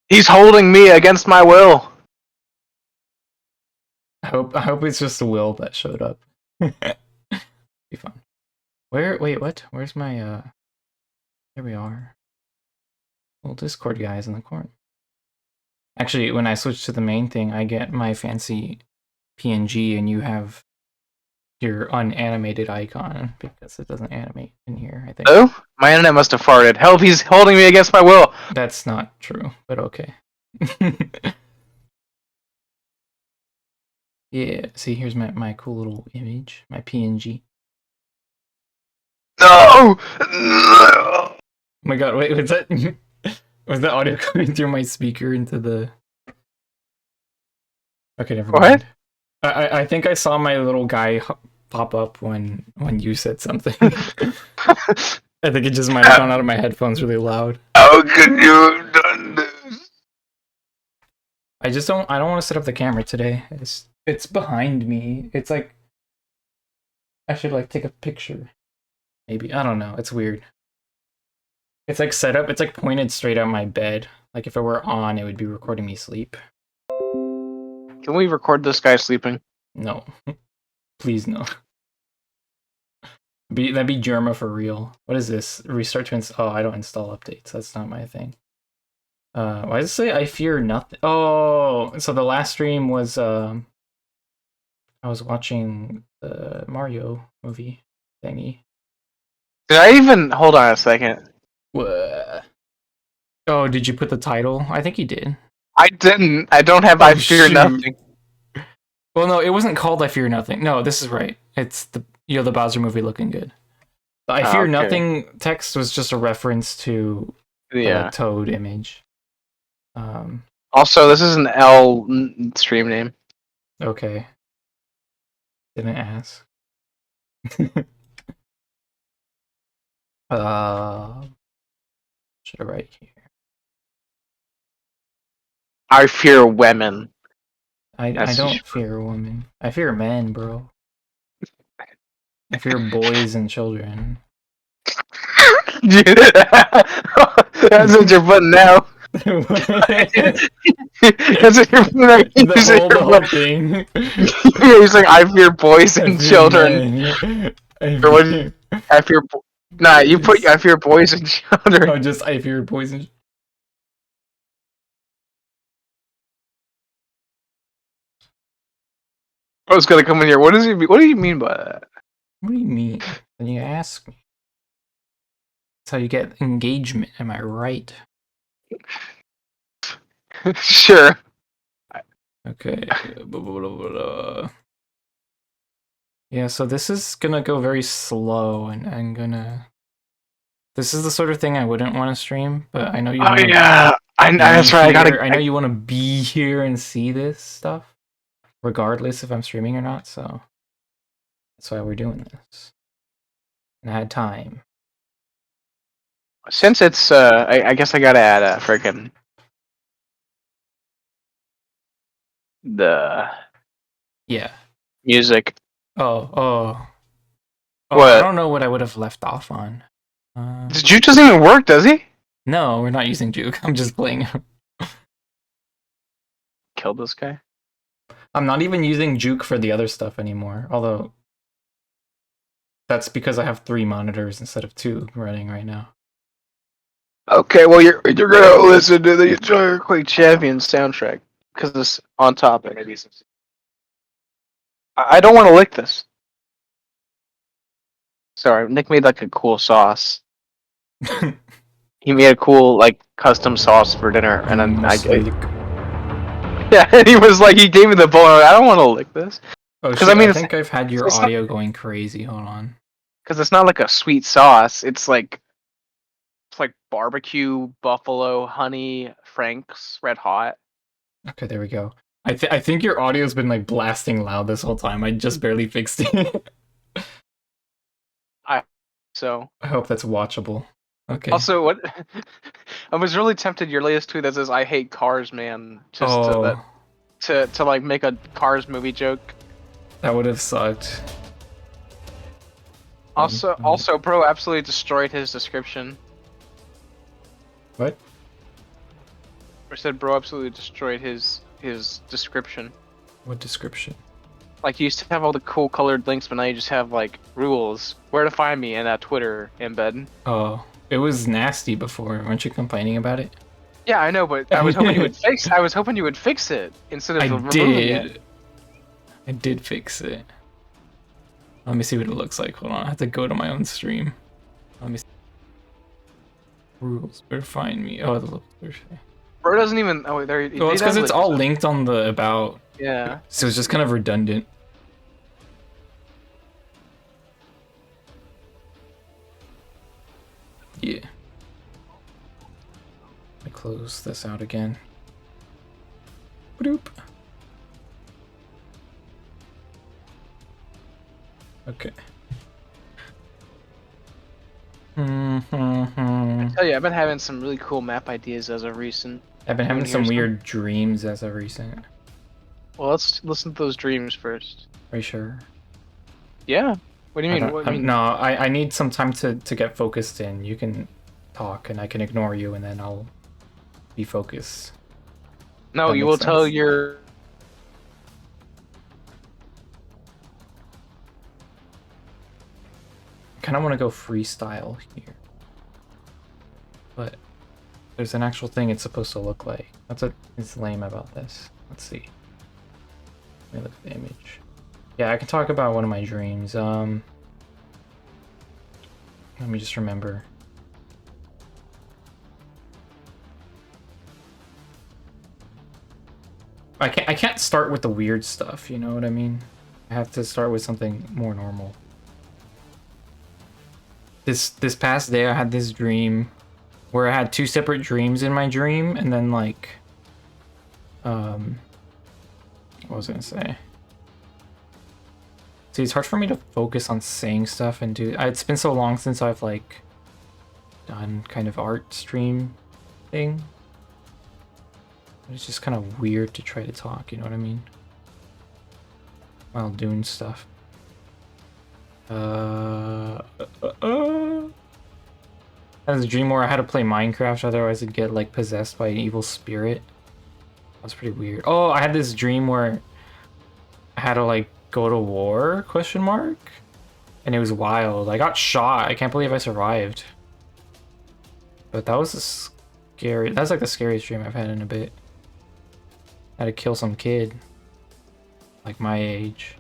He's holding me against my will. I hope it's just the will that showed up. Be fun. Wait, what? Where's my There we are. Little Discord guys in the corner. Actually, when I switch to the main thing, I get my fancy PNG and you have your unanimated icon because it doesn't animate in here, I think. Oh, my internet must have farted. Help, he's holding me against my will. That's not true, but okay. Yeah, see, here's my cool little image, my PNG. No! Oh my god, wait, was that was that audio coming through my speaker into the... Okay, never mind. I think I saw my little guy pop up when you said something. I think it just might have gone out of my headphones really loud. How could you have done this? I don't want to set up the camera today. It's behind me. It's like I should like take a picture. Maybe. I don't know. It's weird. It's like set up, it's like pointed straight at my bed. Like if it were on, it would be recording me sleep. Can we record this guy sleeping? No. Please no. That'd be Germa for real. What is this? Restart to install. Oh, I don't install updates. That's not my thing. Why does it say I fear nothing? Oh, so the last stream was I was watching the Mario movie thingy. Did I even hold on a second? What? Oh, did you put the title? I think you did. I didn't. I don't have I fear nothing. Well, no, it wasn't called I Fear Nothing. No, this is right. It's the the Bowser movie looking good. The I Fear Nothing text was just a reference to the Toad image. Also, this is an L stream name. Okay. Didn't ask. Should I write here? I fear women. I don't fear women. I fear men, bro. I fear boys and children. That's what you're putting now. That's what you're putting now. The whole thing. He's like, I fear boys and children. I fear. Nah, you put I fear boys and children. Oh, just I fear boys and. I was gonna come in here. What does he? What do you mean by that? What do you mean? Then you ask me. That's how you get engagement. Am I right? Sure. Okay. Yeah, so this is gonna go very slow, and I'm gonna. This is the sort of thing I wouldn't want to stream, but I know you. Oh yeah, that's right. I know you want to be here and see this stuff, regardless if I'm streaming or not. So that's why we're doing this. And I had time. Since it's, I guess I gotta add a freaking the music. Oh, what? I don't know what I would have left off on. Juke doesn't even work, does he? No, we're not using Juke. I'm just playing. Kill this guy. I'm not even using Juke for the other stuff anymore. Although that's because I have 3 monitors instead of 2 running right now. Okay, well you're gonna listen to the entire Clay Champions soundtrack because it's on topic. I don't want to lick this. Sorry, Nick made like a cool sauce. He made a cool like custom sauce for dinner, and then yeah, and he was like, he gave me the bowl. And I don't want to lick this. Oh, because I mean, I think I've had your audio going crazy. Hold on. Because it's not like a sweet sauce. It's like barbecue, buffalo, honey, Frank's, red hot. Okay, there we go. I think your audio's been like blasting loud this whole time. I just barely fixed it. I hope that's watchable. Okay. Also, what I was really tempted. Your latest tweet that says "I hate cars, man," just to like make a Cars movie joke. That would have sucked. Also, bro absolutely destroyed his description. What? I said bro absolutely destroyed his description. What description? Like, you used to have all the cool colored links, but now you just have like rules. Where to find me and a Twitter embed. Oh, it was nasty before. Weren't you complaining about it? Yeah, I know, but I was hoping you would fix. I was hoping you would fix it instead of removing it. I did fix it. Let me see what it looks like. Hold on, I have to go to my own stream. Let me see. Rules. Where to find me? Oh, the Thursday. Bro doesn't even. Oh, wait, there. Well, it's because it's all linked on the about. Yeah. So it's just kind of redundant. Yeah. I close this out again. Bloop. Okay. I tell you, I've been having some really cool map ideas as of recent. I've been having some weird dreams as of recent. Well, let's listen to those dreams first. Are you sure? Yeah. What do you mean? What do you mean? No, I need some time to get focused in. You can talk and I can ignore you and then I'll be focused. No, you will tell your... I kind of want to go freestyle here. But there's an actual thing it's supposed to look like. That's what is lame about this. Let's see. Let me look at the image. Yeah, I can talk about one of my dreams. Let me just remember. I can't start with the weird stuff, you know what I mean? I have to start with something more normal. This past day I had this dream where I had two separate dreams in my dream, and then like what was I gonna say? See, it's hard for me to focus on saying stuff and do. It's been so long since I've like done kind of art stream thing. It's just kind of weird to try to talk, you know what I mean? While doing stuff. I had a dream where I had to play Minecraft, otherwise I'd get like possessed by an evil spirit. That was pretty weird. Oh, I had this dream where I had to like go to war, question mark? And it was wild. I got shot. I can't believe I survived. But that was a scary, that's like the scariest dream I've had in a bit. I had to kill some kid. Like my age.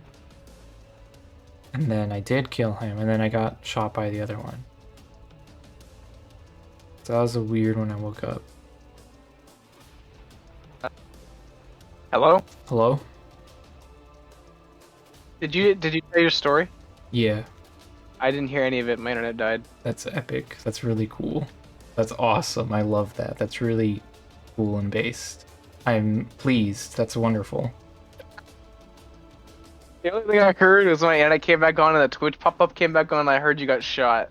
And then I did kill him, and then I got shot by the other one. So that was a weird when I woke up. Hello? Hello? Did you tell your story? Yeah. I didn't hear any of it. My internet died. That's epic. That's really cool. That's awesome. I love that. That's really cool and based. I'm pleased. That's wonderful. The only thing I heard was my internet came back on and the Twitch pop-up came back on and I heard you got shot.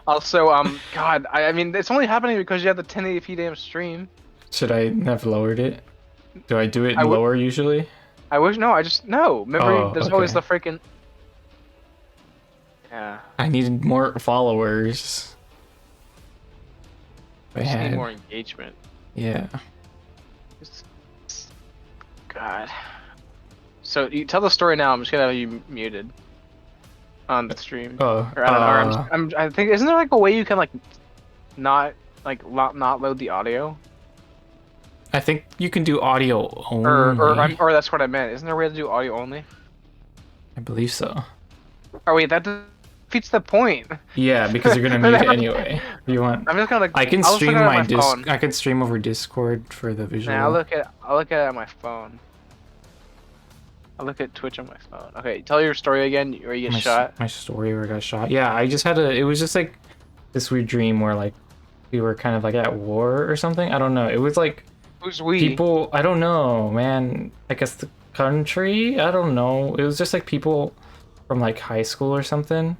Also, God, I mean, it's only happening because you have the 1080p damn stream. Should I have lowered it? Do I do it lower usually? I wish, no, no. Remember, there's always the freaking... Yeah. I needed more followers. I just need more engagement. Yeah. God. So you tell the story now. I'm just gonna have you muted on the stream. Oh. Or I don't know. I think isn't there like a way you can like not load the audio? I think you can do audio only. Or that's what I meant. Isn't there a way to do audio only? I believe so. Oh wait, that defeats the point. Yeah, because you're gonna mute it anyway. You want? I'm just gonna. I can stream I can stream over Discord for the visual. Nah, I'll look at it on my phone. I'll look at Twitch on my phone. Okay, tell your story again. Where you get shot. My story where I got shot. Yeah, I just had it was just like this weird dream where like we were kind of like at war or something. I don't know. It was like. Who's we? People. I don't know, man. I guess the country. I don't know. It was just like people from like high school or something,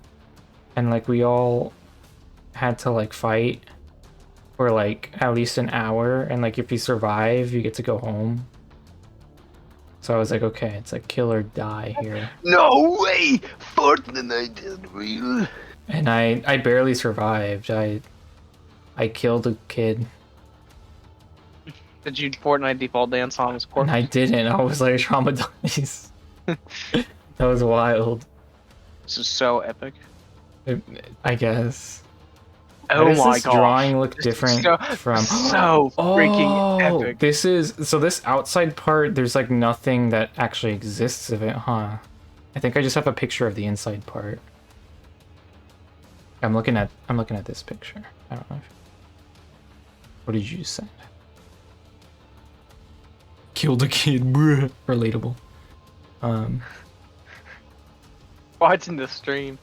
and like we all had to like fight for like at least an hour, and like if you survive, you get to go home. So I was like, okay, it's like kill or die here. No way! Fortnite is real. And I barely survived. I killed a kid. Did you Fortnite default dance on his And corpse? I didn't. I was like traumatized. That was wild. This is so epic. I guess. Why Oh does my this gosh. drawing look This is different so, from... this is so freaking Oh, epic. this is... So this outside part, there's like nothing that actually exists of it, huh? I think I just have a picture of the inside part. I'm looking at this picture. I don't know. What did you send? Killed a kid, bruh. Relatable. Watching the stream.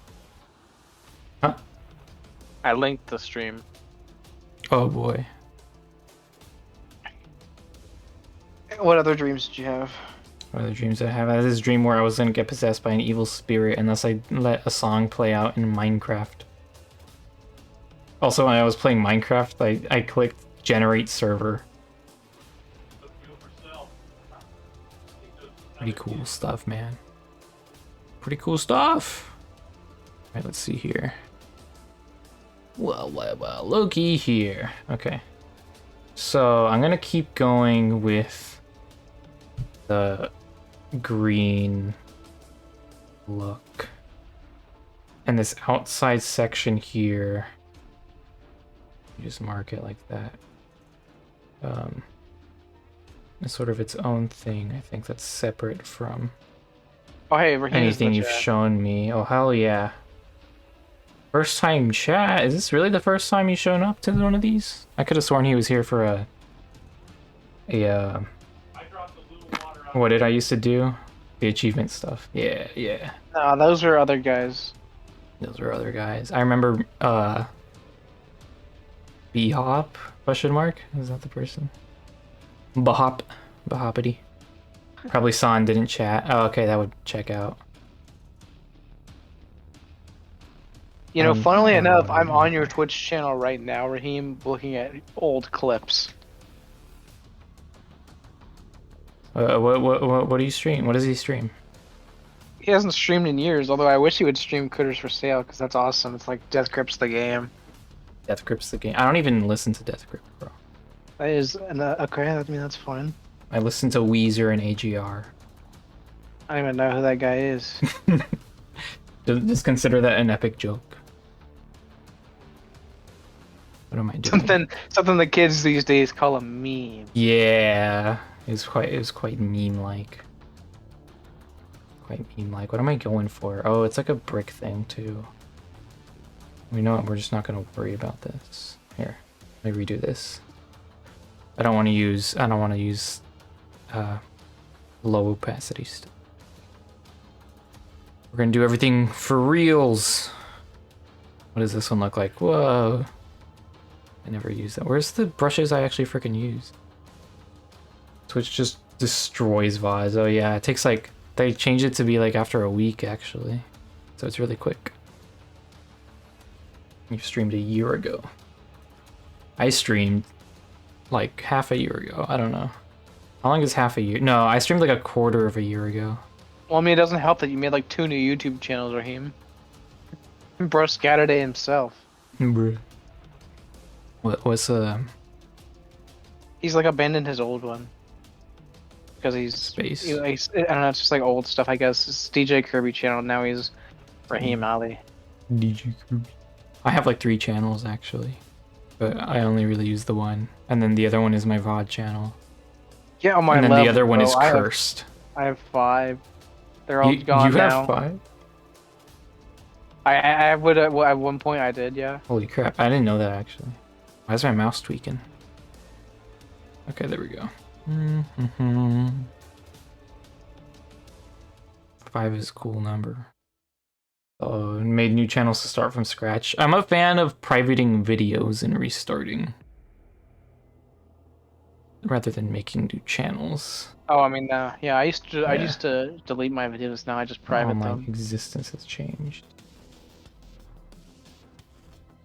Huh? I linked the stream. Oh boy. What other dreams did you have? What other dreams I have? I had this dream where I was gonna get possessed by an evil spirit unless I let a song play out in Minecraft. Also, when I was playing Minecraft, I clicked generate server. Pretty cool stuff, man. Pretty cool stuff. Alright, let's see here. Well, Loki here. Okay. So, I'm gonna keep going with the green look. And this outside section here, you just mark it like that. It's sort of its own thing. I think that's separate from Oh hey, Raheem anything you've shown me. Oh hell yeah. First time chat? Is this really the first time he's shown up to one of these? I could have sworn he was here for what did I used to do? The achievement stuff. Yeah, yeah. No, those are other guys. Those are other guys. I remember B-Hop, question mark? Is that the person? Bahoppity. Probably saw and didn't chat. Oh, okay, that would check out. You know, funnily enough, I'm on your Twitch channel right now, Raheem, looking at old clips. What do you stream? What does he stream? He hasn't streamed in years, although I wish he would stream Critters for Sale, because that's awesome. It's like Death Grips the game. Death Grips the game. I don't even listen to Death Grip, bro. That is, okay, I mean, that's fine. I listen to Weezer and AGR. I don't even know who that guy is. Just consider that an epic joke. What am I doing? Something the kids these days call a meme. Yeah, it was quite meme-like. Quite meme-like. What am I going for? Oh, it's like a brick thing too. We know what, we're just not gonna worry about this. Here, let me redo this. I don't want to use low opacity stuff. We're gonna do everything for reals. What does this one look like? Whoa. I never use that. Where's the brushes I actually freaking use? Twitch just destroys VODs. Oh yeah, it takes like, they changed it to be like after a week actually. So it's really quick. You streamed a year ago. I streamed like half a year ago. I don't know. How long is half a year? No, I streamed like a quarter of a year ago. Well, I mean, it doesn't help that you made like 2 new YouTube channels, Raheem. Bro scattered it himself. Bruh. What's He's like abandoned his old one. Because he's... Space. I don't know, it's just like old stuff, I guess. It's DJ Kirby channel, now he's Raheem Ali. DJ Kirby. I have like 3 channels actually. But I only really use the one. And then the other one is my VOD channel. Yeah, on my And then level, the other one bro, is cursed. I have 5. They're all gone you now. have 5? I would at one point I did, yeah. Holy crap, I didn't know that actually. Why is my mouse tweaking? Okay, there we go. 5 is a cool number. Oh, made new channels to start from scratch. I'm a fan of privating videos and restarting, rather than making new channels. Oh, I mean, yeah, I used to delete my videos. Now I just private my them. existence has changed.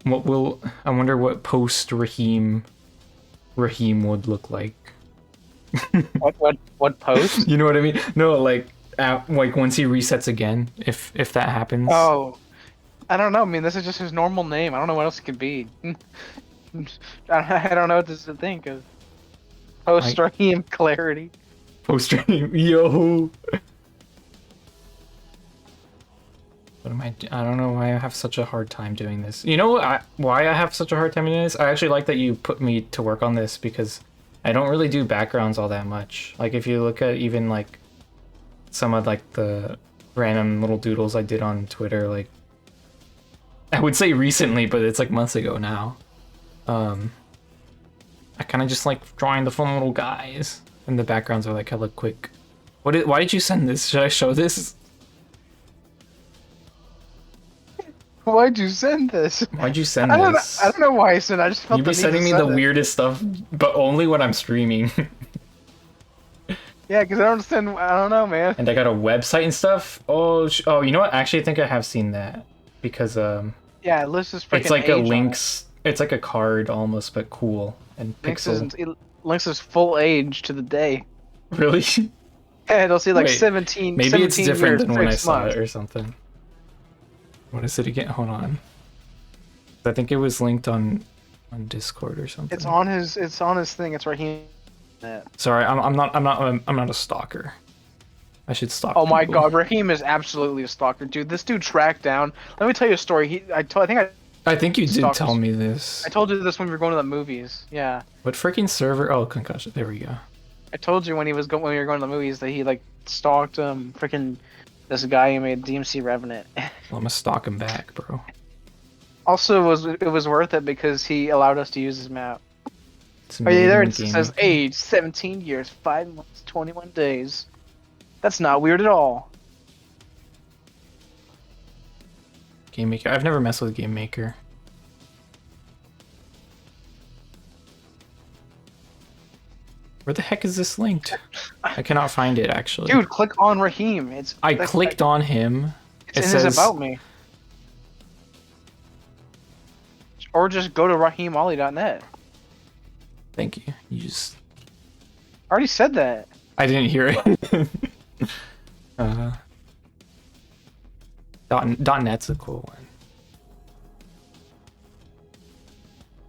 I wonder what post Raheem would look like. What post? You know what I mean? No, like once he resets again, if that happens. Oh, I don't know. I mean, this is just his normal name. I don't know what else it could be. I don't know what to think of. Post Raheem clarity. Post Raheem, yo. What am I don't know why I have such a hard time doing this. You know why I have such a hard time doing this? I actually like that you put me to work on this because I don't really do backgrounds all that much. Like if you look at even like some of like the random little doodles I did on Twitter, like I would say recently, but it's like months ago now. I kind of just like drawing the fun little guys, and the backgrounds are like hella quick. Why did you send this? Should I show this? Why'd you send this? Why'd you send this? I don't know why I sent it. I just felt You'd be sending me the weirdest stuff, but only when I'm streaming. Yeah, because I don't understand. I don't know, man. And I got a website and stuff. Oh, you know what? Actually, I think I have seen that because yeah, let's just freaking. It's like a Link's. It's like a card almost, but cool and pixel. Link's is full age to the day. Really? Yeah, it'll see like 17. Maybe 17 it's different years, than when I saw months. it or something. What is it again? Hold on. I think it was linked on Discord or something. It's on his thing. It's Raheem. Sorry, I'm not a stalker. I should stalk. Oh my people. god, Raheem is absolutely a stalker, dude. This dude tracked down. Let me tell you a story. I think you did tell me this. I told you this when we were going to the movies. Yeah. What freaking server? Oh, concussion. There we go. I told you when we were going to the movies that he like stalked freaking this guy who made DMC Revenant. Well, I'm gonna stalk him back, bro. Also, it was worth it because he allowed us to use his map. Oh yeah, there it says age 17 years, 5 months, 21 days. That's not weird at all. Game Maker. I've never messed with Game Maker. Where the heck is this linked? I cannot find it actually. Dude, click on Raheem. I clicked on him. It says about me. Or just go to RaheemOllie.net. Thank you. You just. I already said that. I didn't hear it. .net's a cool one.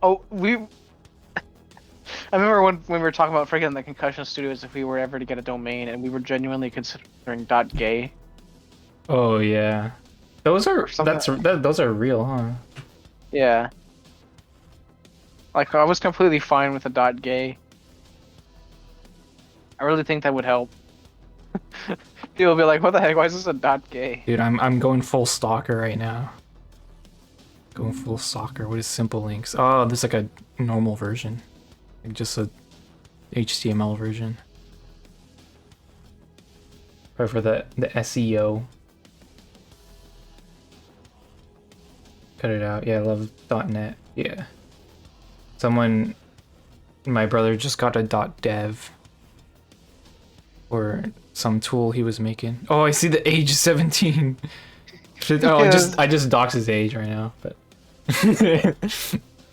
Oh, I remember when we were talking about freaking the Concussion Studios if we were ever to get a domain, and we were genuinely considering .gay. Oh yeah, those are those are real, huh? Yeah. Like I was completely fine with the .gay. I really think that would help. People will be like, "What the heck? Why is this a .gay?" Dude, I'm going full stalker right now. Going full stalker. What is simple links? Oh, there's like a normal version, like just a HTML version. Probably for the SEO. Cut it out. Yeah, I love .net. Yeah. My brother just got a .dev. Or some tool he was making. Oh, I see the age 17. Oh, I just doxed his age right now, but.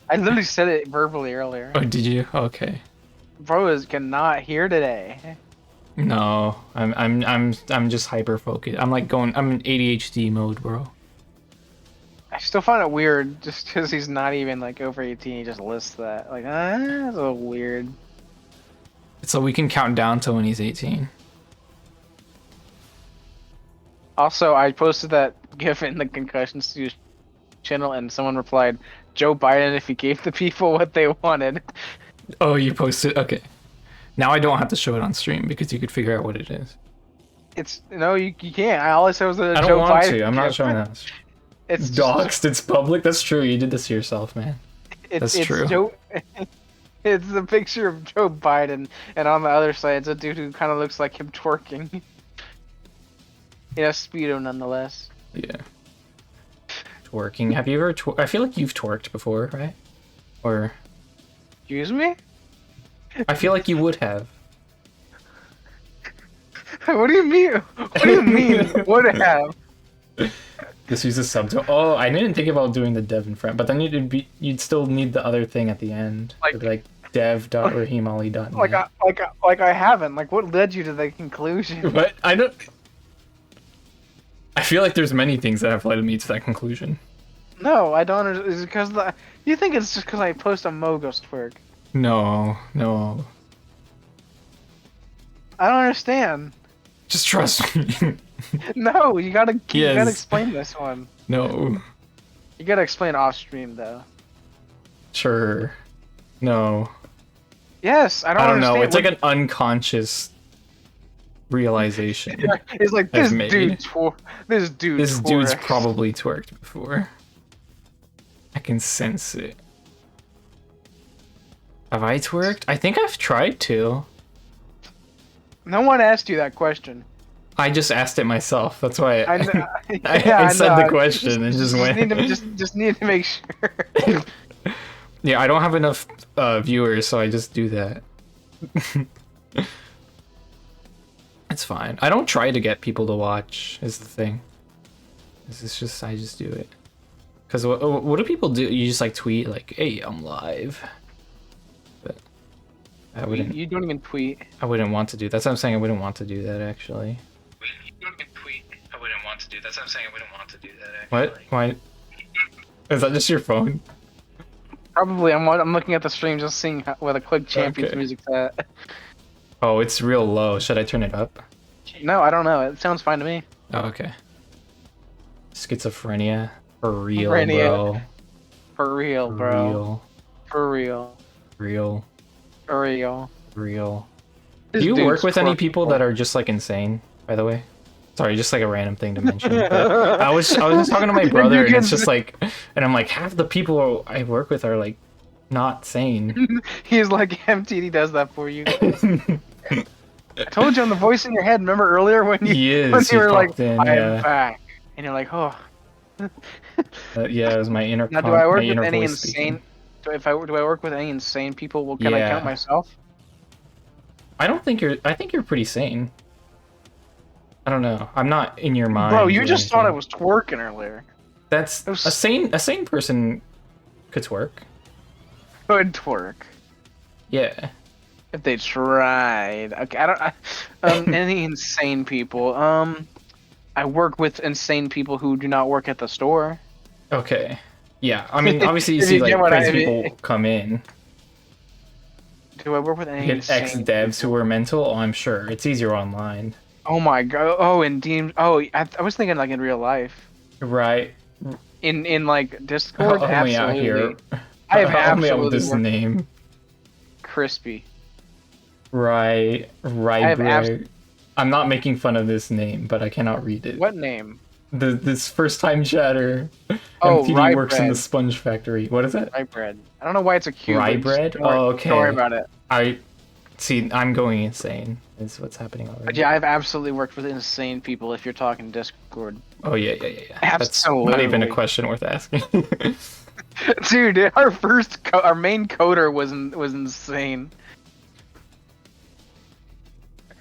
I literally said it verbally earlier. Oh, did you? Okay. Bro cannot hear today. No, I'm just hyper focused. I'm in ADHD mode, bro. I still find it weird just because he's not even like over 18. He just lists that. Like, that's a weird. So we can count down to when he's 18. Also, I posted that GIF in the Concussion Studios channel, and someone replied, "Joe Biden if he gave the people what they wanted." Oh, you posted? Okay. Now I don't have to show it on stream because you could figure out what it is. No, you can't. All I said was that I don't Joe want Biden to. I'm not showing that. It's doxed. It's public. That's true. You did this to yourself, man. That's true. It's the picture of Joe Biden, and on the other side, it's a dude who kind of looks like him twerking. Yeah, Speedo nonetheless. Yeah. Twerking. Have you ever I feel like you've twerked before, right? Or... Excuse me? I feel like you would have. What do you mean? What do you mean, would have? Just use the subtitle. Oh, I didn't think about doing the dev in front, but then you'd still need the other thing at the end. Like dev.raheemollie.net. Like I haven't. Like, what led you to the conclusion? What? I feel like there's many things that have led me to that conclusion. No, I don't. Is it because you think it's just because I post a Mogos twerk? No. I don't understand. Just trust me. No, you gotta Yes. explain this one. No. You gotta explain off stream though. Sure. No. Yes, I don't I don't know. understand. It's like an unconscious realization It's like I've this made. this dude's Dude's probably twerked before. I can sense it. Have I twerked? I think I've tried to. No one asked you that question. I just asked it myself. That's why I know. I said the question and just went. Just need to make sure. Yeah, I don't have enough viewers, so I just do that. It's fine. I don't try to get people to watch, is the thing. It's just, I just do it. Because what do people do? You just like tweet, like, hey, I'm live. But I wouldn't. You don't even tweet. I wouldn't want to do. That's what I'm saying. I wouldn't want to do that actually. You don't even tweet. I wouldn't want to do. That's what I'm saying. I wouldn't want to do that actually. What? Why? Is that just your phone? Probably. I'm looking at the stream, just seeing where the Click Champions Okay. music's at. Oh, it's real low. Should I turn it up? No, I don't know. It sounds fine to me. Oh, okay. Schizophrenia. For real, Schizophrenia. bro. For real, For bro. real. For real. Real. For real. Real. This Do you dude's work with any twerking. people that are just like insane, by the way? Sorry, just like a random thing to mention. But I was just talking to my brother and it's just like, and I'm like, half the people I work with are like not sane. He's like, MTD does that for you. I told you I'm the voice in your head. Remember earlier when you, He is. when He you were like, popped in, I yeah. am back. And you're like, oh. Yeah, it was my inner. Now, do I work my with inner any voice insane? speaking. Do I work with any insane people? Well, can I Yeah. count myself? I don't think you're. I think you're pretty sane. I don't know. I'm not in your mind. Bro, you or just thought I anything. was twerking earlier. That's It was- a sane person could twerk. Good twerk. Yeah. If they tried. Okay, I don't. Any insane people. I work with insane people who do not work at the store. Okay. Yeah. I mean, obviously you If see you like get what I crazy mean. people come in. Do I work with any Get insane ex-devs who people? are mental. Oh, I'm sure it's easier online. Oh my god. Oh, in Dean. Oh, I was thinking like in real life. Right. In like Discord. Only out Absolutely. here. I have Only out with absolutely this worked name. crispy. Right. have Right. I'm not making fun of this name, but I cannot read it. What name? This first time chatter. Oh, MTD rye works in bread. the sponge factory. What is it? Rye bread. I don't know why it's a cube. Rye but just bread? Don't worry, Oh, okay. Don't worry about it. I see. I'm going insane. Is what's happening already. But yeah, I've absolutely worked with insane people. If you're talking Discord, Oh yeah. That's not even a Absolutely. question worth asking. dude, our main coder was insane.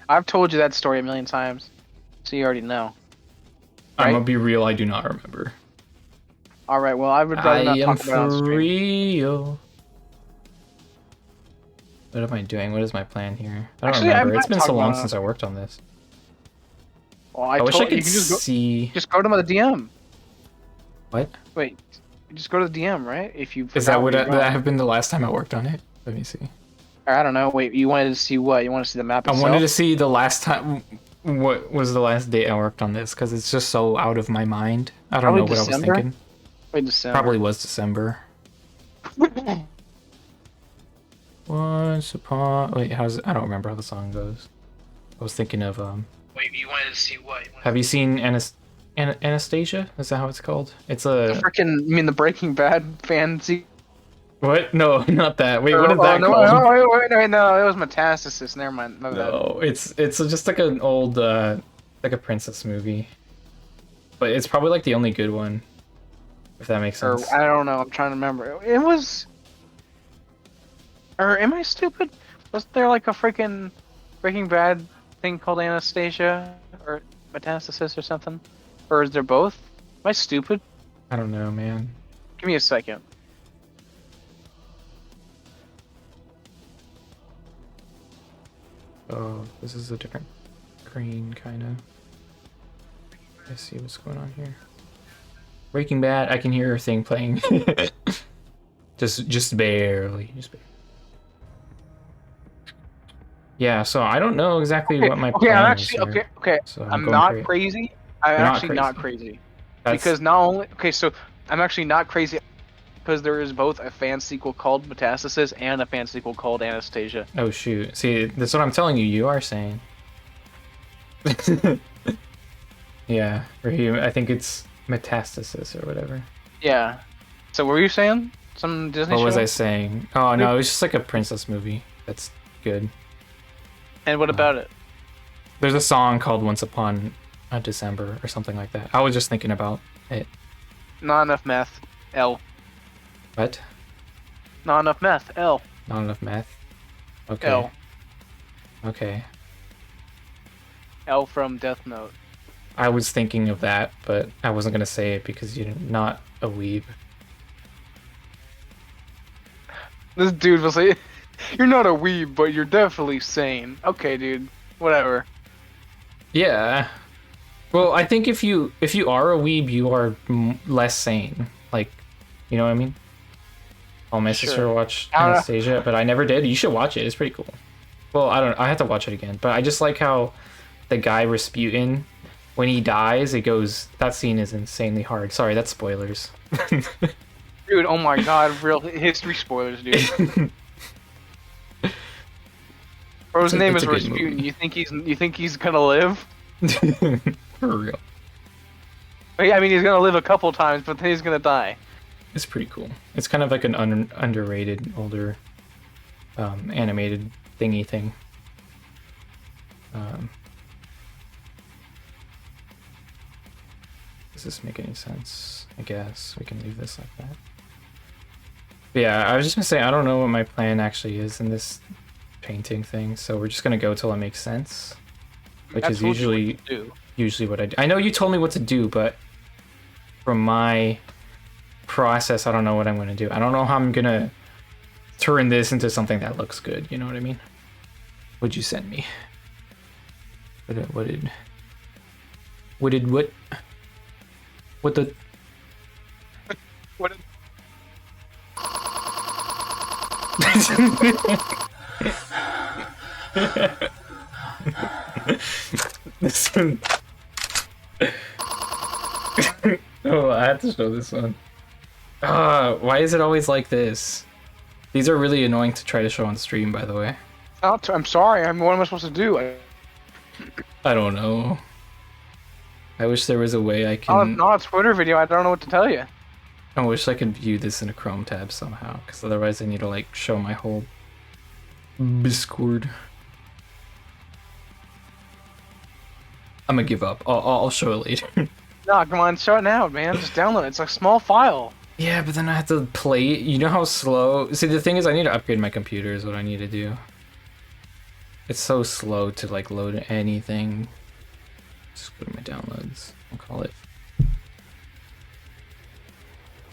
I've told you that story a million times, so you already know. I'm Right? gonna be real. I do not remember. All right. Well, I would rather I not am talk about it on for stream. real. What am I doing? What is my plan here? I don't Actually, I'm remember. It's not been so talking long about it. since I worked on this. Well, I wish I told you could can see. just go to the DM. What? Wait, just go to the DM, right? If you Is that forgot would you that wrote. have been the last time I worked on it? Let me see. Or I don't know. Wait, you wanted to see what? You want to see the map I itself? wanted to see the last time. What was the last date I worked on this? Because it's just so out of my mind. I don't Probably know what I was December? thinking. Wait, December. Probably was December. Once upon. Wait, how's it? I don't remember how the song goes. I was thinking of Wait, you wanted to see what? Have you seen Anastasia? Is that how it's called? It's The a freaking, you mean the Breaking Bad fancy? what? No, not that. Wait, what is Oh, that no, called? wait, no, it was Metastasis. Never mind. My bad. No, it's just like an old like a princess movie, but it's probably like the only good one, if that makes Or sense. I don't know. I'm trying to remember. It was. Or am I stupid? Was there like a freaking Breaking Bad thing called Anastasia or Metastasis or something? Or is there both? Am I stupid? I don't know, man. Give me a second. Oh, this is a different screen, kind of. Let's see what's going on here. Breaking Bad. I can hear her thing playing. just barely. Just barely. Yeah, so I don't know exactly Okay, what my okay, I'm plan is actually here. okay. So I'm I'm going not crazy. crazy. I'm You're not actually not crazy. crazy That's because not only so I'm actually not crazy because there is both a fan sequel called Metastasis and a fan sequel called Anastasia. oh shoot. See, that's what I'm telling you. You are saying. Yeah, Raheem. I think it's metastasis or whatever. Yeah. So what were you saying? Some Disney What was I show? saying? Oh no, it was just like a princess movie. That's good. And what Uh, about it? there's a song called "Once Upon a December" or something like that. I was just thinking about it. Not enough meth. L. What? Not enough meth. L. Not enough math. Okay. L. Okay. L from Death Note. I was thinking of that, but I wasn't gonna say it because you're not a weeb. This dude was like, "You're not a weeb, but you're definitely sane." Okay, dude. Whatever. Yeah. Well, I think if you are a weeb, you are less sane. Like, you know what I mean? Oh, my sister Sure. watched I don't know. Anastasia, but I never did. You should watch it. It's pretty cool. Well, I don't. I have to watch it again, but I just like how the guy Rasputin, when he dies, it goes. That scene is insanely hard. Sorry, that's spoilers. Dude, oh my god, real history spoilers, dude. Bro's name It's is a good Rasputin. movie. You think he's gonna live? For real. I mean, he's gonna live a couple times, but then he's gonna die. It's pretty cool. It's kind of like an underrated older animated thingy thing. Um, does this make any sense? I guess we can leave this like that. But yeah, I was just gonna say I don't know what my plan actually is in this painting thing, so we're just gonna go till it makes sense, which I is told you what usually to do. what I do. I know you told me what to do, but from my process, I don't know what I'm gonna do. I don't know how I'm gonna turn this into something that looks good. You know what I mean? What'd you send me? What did what? What the? What? This one. Oh, I have to show this one. Why is it always like this? These are really annoying to try to show on stream, by the way. I'm sorry. What am I supposed to do? I don't know. I wish there was a way I can. Not a Twitter video. I don't know what to tell you. I wish I could view this in a Chrome tab somehow, because otherwise I need to like show my whole Discord. I'm gonna give up. I'll show it later. No, come on, show it now, man. Just download it. It's a small file. Yeah, but then I have to play it. You know how slow. See, the thing is, I need to upgrade my computer. Is what I need to do. It's so slow to like load anything. Just go to my downloads. I'll call it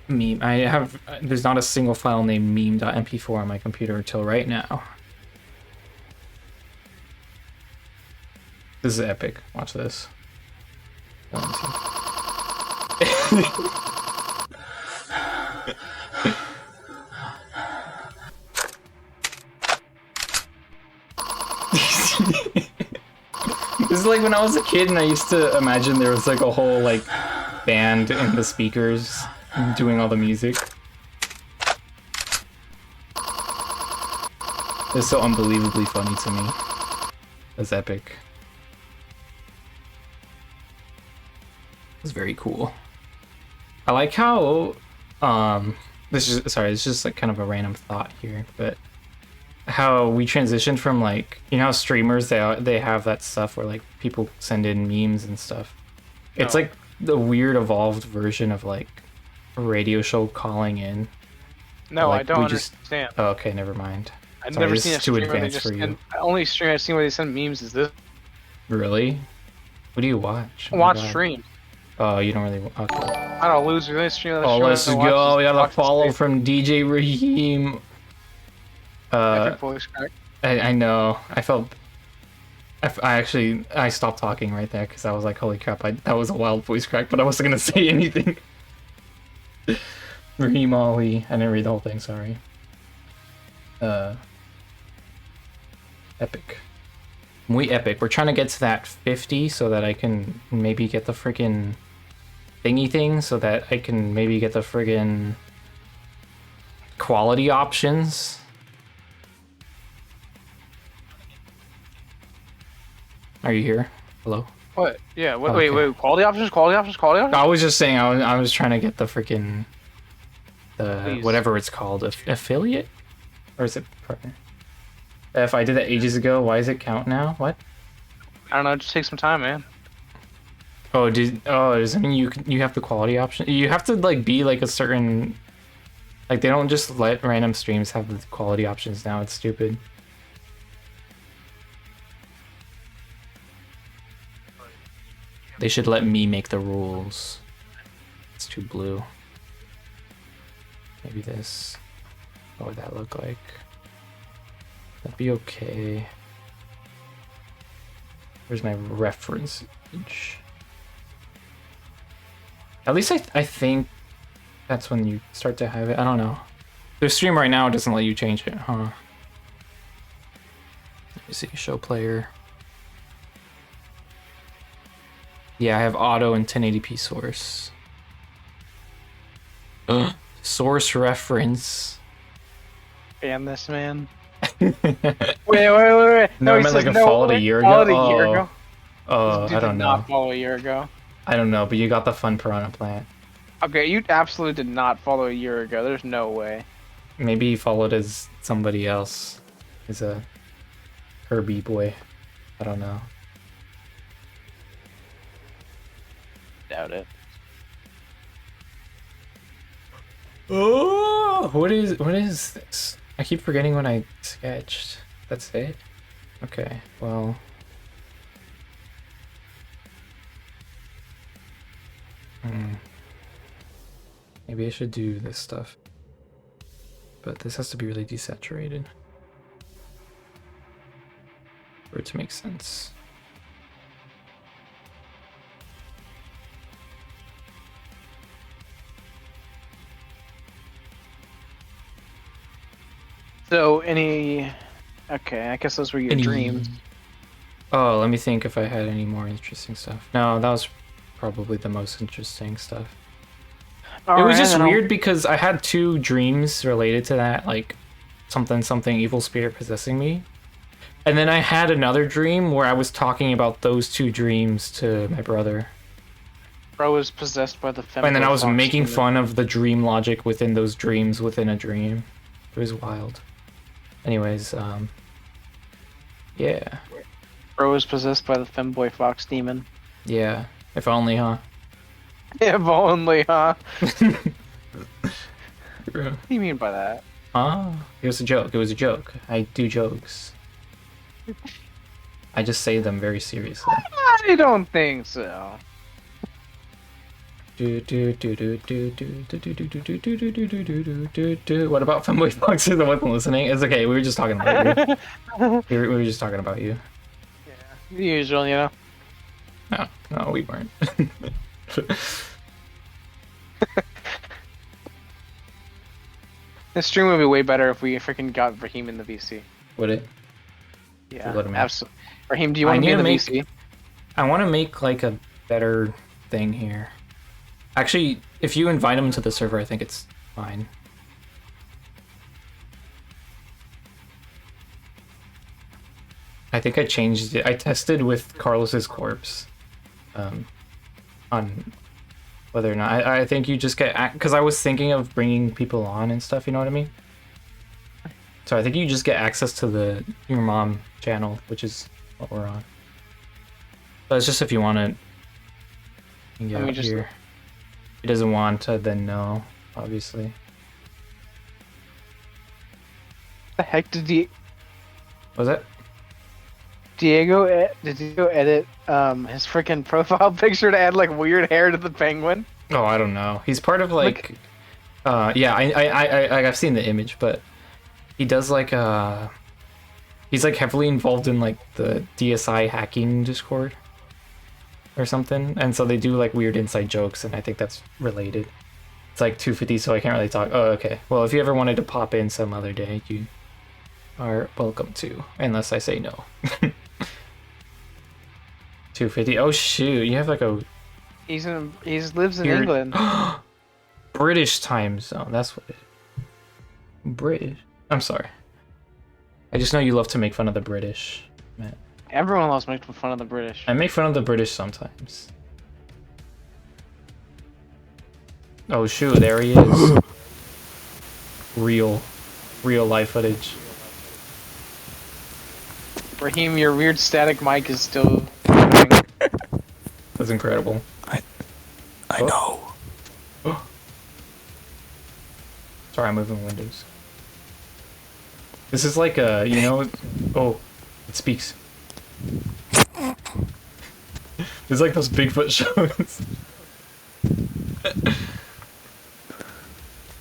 meme. I have. There's not a single file named meme.mp4 on my computer until right now. This is epic. Watch this. This is like when I was a kid and I used to imagine there was like a whole like band in the speakers doing all the music. It's so unbelievably funny to me. That's epic. It's very cool. I like how this is sorry, it's just like kind of a random thought here, but how we transitioned from like, you know how streamers they have that stuff where like people send in memes and stuff. It's No. like the weird evolved version of like a radio show calling in. No, Like, I don't we just- understand. Oh, okay, never mind. I've Sorry, never this seen a is too stream where they advanced just for you. send. The only stream I've seen where they send memes is this. Really? What do you watch? Oh my Watch God. streams. Oh, you don't really. Okay. I don't loser. This stream. Oh, let's go. We got a follow from from DJ Raheem. Epic voice crack. I know. I felt. I actually stopped talking right there because I was like, holy crap! That was a wild voice crack, but I wasn't gonna say anything. Raheem Ali. I didn't read the whole thing. Sorry. Epic. muy epic. We're trying to get to that 50 so that I can maybe get the freaking thingy thing, so that I can maybe get the friggin' quality options. Are you here? Hello? What? Yeah. Wait. Okay. Wait. Quality options. Quality options. Quality options. I was just saying I was trying to get the freaking Please. whatever it's called, affiliate, or is it partner? If I did that ages ago, why does it count now? What? I don't know. Just take some time, man. Oh, does that mean you have the quality option? You have to like be like a certain, like they don't just let random streams have the quality options now. It's stupid. They should let me make the rules. It's too blue. Maybe this. What would that look like? That'd be okay. Where's my reference image? At least I think that's when you start to have it. I don't know. The stream right now doesn't let you change it, huh? Let me see, show player. Yeah, I have auto and 1080p source. Source reference. Ban this man. Wait. No, I he meant like says a followed a year ago. Followed a year ago. Oh, This dude I did don't not know. follow a year ago. I don't know, but you got the fun piranha plant. Okay, you absolutely did not follow a year ago. There's no way. Maybe he followed as somebody else. As a Kirby boy. I don't know. Doubt it. Oh, what is this? I keep forgetting when I sketched. That's it? Okay, well. Maybe I should do this stuff. But this has to be really desaturated for it to make sense. So any? Okay, I guess those were your dreams. Oh, let me think if I had any more interesting stuff. No, that was probably the most interesting stuff. It was just weird because I had two dreams related to that, like something evil spirit possessing me. And then I had another dream where I was talking about those two dreams to my brother. Bro was possessed by the femboy. And then I was fox making demon. fun of the dream logic within those dreams within a dream. It was wild. Anyways, yeah. Bro was possessed by the femboy fox demon. Yeah. If only, huh? If only, huh? What What do you mean by that? Huh? It was a joke. It was a joke. I do jokes. I just say them very seriously. I don't think so. What about Femboy Foxes? I wasn't listening. It's okay. We were just talking about you. We were just talking about you. Yeah, the usual, you know. No, we weren't. This stream would be way better if we freaking got Raheem in the VC. Would it? Yeah, Let him in. absolutely. Raheem, do you want to be in the VC? I want to make like a better thing here. Actually, if you invite him to the server, I think it's fine. I think I changed it. I tested with Carlos's corpse on whether or not. I think you just get... Because I was thinking of bringing people on and stuff, you know what I mean? So I think you just get access to your mom channel, which is what we're on. But it's just if you want to get out here. If he doesn't want to, then no, obviously. The heck did he... Was it? Did Diego edit his freaking profile picture to add like weird hair to the penguin? Oh, I don't know. He's part of like yeah, I've seen the image, but he does like he's like heavily involved in like the DSI hacking Discord or something, and so they do like weird inside jokes, and I think that's related. It's like 2:50, so I can't really talk. Oh, okay. Well, if you ever wanted to pop in some other day, you are welcome to, unless I say no. 250. Oh shoot, you have like a He's lives in weird England. British time zone. That's what it is. British. I'm sorry. I just know you love to make fun of the British. Man. Everyone loves making fun of the British. I make fun of the British sometimes. Oh shoot, there he is. Real life footage. Raheem, your weird static mic is still happening. That's incredible. I know. Sorry, I'm moving windows. This is like a, you know, oh, it speaks. It's like those Bigfoot shows.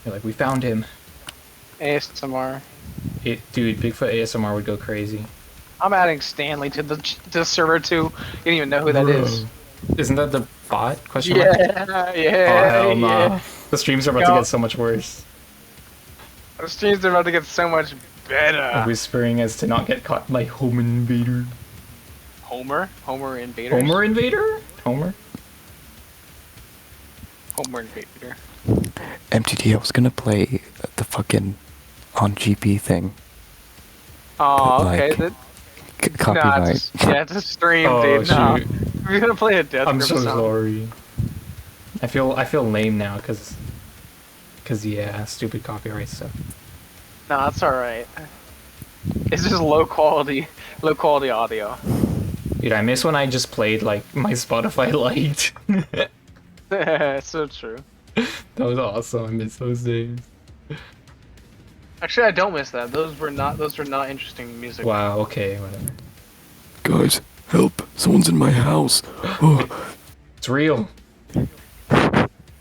You're like, we found him. ASMR. Dude, Bigfoot ASMR would go crazy. I'm adding Stanley to the server too. You don't even know who that is. Isn't that the bot? Question mark? Yeah. Oh hell nah. Yeah. The streams are about to get so much worse. The streams are about to get so much better. Whispering as to not get caught by Home Invader. Homer Invader. Homer Invader? Homer? Homer Invader. MTT, I was gonna play the fucking on GP thing. Oh, But, okay. like, copyright. It's a stream, Oh, dude. No. shoot. We're gonna play a death I'm grip so song. sorry. I feel lame now cause yeah, stupid copyright stuff. No, it's alright. It's just low quality audio. Dude, I miss when I just played like my Spotify liked. So true. That was awesome. I miss those days. Actually, I don't miss that. Those were not interesting music. Wow, okay, whatever. Guys, help! Someone's in my house. Oh, It's real.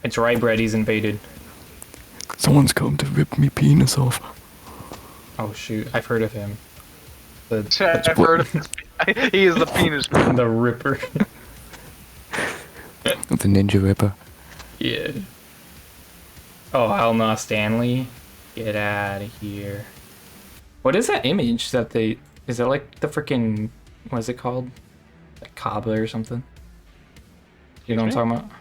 It's right, Brett, he's invaded. someone's come to rip me penis off. Oh shoot, I've heard of him. I've heard of this. He is the penis man. The Ripper. The Ninja Ripper. Yeah. Oh, hell no, Stanley. Get out of here. What is that image that they... Is it like the freaking... What is it called? Like Cobbler or something? You know what I'm talking about?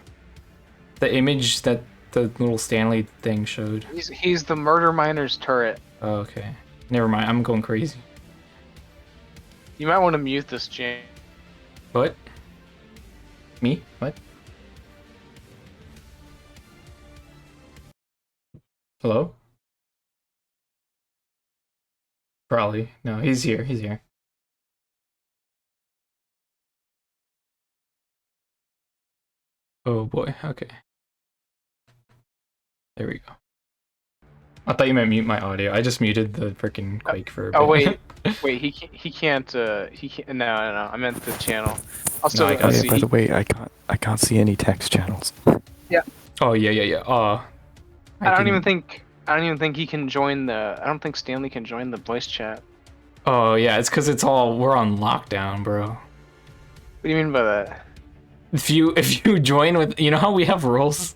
The image that the little Stanley thing showed. He's the murder miner's turret. Oh, okay. Never mind, I'm going crazy. You might want to mute this, Jane. What? Me? What? Hello? Probably. No, he's here. He's here. Oh boy. Okay. There we go. I thought you meant mute my audio. I just muted the freaking Quake for a bit. Oh wait, he can't. No. I meant the channel. Also, No, I got Oh, it. yeah, by the way, I can't see any text channels. Oh yeah. I don't even think he can join the. I don't think Stanley can join the voice chat. Oh yeah, it's because we're on lockdown, bro. What do you mean by that? If you join with, you know how we have roles?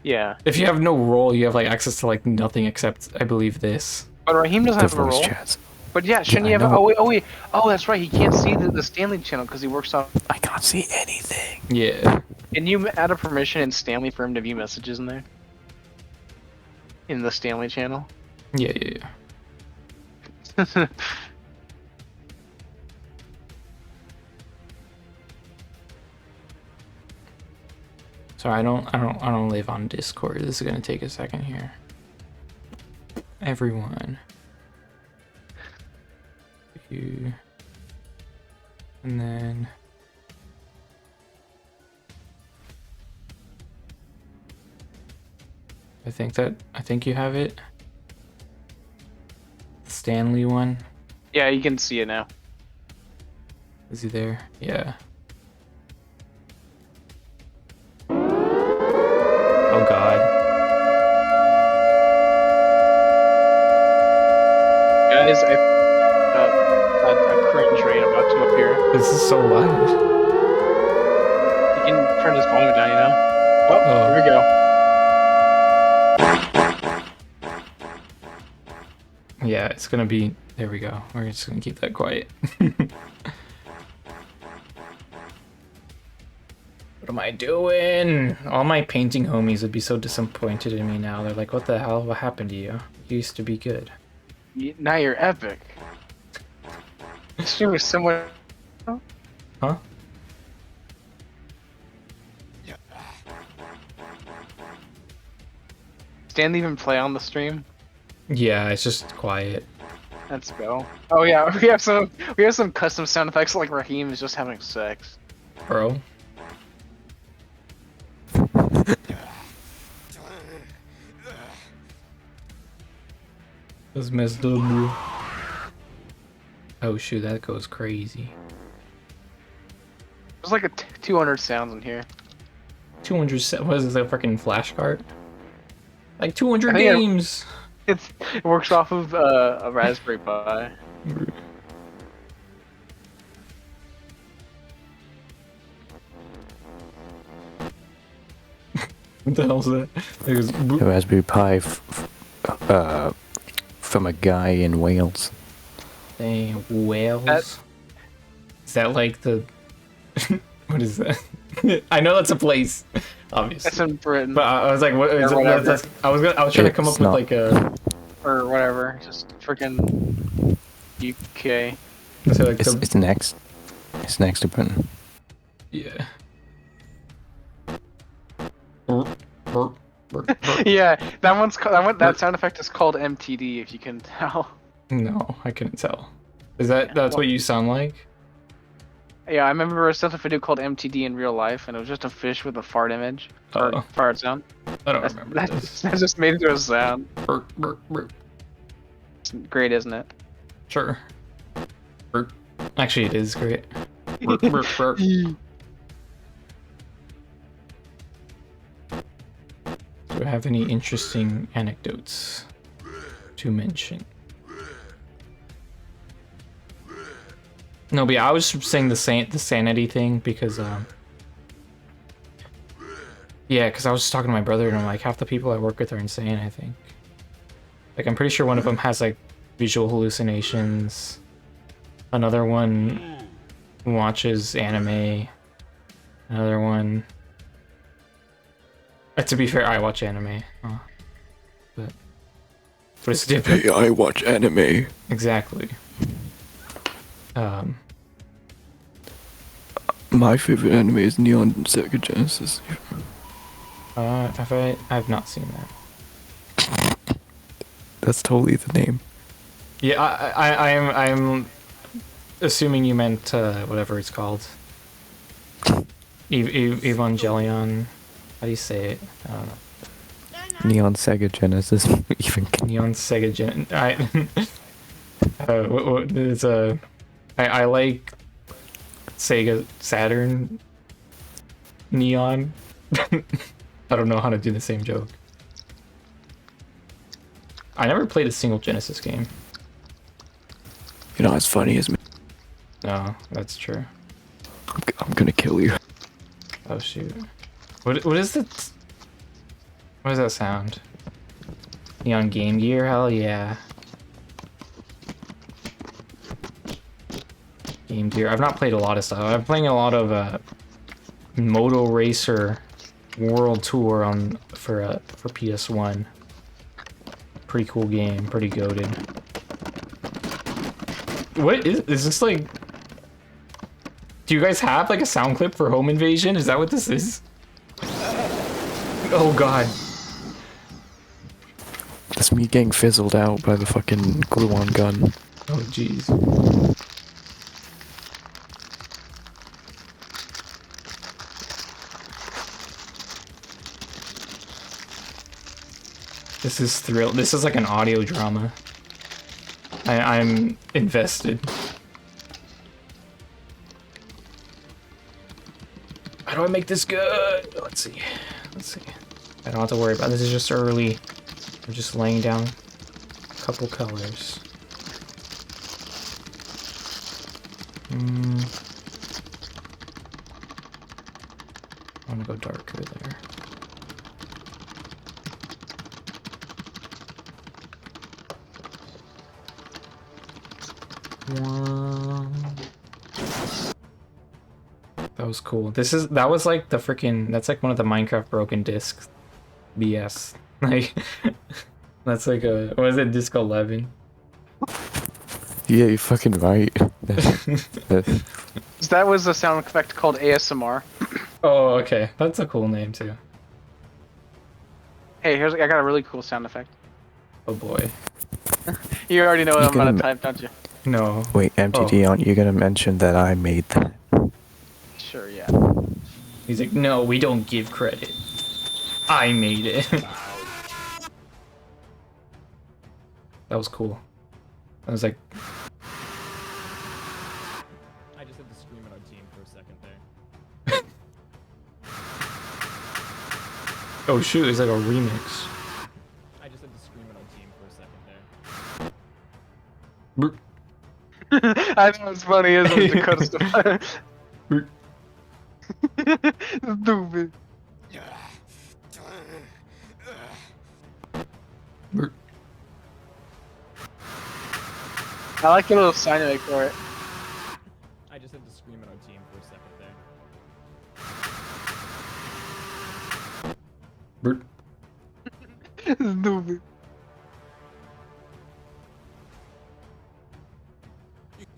Yeah, If you have no role, you have like access to like nothing except, I believe, this. but Raheem doesn't The have a voice role. chats. But yeah, shouldn't Yeah, he I have? know. Oh, that's right. He can't see the Stanley channel because he works on. I can't see anything. Yeah. Can you add a permission in Stanley for him to view messages in there? In the Stanley channel. Yeah. Sorry, I don't live on Discord. This is gonna take a second here. Everyone. You. And then. I think you have it. Stanley one. Yeah, you can see it now. Is he there? Yeah. Oh god. Guys, a cringe rate about to appear. This is so loud. You can turn his volume down, you know? Oh, Oh. here we go. Yeah, it's gonna be. There we go. We're just gonna keep that quiet. What am I doing? All my painting homies would be so disappointed in me now. They're like, what the hell? What happened to you? You used to be good. Now you're epic. This stream was somewhere. Huh? Stanley even play on the stream? Yeah, it's just quiet. Let's go. Oh yeah, we have some custom sound effects like Raheem is just having sex. Bro. That's messed up, bro. Oh shoot, that goes crazy. There's like 200 sounds in here. 200, what is this, a freaking flashcard? Like 200 I think games! It works off of a Raspberry Pi. What the hell's that? It goes, boop. A Raspberry Pi from a guy in Wales. Dang, whales? That- Is that like the... what is that? I know that's a place, obviously. That's in Britain. But I was like, what is Or it? whatever. I was trying to come up It's with not. like a... Or whatever. Just freaking UK. So like It's, the, it's next. It's next to Britain. yeah. Yeah, that sound effect is called MTD if you can tell. No, I couldn't tell. That's what you sound like? Yeah, I remember a stuff video called MTD in real life, and it was just a fish with a fart image. Or Uh-oh. fart sound. I don't remember this. That just made it into a sound. Burp. It's great, isn't it? Sure. Burp. Actually, it is great. Burp. Do I have any interesting anecdotes to mention? No, but yeah, I was saying the sanity thing because yeah, because I was just talking to my brother and I'm like, half the people I work with are insane, I think. Like, I'm pretty sure one of them has like visual hallucinations. Another one watches anime. Another one, to be fair, I watch anime. But it's different. Hey, I watch anime. Exactly. My favorite anime is Neon Sega Genesis. I've not seen that. That's totally the name. Yeah, I'm assuming you meant whatever it's called. Evangelion. How do you say it? I don't know. Neon Sega Genesis. Even Neon Sega Gen. It's I like Sega Saturn Neon. I don't know how to do the same joke. I never played a single Genesis game. You're not as funny as me. No, that's true. I'm gonna kill you. Oh shoot. What is that? What does that sound? Neon Game Gear? Hell yeah. Game Gear. I've not played a lot of stuff. I'm playing a lot of Moto Racer World Tour for PS1. Pretty cool game. Pretty goated. What is this like? Do you guys have like a sound clip for Home Invasion? Is that what this is? Oh god. That's me getting fizzled out by the fucking glue-on gun. Oh jeez. This is thrill. This is like an audio drama. I'm invested. How do I make this good? Let's see. I don't have to worry about this. Is just early. I'm just laying down a couple colors. I want to go darker there. That was cool. That was like the freaking. That's like one of the Minecraft broken discs. BS. Like that's like a. What is it? Disc 11. Yeah, you're fucking right. That's- That was a sound effect called ASMR. Oh, okay. That's a cool name too. Hey, I got a really cool sound effect. Oh boy. You already know what You I'm gonna gonna type, don't you? No. Wait, Oh. MTD, aren't you gonna mention that I made that? Sure, yeah. He's like, no, we don't give credit. I made it. That was cool. I was like, I just had to scream at our team for a second there. oh shoot, it's like a remix. I just had to scream at our team for a second there. I know it's funny, isn't it? Dakota stuff. Stupid. I like your little sign you make for it. I just had to scream at our team for a second there. Stupid.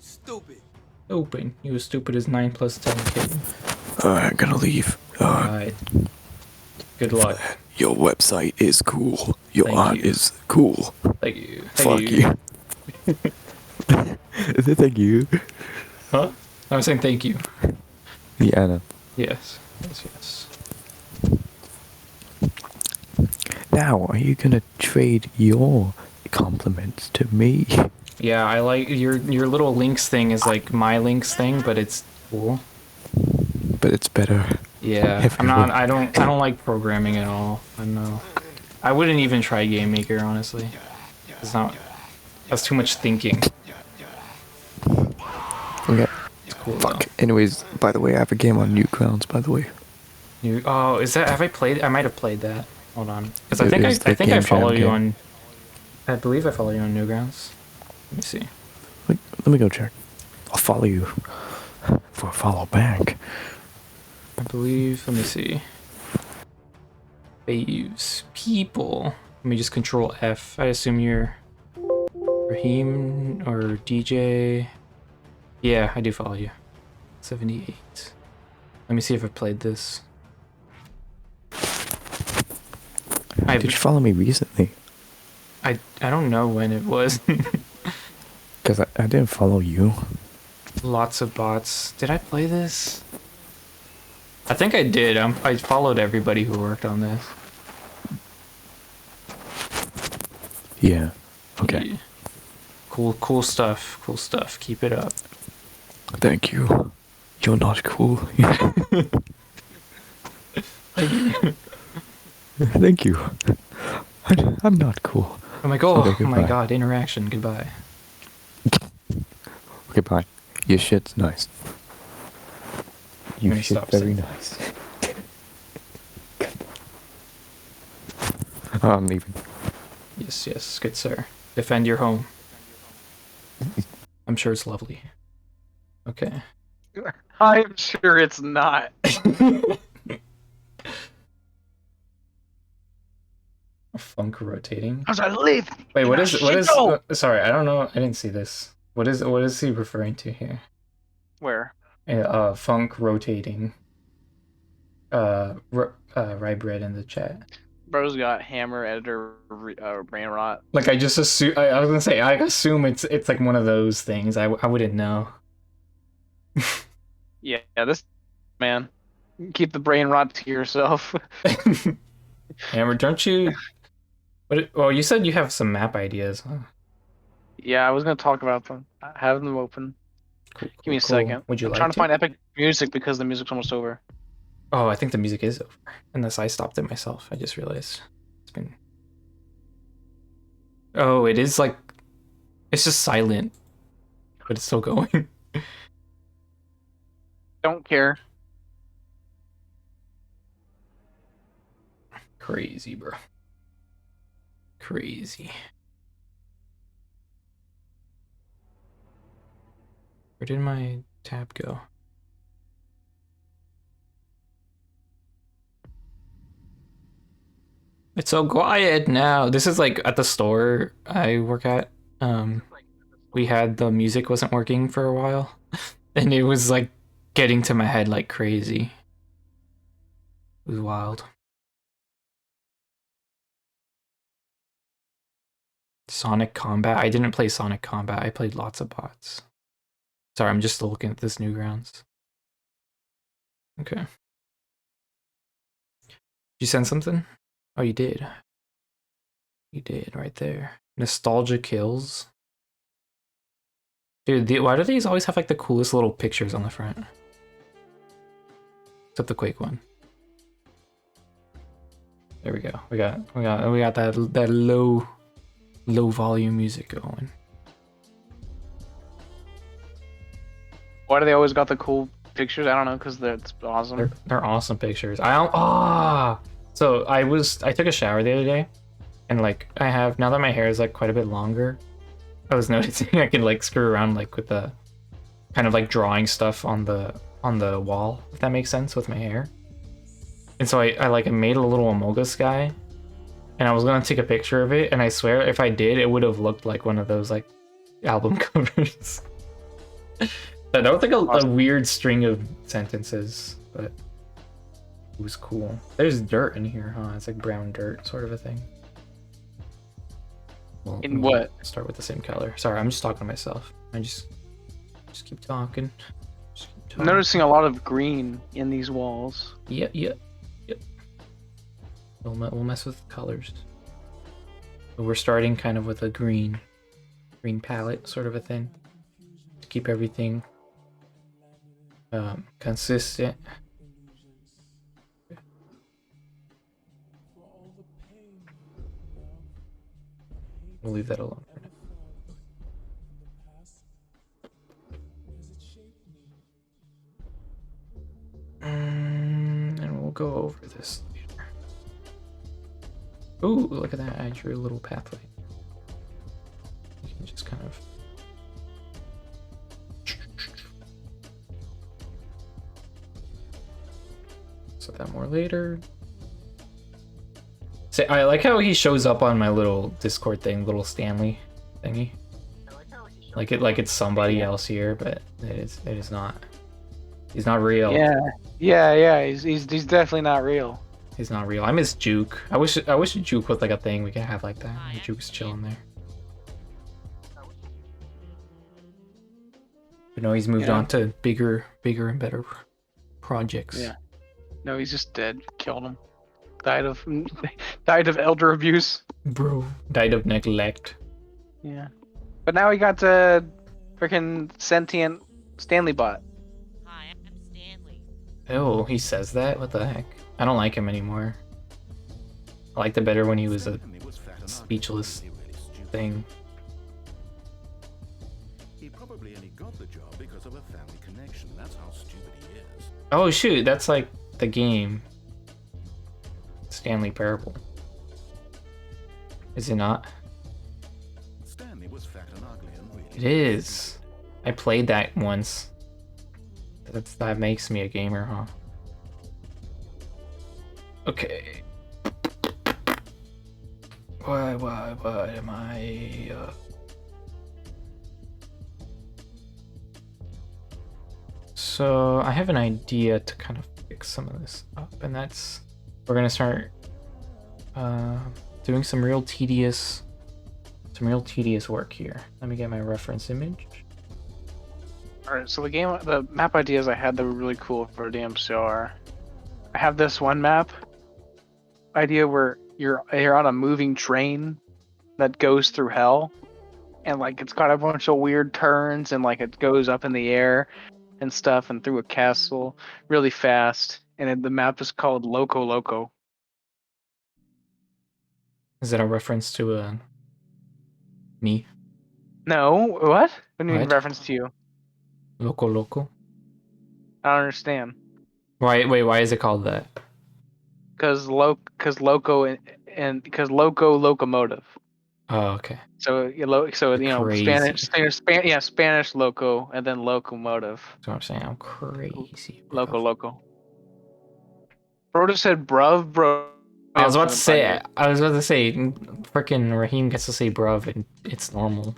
Stupid. Open. You as stupid as 9 plus 10 kid. I'm gonna leave. Alright. Good luck. Your website is cool. Your Thank art you. is cool. Thank you. Fuck you. Thank you. Huh? I was saying thank you. Yeah, I know. Yes. Yes, yes. Now, are you gonna trade your compliments to me? Yeah, I like your little links thing is like my links thing, but it's cool. But it's better. Yeah, I don't like programming at all. I know. I wouldn't even try Game Maker, honestly. It's not. That's too much thinking. Okay. It's cool Fuck. Anyways, by the way, I have a game on Newgrounds, by the way. though. Oh, is that? Have I played? I might have played that. Hold on, because I It think is the I think I Game follow Jam you game. on. I believe I follow you on Newgrounds. Let me see. Wait, let me go check. I'll follow you. For a follow back. I believe. Let me see. Faves. People. Let me just control F. I assume you're Raheem or DJ. Yeah, I do follow you. 78. Let me see if I played this. Did you follow me recently? I don't know when it was. Because I didn't follow you. Lots of bots. Did I play this? I think I did. I followed everybody who worked on this. Yeah. Okay. Yeah. Cool stuff. Cool stuff. Keep it up. Thank you. You're not cool. Thank you. I'm not cool. I'm like, oh, Okay, oh my goodbye. god, interaction. Goodbye. Okay, bye. Your shit's nice. You Let me shit stop very saying nice. Oh, I'm leaving. Yes, yes, good sir. Defend your home. I'm sure it's lovely. Okay. I'm sure it's not. Funk rotating. As I leave. Wait, what is Shit, sorry, I don't know. I didn't see this. What is he referring to here? Where? Funk rotating. Rye bread in the chat. Bro's got hammer editor brain rot. Like I just assume I was gonna say I assume it's like one of those things. I wouldn't know. Yeah, this man. Keep the brain rot to yourself. Amber, don't you? Well, you said you have some map ideas, huh? Yeah, I was gonna talk about them. I have them open. Cool, Give me a cool. second. Would you I'm like trying to find epic music because the music's almost over. Oh, I think the music is over. Unless I stopped it myself. I just realized. It's been. Oh, it is like. It's just silent. But it's still going. Don't care. Crazy, bro. Crazy. Where did my tab go? It's so quiet now. This is like at the store I work at. We had the music wasn't working for a while, and it was like getting to my head like crazy. It was wild. Sonic Combat. I didn't play Sonic Combat. I played lots of bots. Sorry, I'm just looking at this Newgrounds. Okay. Did you send something? Oh, you did. You did right there. Nostalgia kills. Dude, why do these always have like the coolest little pictures on the front? Except the Quake one. There we go. We got that low volume music going. Why do they always got the cool pictures? I don't know, because that's awesome. They're awesome pictures. So I took a shower the other day, and like I have now that my hair is like quite a bit longer, I was noticing I can like screw around like with the kind of like drawing stuff on the wall, if that makes sense, with my hair. And so I like made a little Among Us guy, and I was gonna take a picture of it, and I swear if I did, it would have looked like one of those like album covers. That was like a weird string of sentences, but it was cool. There's dirt in here, huh? It's like brown dirt, sort of a thing. Well, In what? Start with the same color. Sorry, I'm just talking to myself. I just keep talking. I'm noticing a lot of green in these walls. Yep. We'll mess with colors. But we're starting kind of with a green palette, sort of a thing, to keep everything consistent. We'll leave that alone for now. And we'll go over this later. Ooh, look at that. I drew a little pathway. You can just kind of... set that more later. Say, I like how he shows up on my little Discord thing, little Stanley thingy. Like it's somebody else here, but it is not. He's not real. Yeah. He's definitely not real. He's not real. I miss Juke. I wish Juke was like a thing we could have like that. Juke's chilling there. But no, he's moved on to bigger and better projects. Yeah. No, he's just dead. Killed him. Died of elder abuse. Bro, died of neglect. Yeah. But now he got the freaking sentient Stanley bot. Hi, I'm Stanley. Oh, he says that? What the heck? I don't like him anymore. I liked it better when he was a speechless thing. He probably only got the job because of a family connection. That's how stupid he is. Oh shoot, that's like the game. Stanley Parable. Is it not? Stanley was fat and ugly and really. It is. I played that once. That makes me a gamer, huh? Okay. Why am I? So I have an idea to kind of fix some of this up, and that's we're gonna start doing some real tedious work here. Let me get my reference image. Alright, so the map ideas I had that were really cool for DMCR. I have this one map idea where you're on a moving train that goes through hell, and like it's got a bunch of weird turns, and like it goes up in the air and stuff, and through a castle really fast. And the map is called Loco Loco. Is that a reference to me? No, what? What do you mean What? reference to you? Loco Loco? I don't understand. Why is it called that? Because loco and because loco locomotive. Oh, okay. So Crazy. Spanish loco and then locomotive. That's what I'm saying. I'm crazy. Loco Bro. loco. Bro just said bruv, bro I was about to say, Buddy. freaking Raheem gets to say bruv, and it's normal.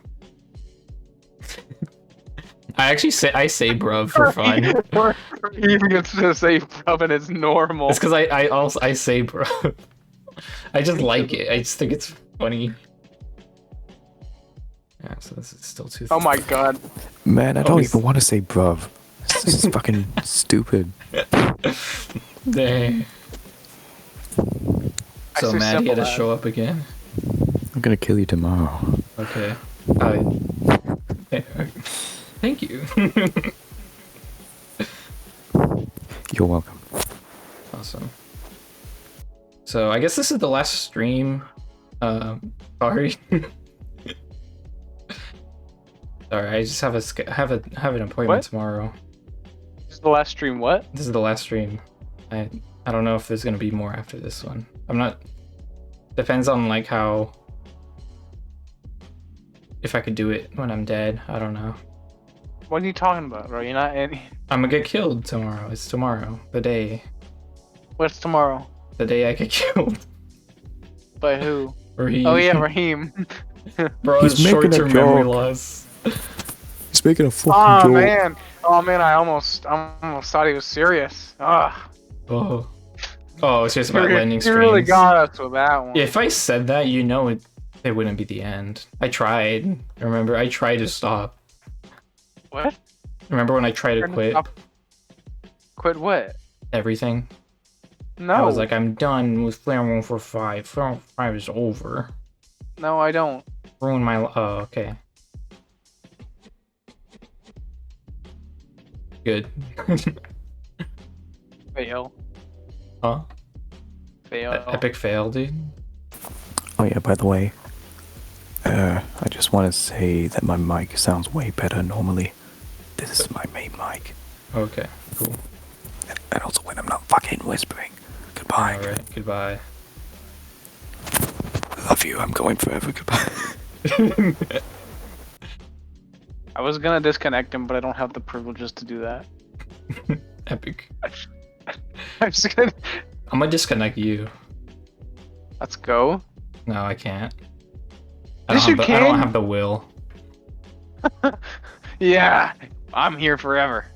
I say bruv for fun. Raheem gets to say bruv and it's normal. It's because I say bruv. I just like it. I just think it's funny. Yeah, so this is still too. Oh my god. Man, I don't even want to say bruv. This is fucking stupid. Dang. I So say mad he had to simple show up again. I'm gonna kill you tomorrow. Okay. Thank you. You're welcome. Awesome. So I guess this is the last stream. Sorry. Sorry, I just have an appointment What? tomorrow. This is the last stream. What? This is the last stream. I don't know if there's gonna be more after this one. I'm not. Depends on like how. If I could do it when I'm dead, I don't know. What are you talking about, bro? You're not any. I'm gonna get killed tomorrow. It's tomorrow, the day What's tomorrow? I get killed. By who? Raheem. Oh yeah, Raheem. Bro, He's it's making a short-term memory joke. loss. He's making a fucking Oh joke. man, I almost thought he was serious. Ah, Oh, it's just about landing you screens. really got us with that one. Yeah, if I said that, you know it wouldn't be the end. I tried. Remember, I tried to stop. What? Remember when I tried to quit Quit what? everything? No. I was like, I'm done with Flare 145. Flare 145 is over. No, I don't. Ruin my. Oh, okay. Good. Fail. Huh? Fail. Epic fail, dude. Oh yeah, by the way, I just want to say that my mic sounds way better normally. This is my main mic. Okay, cool. And also when I'm not fucking whispering. Goodbye. Alright, goodbye. Love you, I'm going forever. Goodbye. I was gonna disconnect him, but I don't have the privileges to do that. Epic. I'm just gonna. I'm gonna disconnect you. Let's go. No, I can't. Yes, you I don't can. have the will. Yeah, I'm here forever.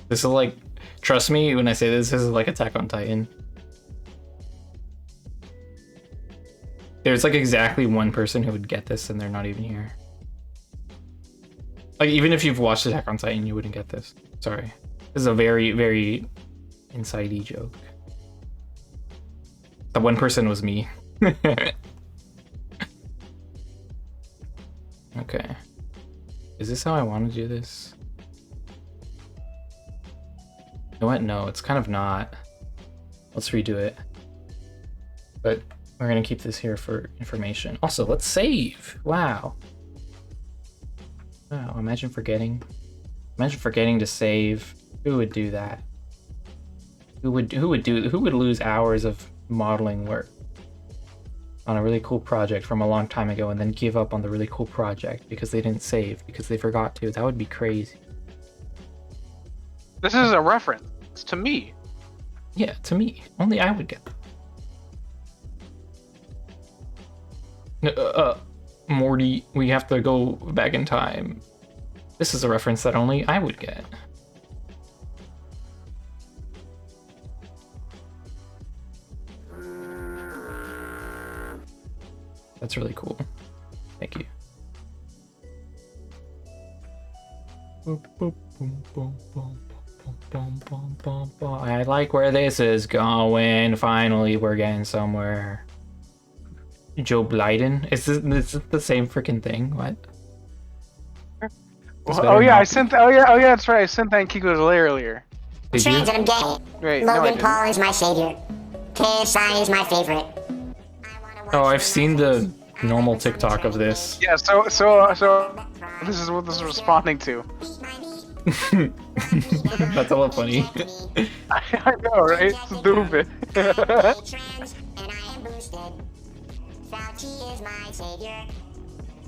This is like, trust me when I say this is like Attack on Titan. There's like exactly one person who would get this and they're not even here. Like even if you've watched Attack on Titan, you wouldn't get this. Sorry. This is a very, very inside-y joke. The one person was me. Okay. Is this how I want to do this? You know what? No, it's kind of not. Let's redo it. But we're gonna keep this here for information. Also, let's save. Wow. Wow, imagine forgetting. Imagine forgetting to save. Who would do that? Who would lose hours of modeling work on a really cool project from a long time ago and then give up on the really cool project because they didn't save, because they forgot to? That would be crazy. This is a reference to me. Yeah, to me. Only I would get them. Morty, we have to go back in time. This is a reference that only I would get. That's really cool. Thank you. I like where this is going. Finally, we're getting somewhere. Joe Biden? Is this the same freaking thing? What? Oh yeah, I sent. Oh yeah, that's right. I sent that in Kiko's delay earlier. Did you? Trans and I'm gay. Wait, no, I Logan didn't. Paul is my savior. KSI is my favorite. Oh, I've seen the normal TikTok of this. Yeah, so this is what this is responding to. That's a little funny. I know, right? Stupid. Trans and I am boosted. Fauci is my savior.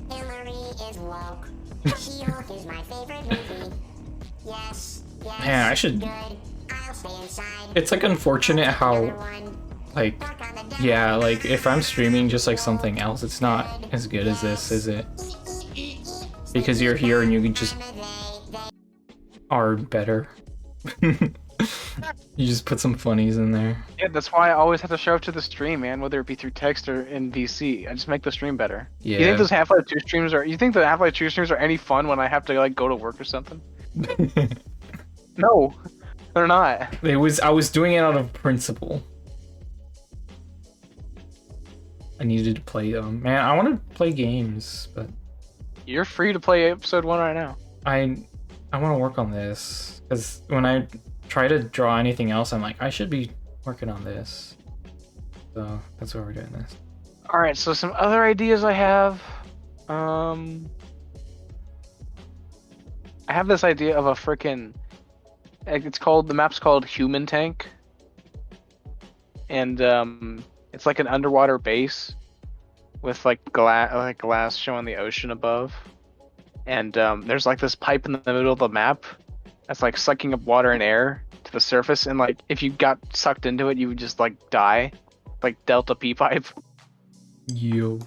Hillary is woke. She-Hulk is my favorite movie. Yes. Man, I should. Good. I'll stay inside. It's like unfortunate how Another one. Like, yeah, like if I'm streaming just like something else, it's not as good as this, is it? Because you're here and you can just are better. You just put some funnies in there. Yeah, that's why I always have to show up to the stream, man, whether it be through text or in VC. I just make the stream better. Yeah. You think those Half-Life 2 streams are? You think the Half-Life 2 streams are any fun when I have to like go to work or something? No, they're not. I was doing it out of principle. I needed to play them. Man, I want to play games, but You're free to play episode 1 right now. I want to work on this because when I try to draw anything else, I'm like, I should be working on this. So that's why we're doing this. All right, so some other ideas I have. I have this idea of a freaking. The map's called Human Tank, and it's like an underwater base with like glass showing the ocean above, and there's like this pipe in the middle of the map that's like sucking up water and air to the surface, and like if you got sucked into it, you would just like die, like Delta P pipe. Yo.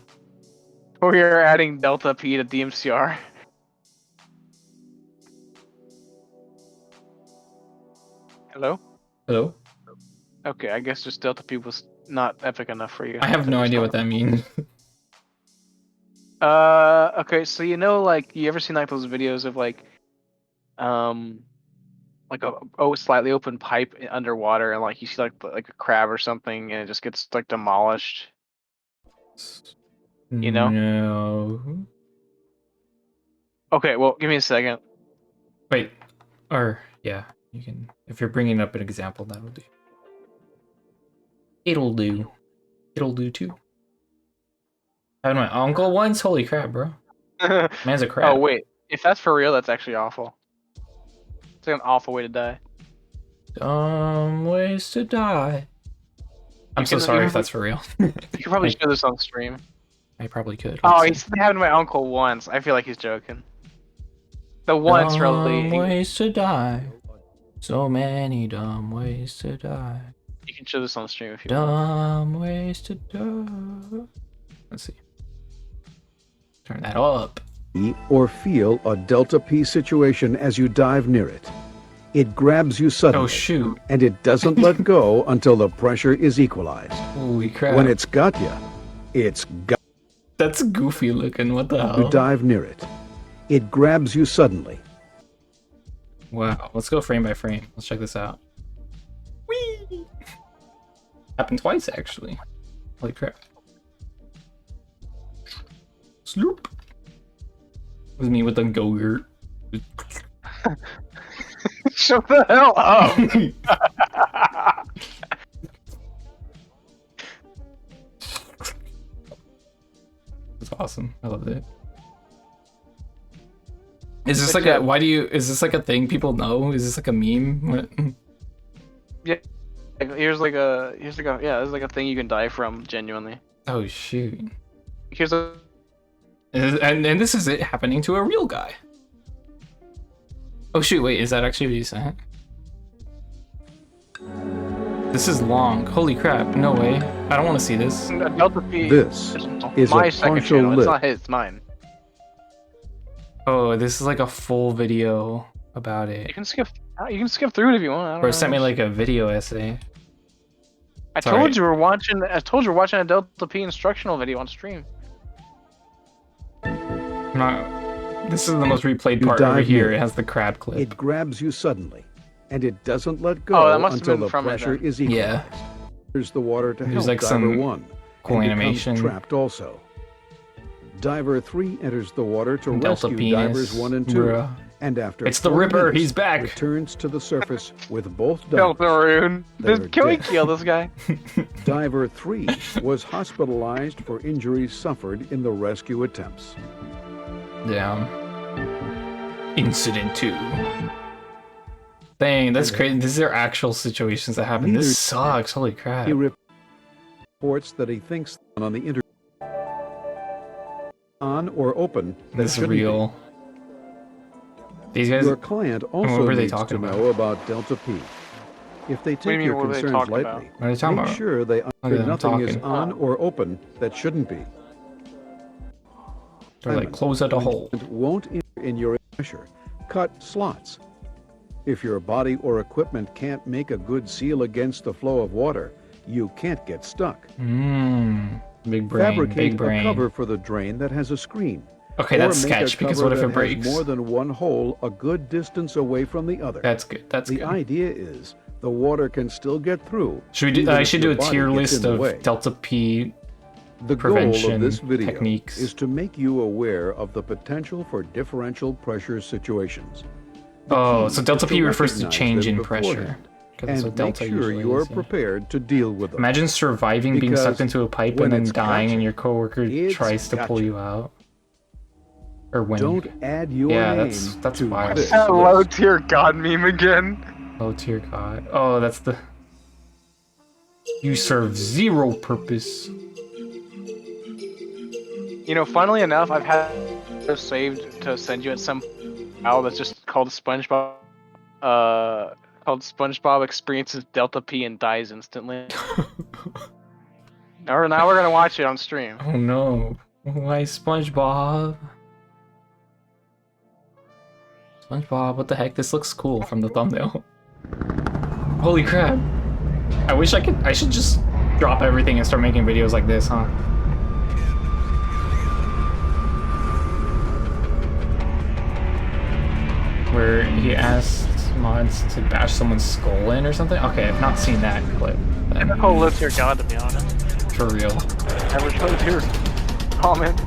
We're adding Delta P to DMCR. Hello? Hello? Okay, I guess just Delta P was not epic enough for you. I have no idea what that means. Okay, so you know, like, you ever seen like those videos of like a slightly open pipe underwater, and like you see like a crab or something, and it just gets like demolished. You know? No. Okay, well, give me a second. Wait. Or yeah, you can. If you're bringing up an example, that'll do. It'll do. It'll do too. Having my uncle once. Holy crap, bro. Man's a crab. Oh wait, if that's for real, that's actually awful. It's like an awful way to die. Dumb ways to die. I'm You so can- sorry you if that's for real. You could probably show this on stream. I probably could. Oh, Let's he's see. having my uncle once. I feel like he's joking. The once Dumb really. ways to die. So many dumb ways to die. You can show this on stream if you want. Dumb ways to die. Let's see. Turn that up. Or feel a Delta P situation as you dive near it. It grabs you suddenly, Oh shoot. and it doesn't let go until the pressure is equalized. Holy crap. When it's got you, it's got That's goofy looking. What the you hell? dive near it. It grabs you suddenly. Wow. Let's go frame by frame. Let's check this out. Whee! Happened twice actually. Holy crap. Sloop. It was me with the go-gurt. Shut the hell up! It's awesome. I loved it. Is this But like is this like a thing people know? Is this like a meme? What? Yeah. Here's like a there's like a thing you can die from genuinely. Oh shoot. Here's a And this is it happening to a real guy. Oh shoot, wait, is that actually what you said? This is long. Holy crap, no way. I don't want to see this. Delta P. This is my a second partial channel. It's lip. not his, it's mine. Oh, this is like a full video about You it. can skip through it if you want. I don't Or know. sent me like a video essay. I Sorry. told you we're watching a Delta P instructional video on stream. I'm not, this is the most replayed You part over dive here. near It has the crab clip. It grabs you suddenly, and it doesn't let go Oh, that must have until been the from it pressure then. is equalized. Yeah. There's the water to There's help like diver some 1. cool and animation. becomes trapped also. Diver 3 enters the water to Delta rescue penis. divers 1 and 2. Bruh. And after It's the 40 Ripper, minutes, he's back. returns to the surface with both Delta divers. Rune. They're Can we dead. kill this guy? Diver 3 was hospitalized for injuries suffered in the rescue attempts. Down. Incident 2. Dang, that's crazy. These are actual situations that happen. Neither- This sucks. Holy crap. He reports that he thinks on the internet on or open that This is shouldn't be. real. These guys. Your client also what were they needs to talking know about Delta P. If they do you take mean, your what are they concerns talking lightly, about? What are they talking make about? sure they at understand them nothing is talking. on or open that shouldn't be. They're like, close out a hole. It won't enter in your pressure. Cut slots. If your body or equipment can't make a good seal against the flow of water, you can't get stuck. Big brain, Fabricate big a brain. cover for the drain that has a screen. Okay, Or that's make a sketch, because cover what if that it breaks? has more than one hole a good distance away from the other. That's good, that's The good. idea is the water can still get through. Should we do, even I if should do your a body tier gets list in the of way. Delta P The goal prevention of this video techniques. is to make you aware of the potential for differential pressure situations. The Oh, key so Delta is to P refers to recognize change them in pressure. beforehand, 'Cause that's and what make Delta sure usually you are is, yeah. prepared to deal with them. Imagine surviving being sucked Because into a pipe when and then it's dying and gotcha, your coworker it's tries to pull gotcha. you out. Or when. Don't add your Yeah, name that's to wild. this Low list. tier god meme again. Oh, dear God. Oh, that's the... You serve zero purpose. You know, funnily enough, I've had it saved to send you at some file that's just called SpongeBob. Called SpongeBob experiences Delta P and dies instantly. Now we're gonna watch it on stream. Oh no. Why SpongeBob? SpongeBob, what the heck? This looks cool from the thumbnail. Holy crap. I should just drop everything and start making videos like this, huh? Where he asked mods to bash someone's skull in or something? Okay, I've not seen that clip. Never call low tier god, to be honest. For real. Never low tier comment.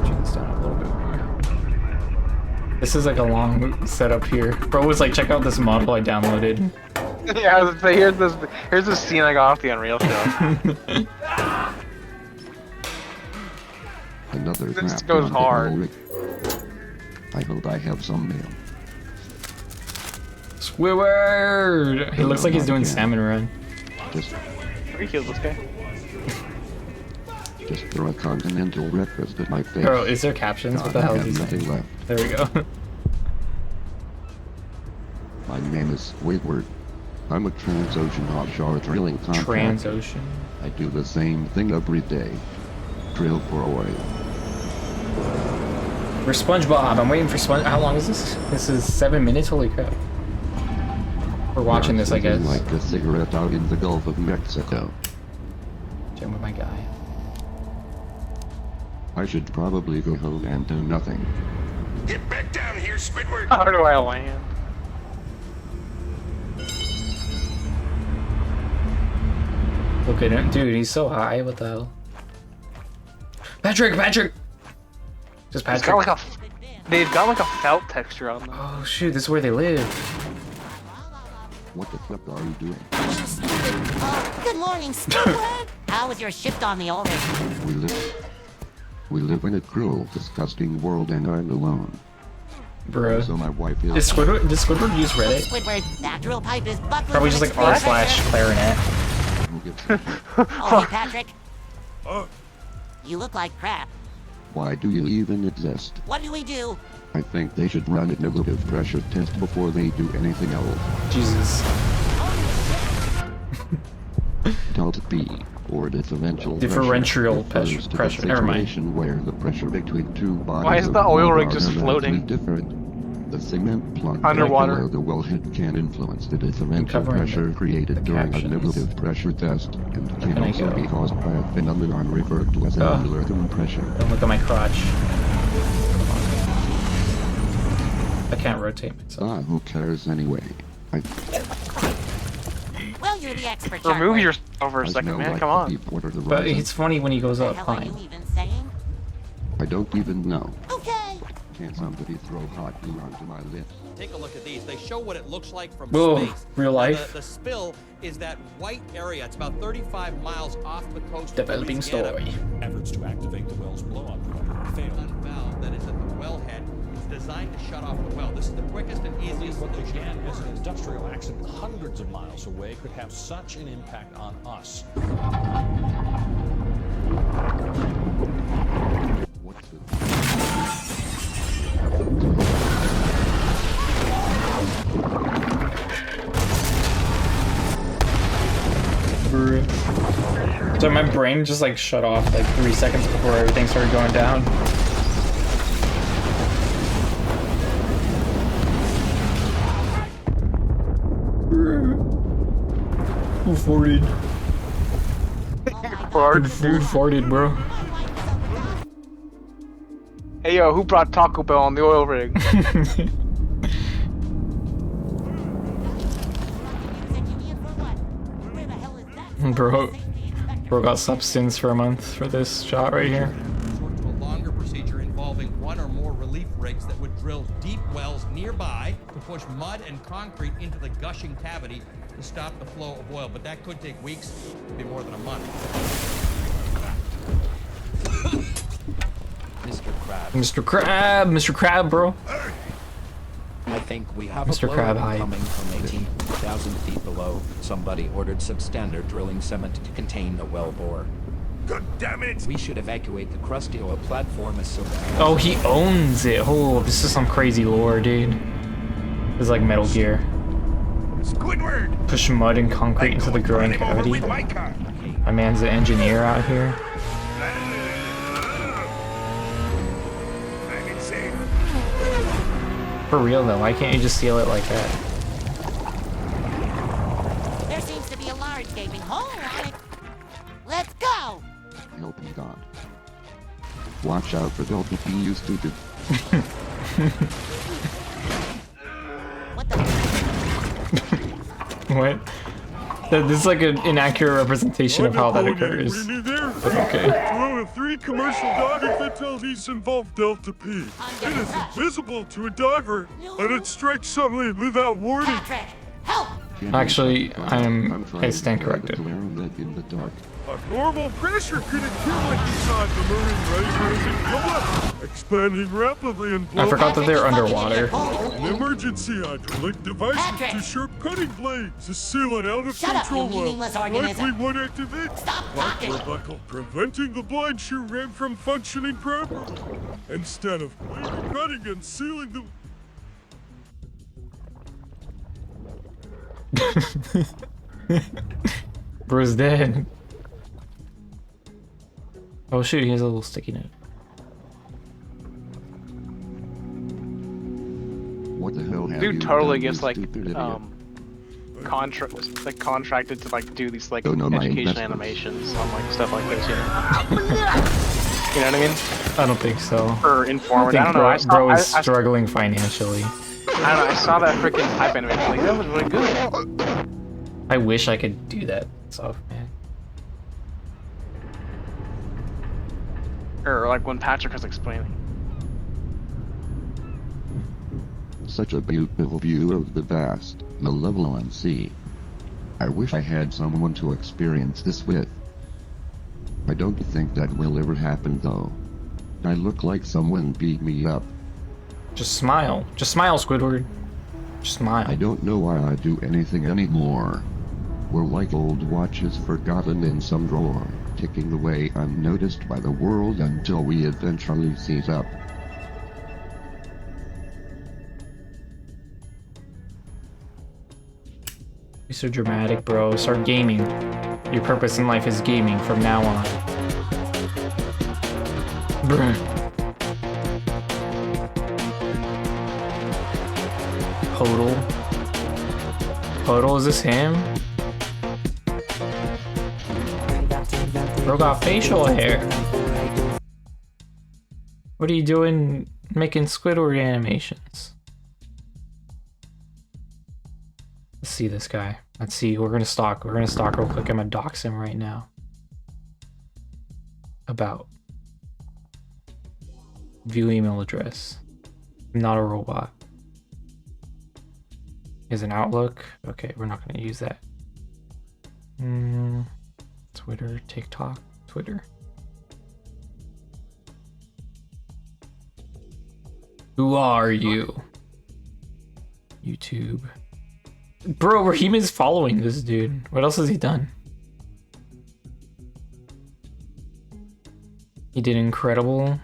Turn this down a little bit more. This is like a long setup here. Bro was like, check out this model I downloaded. Yeah, I was gonna say, here's this scene I got off the Unreal show. Another This map goes on the hard. Ulrich. I hope I have some mail. Squidward! He looks like he's doing salmon run. Just, We killed this guy. just throw a continental breakfast at my face. Bro, is there captions? What the God, hell I is he have nothing saying? left. There we go. My name is Squidward. I'm a transocean offshore drilling contractor. Transocean. I do the same thing every day. Drill for oil. For SpongeBob, I'm waiting for Sponge. How long is this? This is 7 minutes. Holy crap! We're watching this, I guess. Like a cigarette out in the Gulf of Mexico. Jam with my guy. I should probably go home and do nothing. Get back down here, Squidward! How do I land? Look at him, dude. He's so high. What the hell? Patrick, Patrick. Just It's Patrick. got like they've got like a felt texture on them. Oh shoot! This is where they live. What the fuck are you doing? Good morning, Squidward. How was your shift on the Ulrich? We live in a cruel, disgusting world, and I'm alone. Bro. So my wife is. Does Squidward use Reddit? Squidward, that drill pipe is buckled. Probably just like r/clarinet. Oh, hey, Patrick. You look like crap. Why do you even exist? What do we do? I think they should run a negative pressure test before they do anything else. Jesus. Delta P, or differential Differential pressure, refers to pressure. the Never mind. situation where the pressure between two bodies Why is of the oil water rig are just dramatically floating? different. The cement plug Underwater. below the wellhead can influence the differential Covering pressure the created during a captions. negative pressure test, and can can I also go? be caused by a phenomenon referred to as Oh. angular compression. Don't look at my crotch. I can't rotate myself. Who cares anyway? Well, you're the expert. Remove Sharkboy. yourself for a I second, smell man. like Come the on. deep water But horizon. it's funny when he goes What up. the hell are you Fine. even saying? I don't even know. Okay. Can somebody throw hot glue onto my lips? Take a look at these. They show what it looks like from Whoa, space. real Now, life? The spill is that white area. It's about 35 miles off the coast Developing of Louisiana. story. Efforts to activate the well's blow-up pump failed. One valve that is at the wellhead is designed to shut off the well. This is the quickest and easiest What solution. began as an industrial accident hundreds of miles away could have such an impact on us. What's the... So my brain just like shut off like 3 seconds before everything started going down. Who farted? Who farted, bro? Hey yo, who brought Taco Bell on the oil rig? Bro got substance for a month for this shot right here. Resort to a longer procedure involving one or more relief rigs that would drill deep wells nearby to push mud and concrete into the gushing cavity to stop the flow of oil. But that could take weeks, could be more than a month. Mr. Crab, bro. I think we have Mr. a blow Crab hype. coming from 18,000 feet below. Somebody ordered substandard drilling cement to contain the well bore. God damn it! We should evacuate the crusty oil platform as soon as Oh, he owns it. Oh, this is some crazy lore, dude. This is like Metal Gear. Squidward! Push mud and concrete into the growing cavity. With my car. My man's an engineer out here. I'm insane. For real though, why can't you just seal it like that? There seems to be a large gaping hole on it. Let's go! Help me God. Watch out for Delta P, you stupid. What the? What? This is like an inaccurate representation of how that occurs. But okay. 2 of 3 commercial diving fatalities involve Delta P. It is invisible to a diver, and it strikes suddenly without warning. Patrick, help! Actually, I stand corrected. In the dark. A normal pressure could accumulate inside the marine razor as it go up, expanding rapidly and I forgot that they're Patrick, underwater. An emergency hydraulic device Patrick! with 2 sharp cutting blades to seal an Shut up, out-of-control you well. meaningless Likely organism. won't activate. Stop But talking! will buckle, preventing the blind shoe ram from functioning properly. Instead of cutting and sealing the... Bro's dead. Oh shoot, he has a little sticky note. What the hell have you Dude totally done, gets you like stupid idiot? contracted to like do these like Don't know my education investments. animations on like stuff like this, you know? You know what I mean? I don't think so. Or I informative. I think don't know. bro is struggling financially. I don't know. I saw that freaking hype animation. Like that was really good. I wish I could do that stuff, man. Or like when Patrick was explaining. Such a beautiful view of the vast, malevolent sea. I wish I had someone to experience this with. I don't think that will ever happen though. I look like someone beat me up. Just smile. Just smile, Squidward. Just smile. I don't know why I do anything anymore. We're like old watches forgotten in some drawer, ticking away unnoticed by the world until we eventually seize up. You're so dramatic, bro. Start gaming. Your purpose in life is gaming from now on. Bruh. Hodel. Hodel, is this him? Bro got facial hair. What are you doing making Squidward animations? Let's see this guy. Let's see. We're gonna stalk real quick. I'm gonna dox him right now. About. View email address. I'm not a robot. Is an Outlook. Okay, we're not gonna use that. Twitter, TikTok, Twitter. Who are you? YouTube. Bro, Raheem is following this dude. What else has he done? He did Incredibles,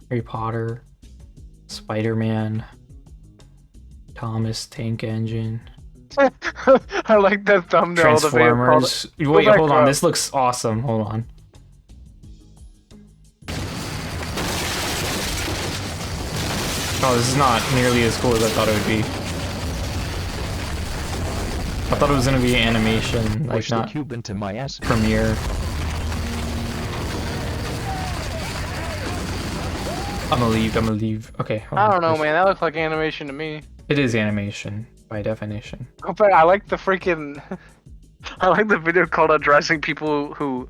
Harry Potter, Spider-Man, Thomas Tank Engine. I like that thumbnail of the video called. Transformers. Go Wait, back hold on. up. This looks awesome. Hold on. Oh, this is not nearly as cool as I thought it would be. I thought it was gonna be animation, like Push the not cube into my ass. Premiere. I'm gonna leave. Okay, hold I on. don't know, man. That looks like animation to me. It is animation, by definition. But I like the freaking. I like the video called addressing people who,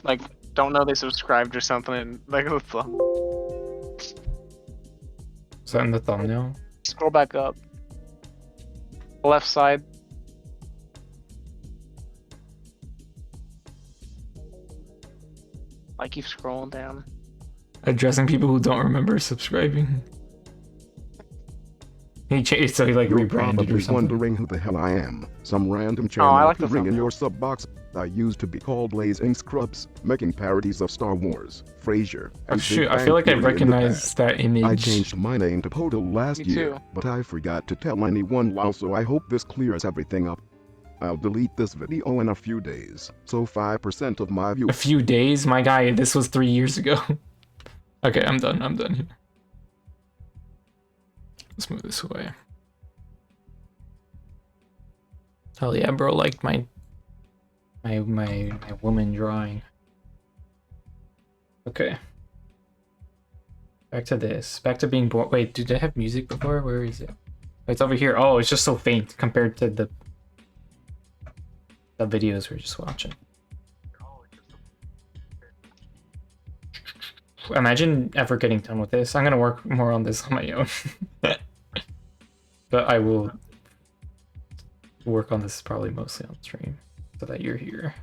like, don't know they subscribed or something. And, like, Is that in the thumbnail? scroll back up. Left side. I keep scrolling down. Addressing people who don't remember subscribing. He changed, so he like You're rebranded or probably something. wondering who the hell I am. Some random channel I like the ring in thumbnail. your sub box. I used to be called Blazing Scrubs, making parodies of Star Wars, Frasier, Oh, and shoot, Big I Bang feel like I Theory in the recognize past. that image. I changed my name to Poto last Me year, too. but I forgot to tell anyone lol, so I hope this clears everything up. I'll delete this video in a few days, so 5% of my views. A few days? My guy, this was 3 years ago. Okay, I'm done here. Let's move this away. Hell yeah, bro, like my woman drawing. Okay. Back to this. Back to being born. Wait, did I have music before? Where is it? It's over here. Oh, it's just so faint compared to the videos we're just watching. Imagine ever getting done with this. I'm gonna work more on this on my own. But I will work on this probably mostly on stream so that you're here.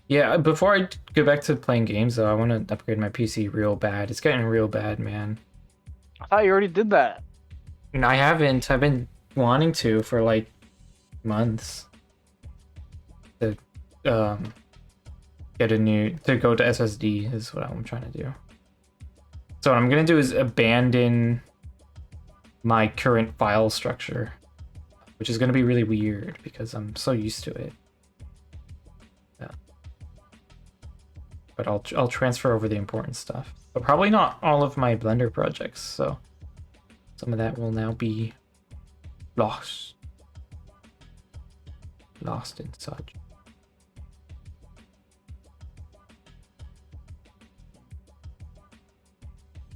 Yeah, before I go back to playing games though, I want to upgrade my PC real bad. It's getting real bad, man. I thought you already did that. And I haven't. I've been wanting to for like months. To get a new, to go to SSD is what I'm trying to do. So what I'm gonna do is abandon my current file structure, which is gonna be really weird because I'm so used to it. Yeah. But I'll transfer over the important stuff, but probably not all of my Blender projects. So some of that will now be lost and such.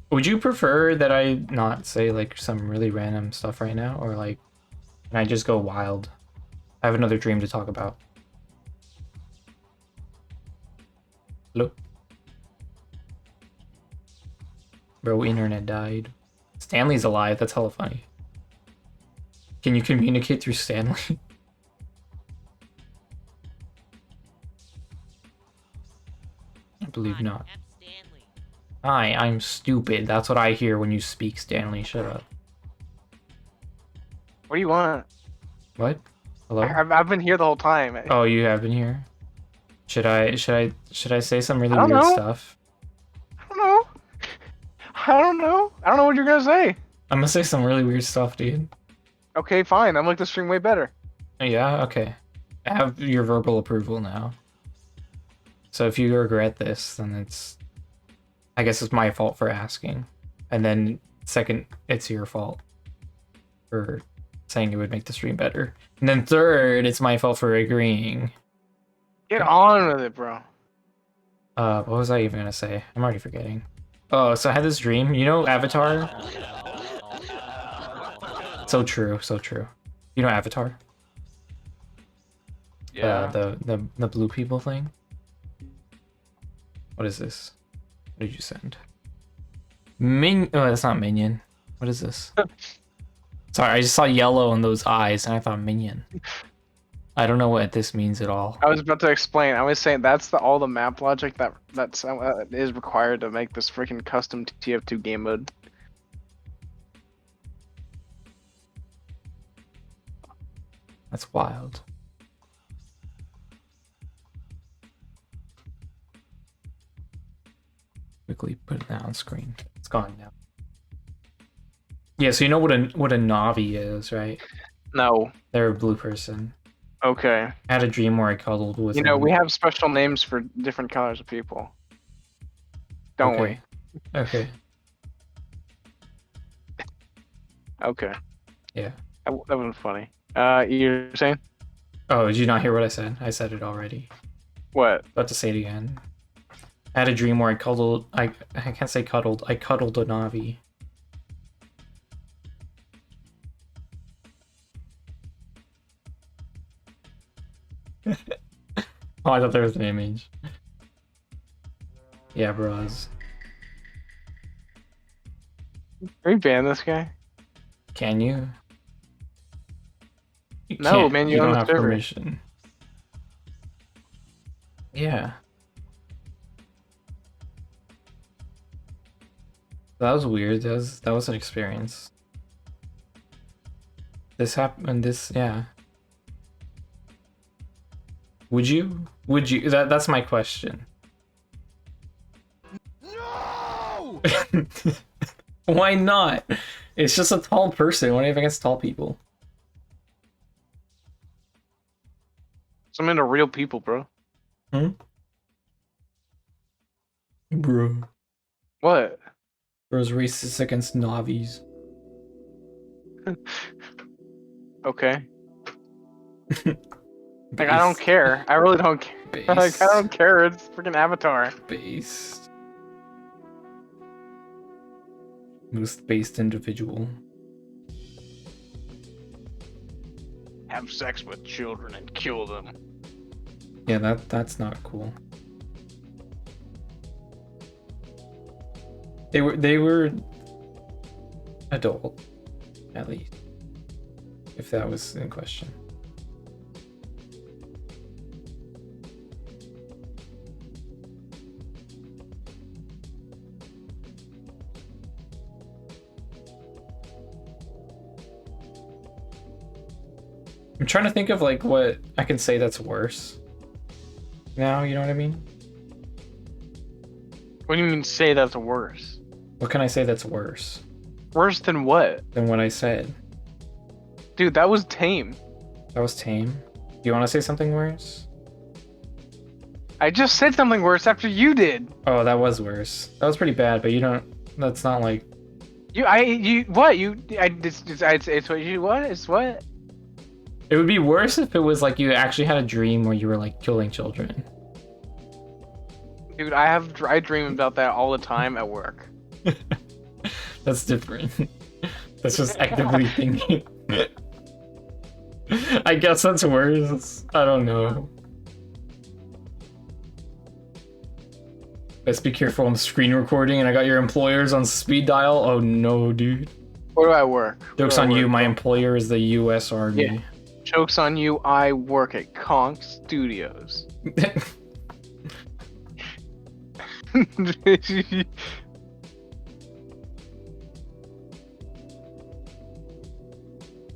Would you prefer that I not say like some really random stuff right now, or like can I just go wild? I have another dream to talk about. Hello? Bro, internet died. Stanley's alive, that's hella funny. Can you communicate through Stanley? I believe not. Hi, I'm stupid. That's what I hear when you speak, Stanley. Shut up. What do you want? What? Hello? I've been here the whole time. Oh, you have been here? Should I say some really I don't weird know. stuff? I don't know. I don't know what you're gonna say. I'm gonna say some really weird stuff, dude. Okay, fine. I'm like the stream way better. Yeah, okay. I have your verbal approval now. So if you regret this, then I guess it's my fault for asking. And then second, it's your fault for saying it would make the stream better. And then third, it's my fault for agreeing. Get on with it, bro. What was I even gonna say? I'm already forgetting. Oh, so I had this dream. You know Avatar? So true, so true. You know Avatar? Yeah. The blue people thing? What is this? What did you send? Oh, that's not Minion. What is this? Sorry, I just saw yellow in those eyes and I thought Minion. I don't know what this means at all. I was about to explain. I was saying that's all the map logic that's is required to make this freaking custom TF2 game mode. That's wild. quickly put that on screen. It's gone now. Yeah, so you know what a Navi is, right? No. They're a blue person. Okay. I had a dream where I cuddled with You know, them. we have special names for different colors of people. Don't Okay. Okay. we? Okay. Yeah. That wasn't funny. You're saying? Oh, did you not hear what I said? I said it already. What? About to say it again. I had a dream where I cuddled. I can't say cuddled. I cuddled a Navi. Oh, I thought there was an image. Yeah, bros. Can we ban this guy? Can you? You No, can't. man, You you're on don't the have server. permission. Yeah. That was weird. That was an experience. This happened. Yeah. Would you? Would you? That's my question. No! Why not? It's just a tall person. What do you have against tall people? Some into real people, bro. Hmm? Bro. What? Bro's racist against Navis. Okay. Like, I don't care. I really don't care. Like, I don't care. It's freaking Avatar. Based. Most based individual. Have sex with children and kill them. Yeah, that's not cool. They were adult, at least. If that was in question. I'm trying to think of like what I can say that's worse. Now, you know what I mean? What do you mean say that's worse? What can I say that's worse? Worse than what? Than what I said. Dude, that was tame. That was tame. Do you want to say something worse? I just said something worse after you did. Oh, that was worse. That was pretty bad, but you don't. That's not like. It's what you, what? It's what? It would be worse if it was like you actually had a dream where you were like killing children. Dude, I dream about that all the time at work. That's different. That's just actively thinking. I guess that's worse. I don't know. Best be careful on screen recording, and I got your employers on speed dial. Oh no, dude. Where do I work? Joke's on you, my employer is the US Army. Yeah. Joke's on you, I work at Conk Studios.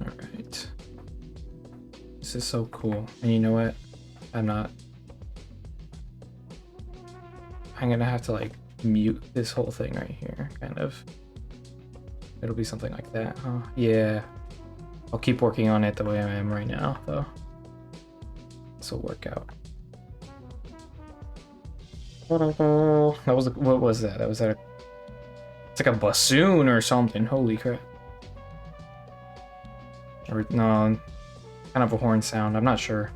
Alright. This is so cool. And you know what? I'm gonna have to like mute this whole thing right here, kind of. It'll be something like that, huh? Yeah. I'll keep working on it the way I am right now, though. This will work out. That was what was that? That was it's like a bassoon or something. Holy crap! Or no, kind of a horn sound. I'm not sure.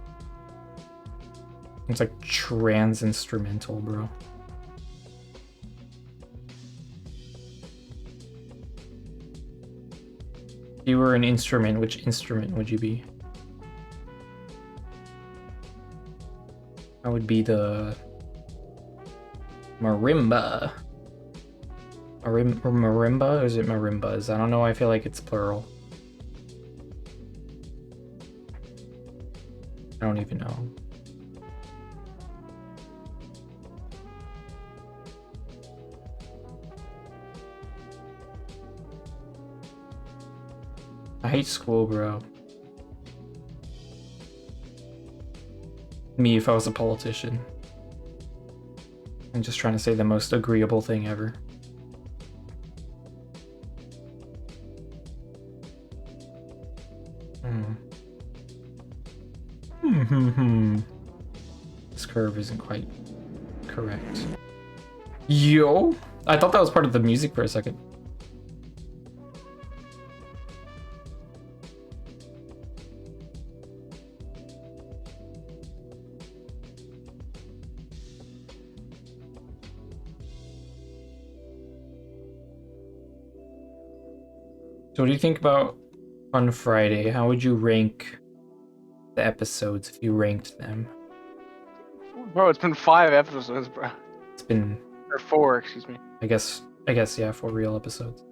It's like trans instrumental, bro. If you were an instrument, which instrument would you be? I would be the marimba. Marimba? Or is it marimbas? I don't know. I feel like it's plural. I don't even know. I hate school, bro. Me if I was a politician. I'm just trying to say the most agreeable thing ever. This curve isn't quite correct. Yo! I thought that was part of the music for a second. So what do you think about on Friday? How would you rank the episodes if you ranked them? Bro, it's been 5 episodes, bro. It's been... Or 4, excuse me. I guess, yeah, 4 real episodes.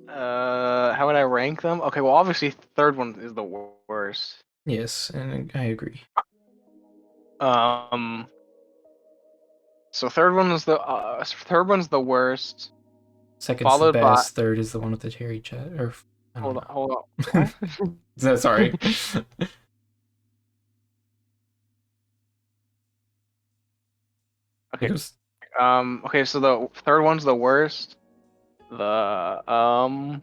How would I rank them? Okay, well, obviously, third one is the worst. Yes, and I agree. So third one's the worst. Second's the best. Third is the one with the cherry chat. Or hold on. Sorry. Okay. Okay, so the third one's the worst. I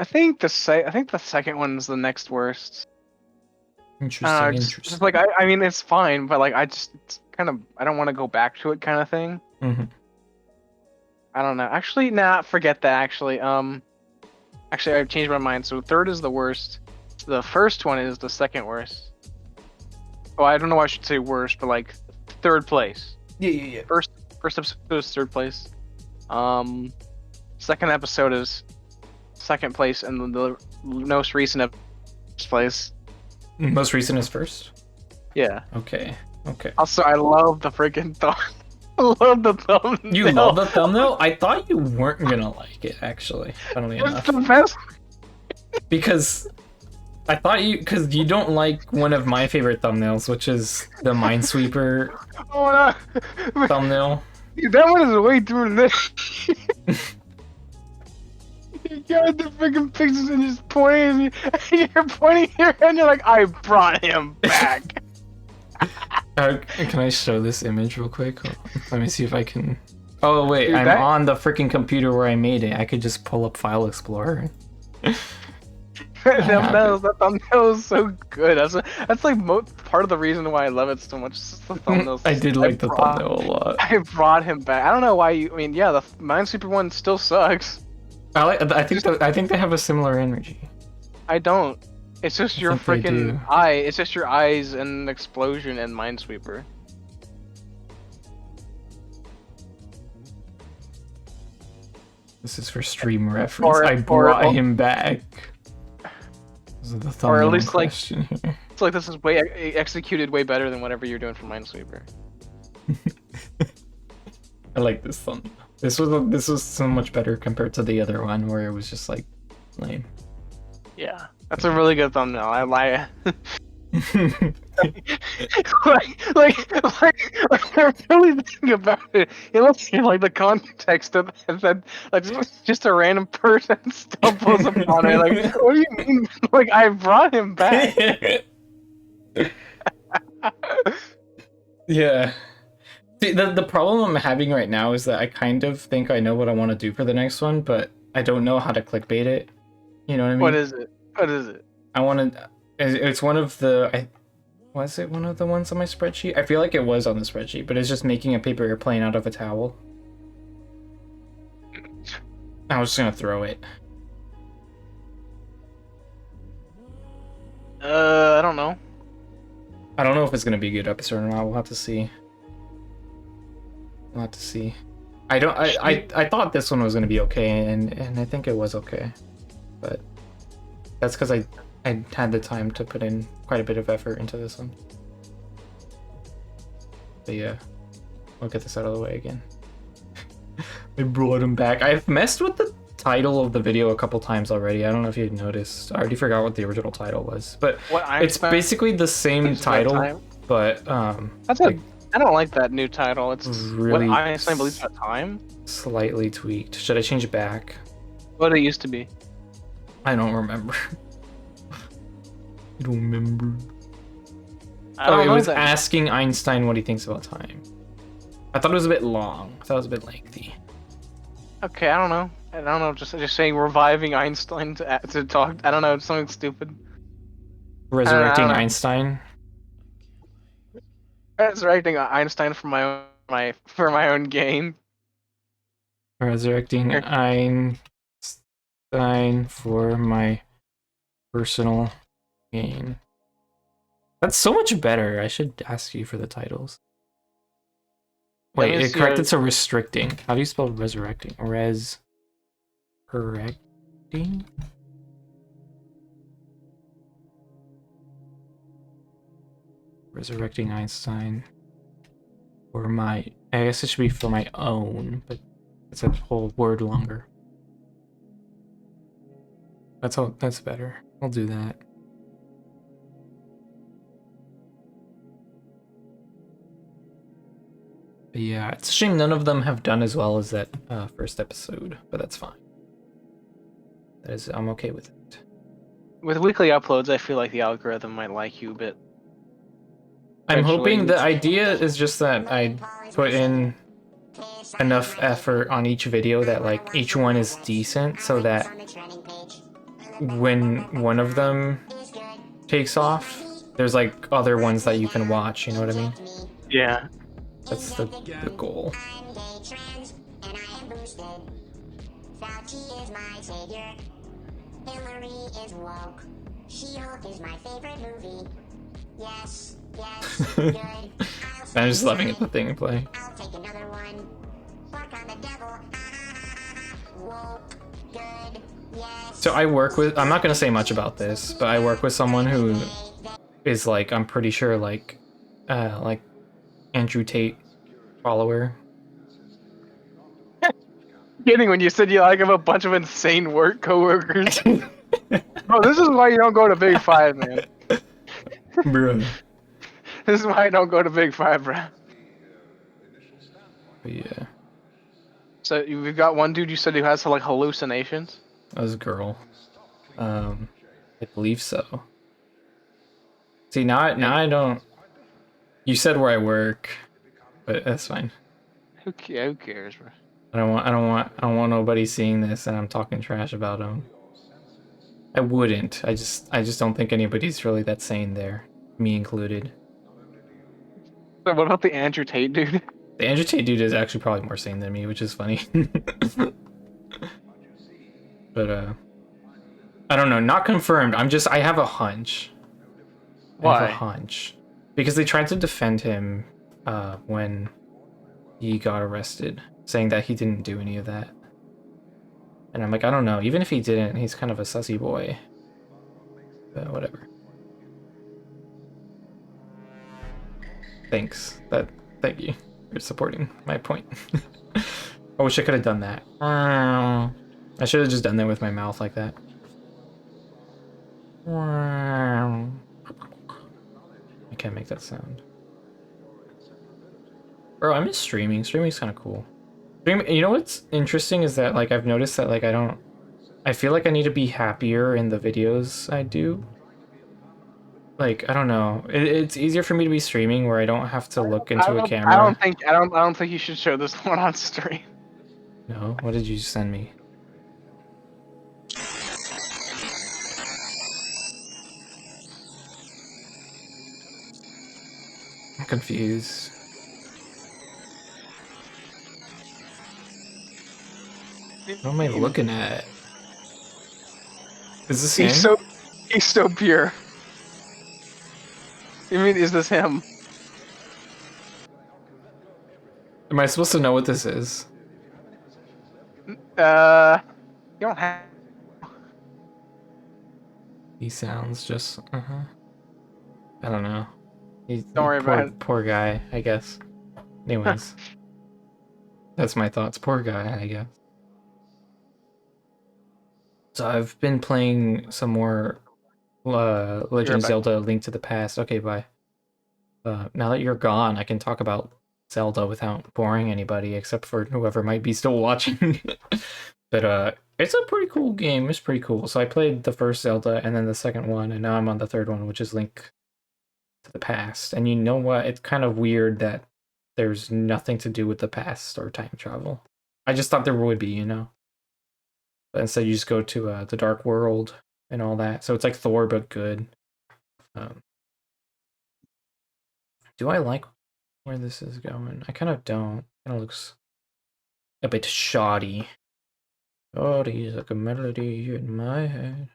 think the second one's the next worst. Interesting. Just like I mean, it's fine, but like it's kind of, I don't want to go back to it, kind of thing. I don't know. Actually, nah, forget that. Actually, I've changed my mind. So third is the worst. The first one is the second worst. Oh, I don't know why I should say worst, but like third place. Yeah. First episode is third place. Second episode is second place, and the most recent first place. Most recent is first? Yeah. Okay. Also, I love the freaking I love the thumbnail. You love the thumbnail? I thought you weren't gonna like it, actually. Funnily enough. It's the best. Because because you don't like one of my favorite thumbnails, which is the Minesweeper thumbnail. Dude, that one is way too this. You got the freaking pictures and just pointing, and you're pointing here, and you're like, I brought him back. Can I show this image real quick? Let me see if I can. Oh wait, Dude, I'm on the freaking computer where I made it. I could just pull up File Explorer. That thumbnail is so good. That's like part of the reason why I love it so much. It's just the thumbnails. I did like the thumbnail a lot. I brought him back. I don't know why you. I mean, yeah, the Minesweeper one still sucks. I think they have a similar energy. I don't. It's just your freaking eye. It's just your eyes and explosion and Minesweeper. This is for stream reference. I brought him back. This is the thumbnail, or at least like, here. It's like this is way executed way better than whatever you're doing for Minesweeper. I like this thumbnail. This was so much better compared to the other one where it was just like lame. Yeah, that's a really good thumbnail. I lie. like I really think about it. It looks like the context of that, like just a random person stumbles upon it. Like, what do you mean? Like, I brought him back. Yeah. See, the problem I'm having right now is that I kind of think I know what I want to do for the next one, but I don't know how to clickbait it. You know what I mean? What is it? I want to. It's one of the. Was it one of the ones on my spreadsheet? I feel like it was on the spreadsheet, but it's just making a paper airplane out of a towel. I was just gonna throw it. I don't know. I don't know if it's gonna be a good episode or not. We'll have to see. We'll have to see. I thought this one was gonna be okay, and I think it was okay, but that's because I had the time to put in quite a bit of effort into this one. But yeah, we'll get this out of the way again. I brought him back. I've messed with the title of the video a couple times already. I don't know if you noticed. I already forgot what the original title was, but it's basically the same title, but that's like, I don't like that new title. It's really what I believe at time. Slightly tweaked. Should I change it back? What it used to be. I don't remember. I don't remember. I Oh, don't it know was then. asking Einstein what he thinks about time. I thought it was a bit long. I thought it was a bit lengthy. Okay, I don't know. I don't know. Just saying reviving Einstein to talk. I don't know. Something stupid. I Resurrecting don't know. Einstein. Resurrecting Einstein for my own gain. Resurrecting Here. Einstein for my personal gain. That's so much better. I should ask you for the titles. Wait, Let me it see corrected to restricting. How do you spell resurrecting? Correcting? Resurrecting Einstein for my... I guess it should be for my own, but it's a whole word longer. That's better. I'll do that. But yeah, it's a shame none of them have done as well as that first episode, but that's fine. I'm okay with it. With weekly uploads, I feel like the algorithm might like you a bit. I'm hoping Eventually. the idea is just that I put in enough effort on each video that like each one is decent so that when one of them takes off, there's like other ones that you can watch, you know what I mean? Yeah. That's the goal. Fauci is my savior. Hillary is woke. She-Hulk is my favorite movie. Yes, good. I'm just laughing at the thing and play. I'll take another one. Fuck on the devil. Woke, good, yes. So I work with, I'm not gonna say much about this, but I work with someone who is like, I'm pretty sure like Andrew Tate follower. Kidding when you said you like have a bunch of insane work coworkers. Bro, this is why you don't go to Big Five, man. Bro. This is why I don't go to Big Five, bro. But yeah. So we've got one dude you said who has like hallucinations. That was a girl. I believe so. See, now I don't. You said where I work, but that's fine. Who cares, bro? I don't want nobody seeing this and I'm talking trash about them. I wouldn't. I just don't think anybody's really that sane there, me included. So what about the Andrew Tate dude? The Andrew Tate dude is actually probably more sane than me, which is funny. But I don't know, not confirmed. I have a hunch. Why? I have a hunch. Because they tried to defend him when he got arrested, saying that he didn't do any of that. And I'm like, I don't know. Even if he didn't, he's kind of a sussy boy. But whatever. Thanks. Thank you for supporting my point. I wish I could have done that. I should have just done that with my mouth like that. I can't make that sound. Bro, I miss streaming. Streaming's kind of cool. You know what's interesting is that like I've noticed that like I feel like I need to be happier in the videos I do. Like I don't know, it's easier for me to be streaming where I don't have to look into a camera. I don't think you should show this one on stream. No, what did you send me? I'm confused. What am I looking at? Is this him? He's so pure. You mean, is this him? Am I supposed to know what this is? You don't have. He sounds just I don't know. Don't worry about it. Poor guy, I guess. Anyways, that's my thoughts. Poor guy, I guess. So I've been playing some more Legend of Zelda: Link to the Past. Okay, bye. Now that you're gone, I can talk about Zelda without boring anybody, except for whoever might be still watching. But it's a pretty cool game. It's pretty cool. So I played the first Zelda and then the second one, and now I'm on the third one, which is Link to the past. And you know what? It's kind of weird that there's nothing to do with the past or time travel. I just thought there would be, you know? But instead you just go to the Dark World and all that. So it's like Thor, but good. Do I like where this is going? I kind of don't. It kind of looks a bit shoddy. Oh, he's like a melody in my head.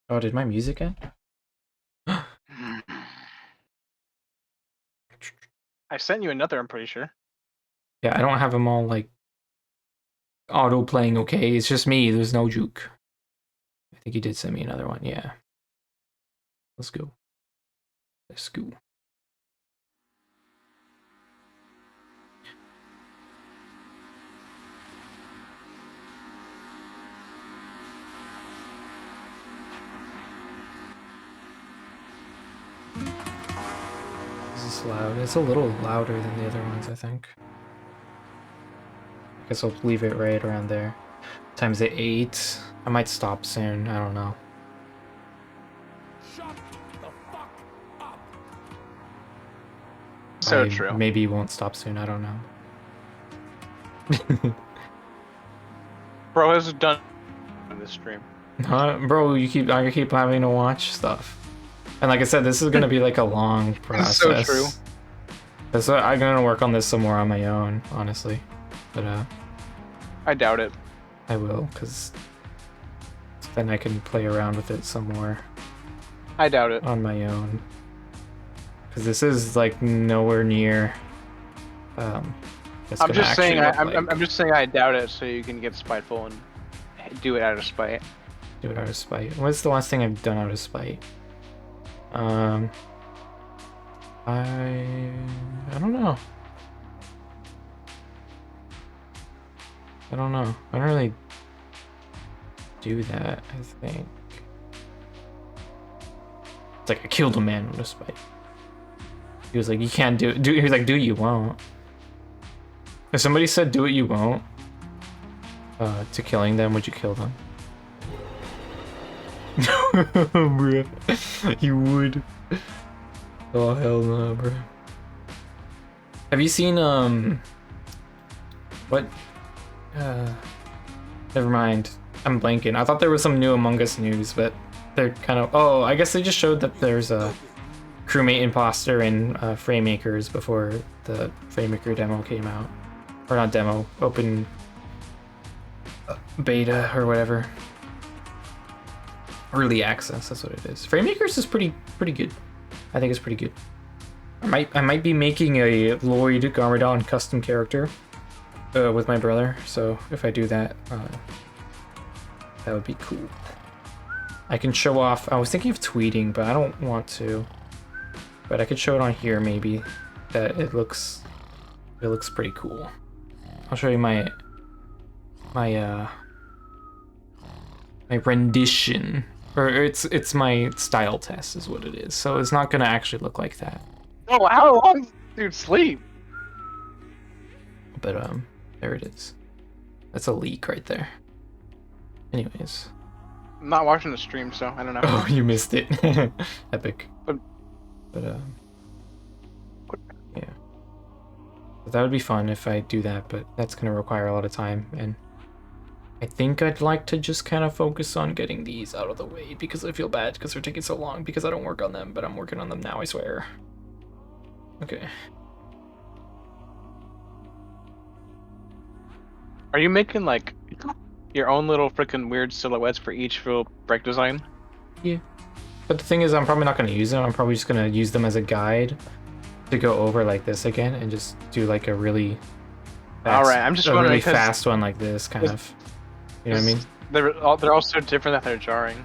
Oh, did my music end? I sent you another, I'm pretty sure. Yeah, I don't have them all like auto playing okay. It's just me. There's no juke. I think you did send me another one. Yeah. Let's go. Let's go. This is loud. It's a little louder than the other ones, I think. I guess I'll leave it right around there. Times at 8. I might stop soon. I don't know. Shut the fuck up. So I true. Maybe won't stop soon. I don't know. Bro has done in this stream. Bro, I keep having to watch stuff. And like I said, this is gonna be like a long process. So true. So I'm gonna work on this some more on my own, honestly. But I doubt it. I will, because then I can play around with it some more. I doubt it. On my own. Because this is like nowhere near. I'm just saying. I'm just saying. I doubt it, so you can get spiteful and do it out of spite. Do it out of spite. What's the last thing I've done out of spite? I don't know. I don't know. I don't really do that, I think. It's like I killed a man with a spite. He was like, you can't do it. He was like, do you won't. If somebody said do it, you won't, to killing them, would you kill them? Bruh. You would. Oh hell no, bro. Have you seen what? Never mind. I'm blanking. I thought there was some new Among Us news, but they're kind of. Oh, I guess they just showed that there's a crewmate imposter in Framemakers before the Framemaker demo came out, or not demo, open beta or whatever. Early access, that's what it is. Framemakers is pretty good. I think it's pretty good. I might be making a Lloyd Garmadon custom character with my brother, so if I do that, that would be cool. I can show off. I was thinking of tweeting, but I don't want to. But I could show it on here maybe. That it looks pretty cool. I'll show you my rendition. Or it's my style test is what it is. So it's not gonna actually look like that. Oh, how long, dude? Sleep. But there it is. That's a leak right there. Anyways. I'm not watching the stream, so I don't know. Oh, you missed it. Epic. But yeah. So that would be fun if I do that, but that's gonna require a lot of time, and I think I'd like to just kind of focus on getting these out of the way because I feel bad because they're taking so long because I don't work on them, but I'm working on them now, I swear. Okay. Are you making like your own little freaking weird silhouettes for each little break design? Yeah. But the thing is, I'm probably not going to use them. I'm probably just going to use them as a guide to go over like this again and just do like a really fast, all right, I'm just wondering really fast one like this kind of. You know what I mean? They're all so different that they're jarring.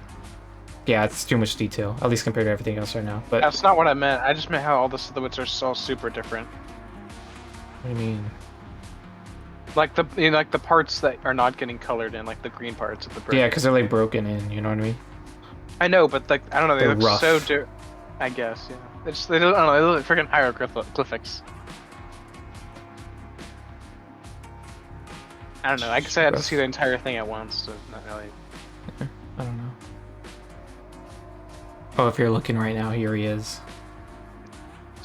Yeah, it's too much detail, at least compared to everything else right now. But that's not what I meant. I just meant how all the silhouettes are so super different. What do you mean? Like like the parts that are not getting colored in, like the green parts of the brick. Yeah, because they're like broken in. You know what I mean? I know, but like I don't know, they look rough. so different. I guess, yeah. They don't, I don't know. They look like freaking hieroglyphics. I don't know. I guess I had to see the entire thing at once, so not really. I don't know. Oh, if you're looking right now, here he is.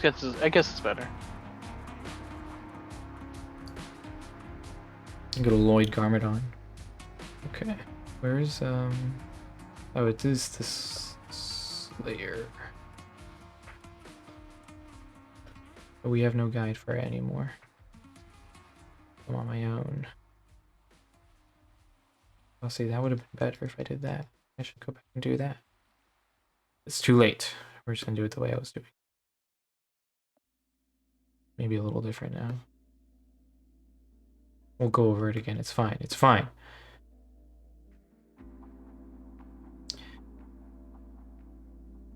I guess it's better. Go to Lloyd Garmadon. Okay. Where's oh, it is this Slayer. But we have no guide for it anymore. I'm on my own. I'll see, that would have been better if I did that. I should go back and do that. It's too late. We're just gonna do it the way I was doing. Maybe a little different now. We'll go over it again. It's fine. It's fine.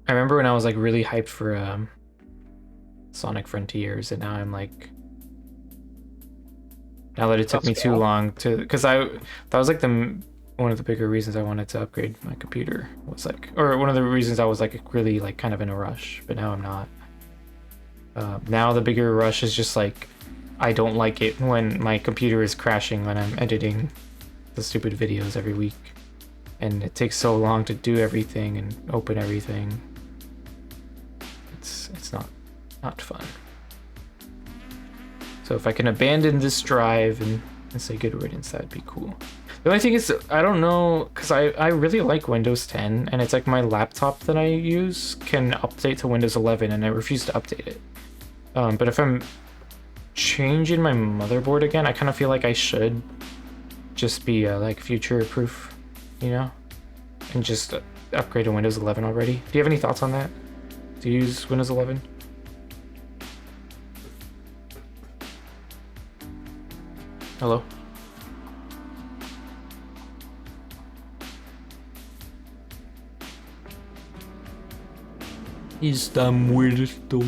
I remember when I was like really hyped for Sonic Frontiers, and now I'm like, now that it took me too long to, because that was like one of the bigger reasons I wanted to upgrade my computer, was like, or one of the reasons I was like really like kind of in a rush, but now I'm not. Now the bigger rush is just like, I don't like it when my computer is crashing when I'm editing the stupid videos every week, and it takes so long to do everything and open everything. It's not fun. So if I can abandon this drive and say good riddance, that'd be cool. The only thing is, I don't know, because I really like Windows 10, and it's like my laptop that I use can update to Windows 11, and I refuse to update it. But if I'm changing my motherboard again, I kind of feel like I should just be like future proof, you know, and just upgrade to Windows 11 already. Do you have any thoughts on that? Do you use Windows 11? Hello? Está muerto.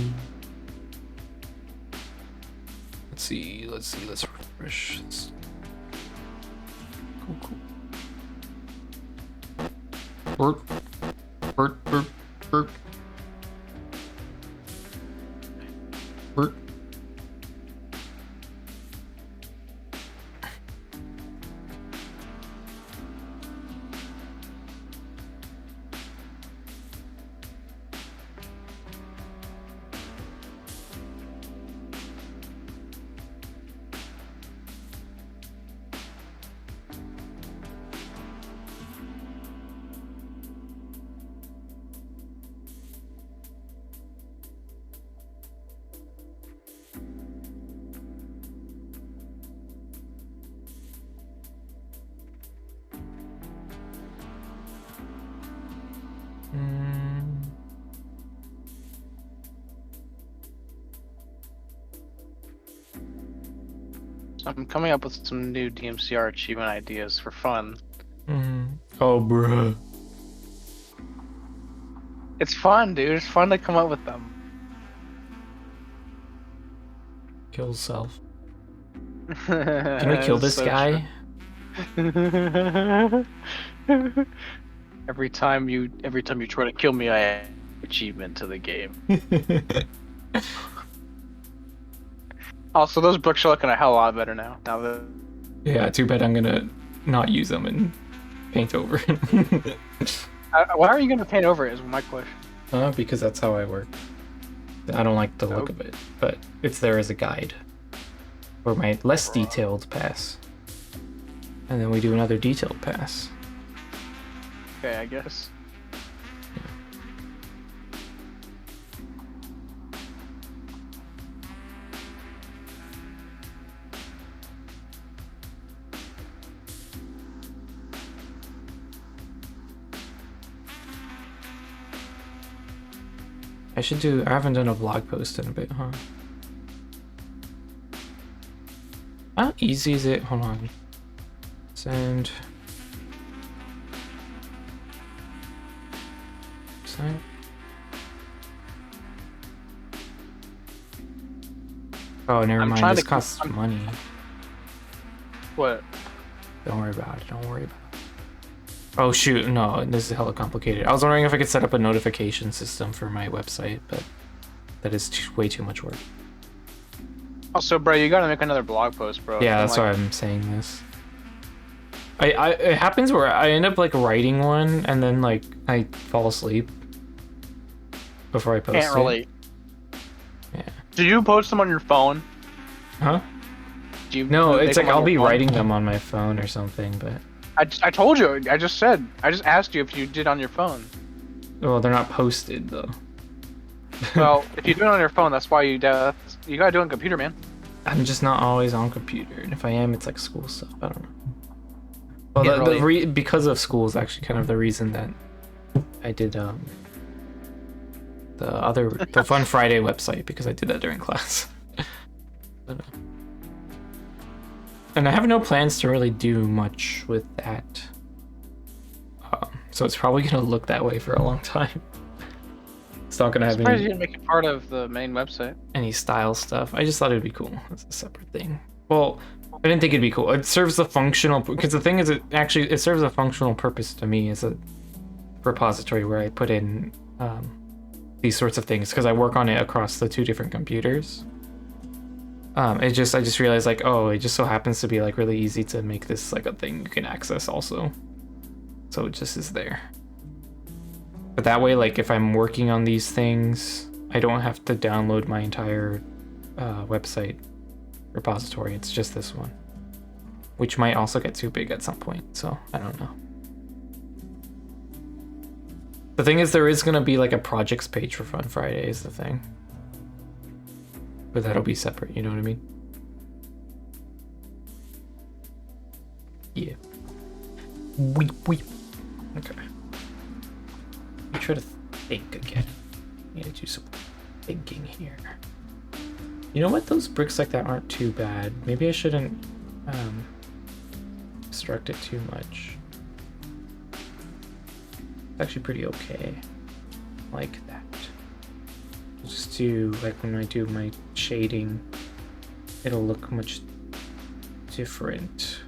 Let's refresh this. Cool. Burp. I'm coming up with some new DMCR achievement ideas for fun. Oh, bruh. It's fun, dude. It's fun to come up with them. Kill self. Can we kill this guy? Every time you try to kill me, I add achievement to the game. Also, those bricks are looking a hell of a lot better now. Yeah, too bad I'm gonna not use them and paint over. Why are you gonna paint over it? Is my question. Because that's how I work. I don't like the look of it, but it's there as a guide for my less detailed pass, and then we do another detailed pass. Okay, I guess. I haven't done a blog post in a bit, huh? How easy is it? Hold on. Send. Oh, never mind. This costs money. What? Don't worry about it. Don't worry about it. Oh shoot, no, this is hella complicated. I was wondering if I could set up a notification system for my website, but that is way too much work. Also, bro, you gotta make another blog post, bro. Yeah, that's why I'm saying this. It happens where I end up like writing one and then like I fall asleep before I post Can't it. relate. Yeah. Do you post them on your phone? Huh? Do you No, make it's like them on I'll your be phone? writing them on my phone or something, but I told you. I just asked you if you did on your phone. well, they're not posted though. Well, if you do it on your phone, that's why you gotta do it on computer, man. I'm just not always on computer, and if I am, it's like school stuff. I don't know. Well, Can't relate. because of school is actually kind of the reason that I did the Fun Friday website, because I did that during class. But, and I have no plans to really do much with that, so it's probably gonna look that way for a long time. It's not gonna I'm have surprised you any didn't make it part of the main website. style stuff. I just thought it'd be cool as a separate thing. Well, I didn't think it'd be cool. It serves a functional, because the thing is, it serves a functional purpose to me as a repository where I put in these sorts of things, because I work on it across the 2 different computers. I just realized, like, oh, it just so happens to be like really easy to make this like a thing you can access also. So it just is there. But that way, like, if I'm working on these things, I don't have to download my entire website repository. It's just this one, which might also get too big at some point, so I don't know. The thing is, there is going to be like a projects page for Fun Friday is the thing. But that'll be separate, you know what I mean? Yeah. Weep. Okay. Let me try to think again. I need to do some thinking here. You know what? Those bricks like that aren't too bad. Maybe I shouldn't obstruct it too much. It's actually pretty okay. Like that. Just do, like, when I do my shading, it'll look much different.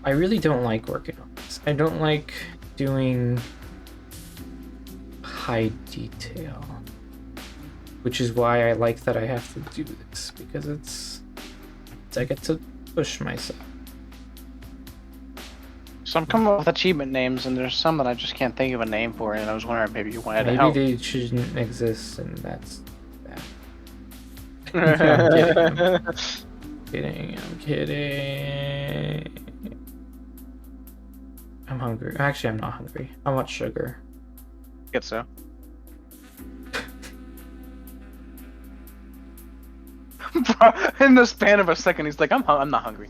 I really don't like working on this. I don't like doing high detail, which is why I like that I have to do this, because I get to push myself. So I'm coming up with achievement names, and there's some that I just can't think of a name for, and I was wondering maybe you wanted to help. Maybe they shouldn't exist, and that's that. I'm kidding. I'm hungry. Actually, I'm not hungry. I want sugar. Get so. In the span of a second, he's like, I'm not hungry.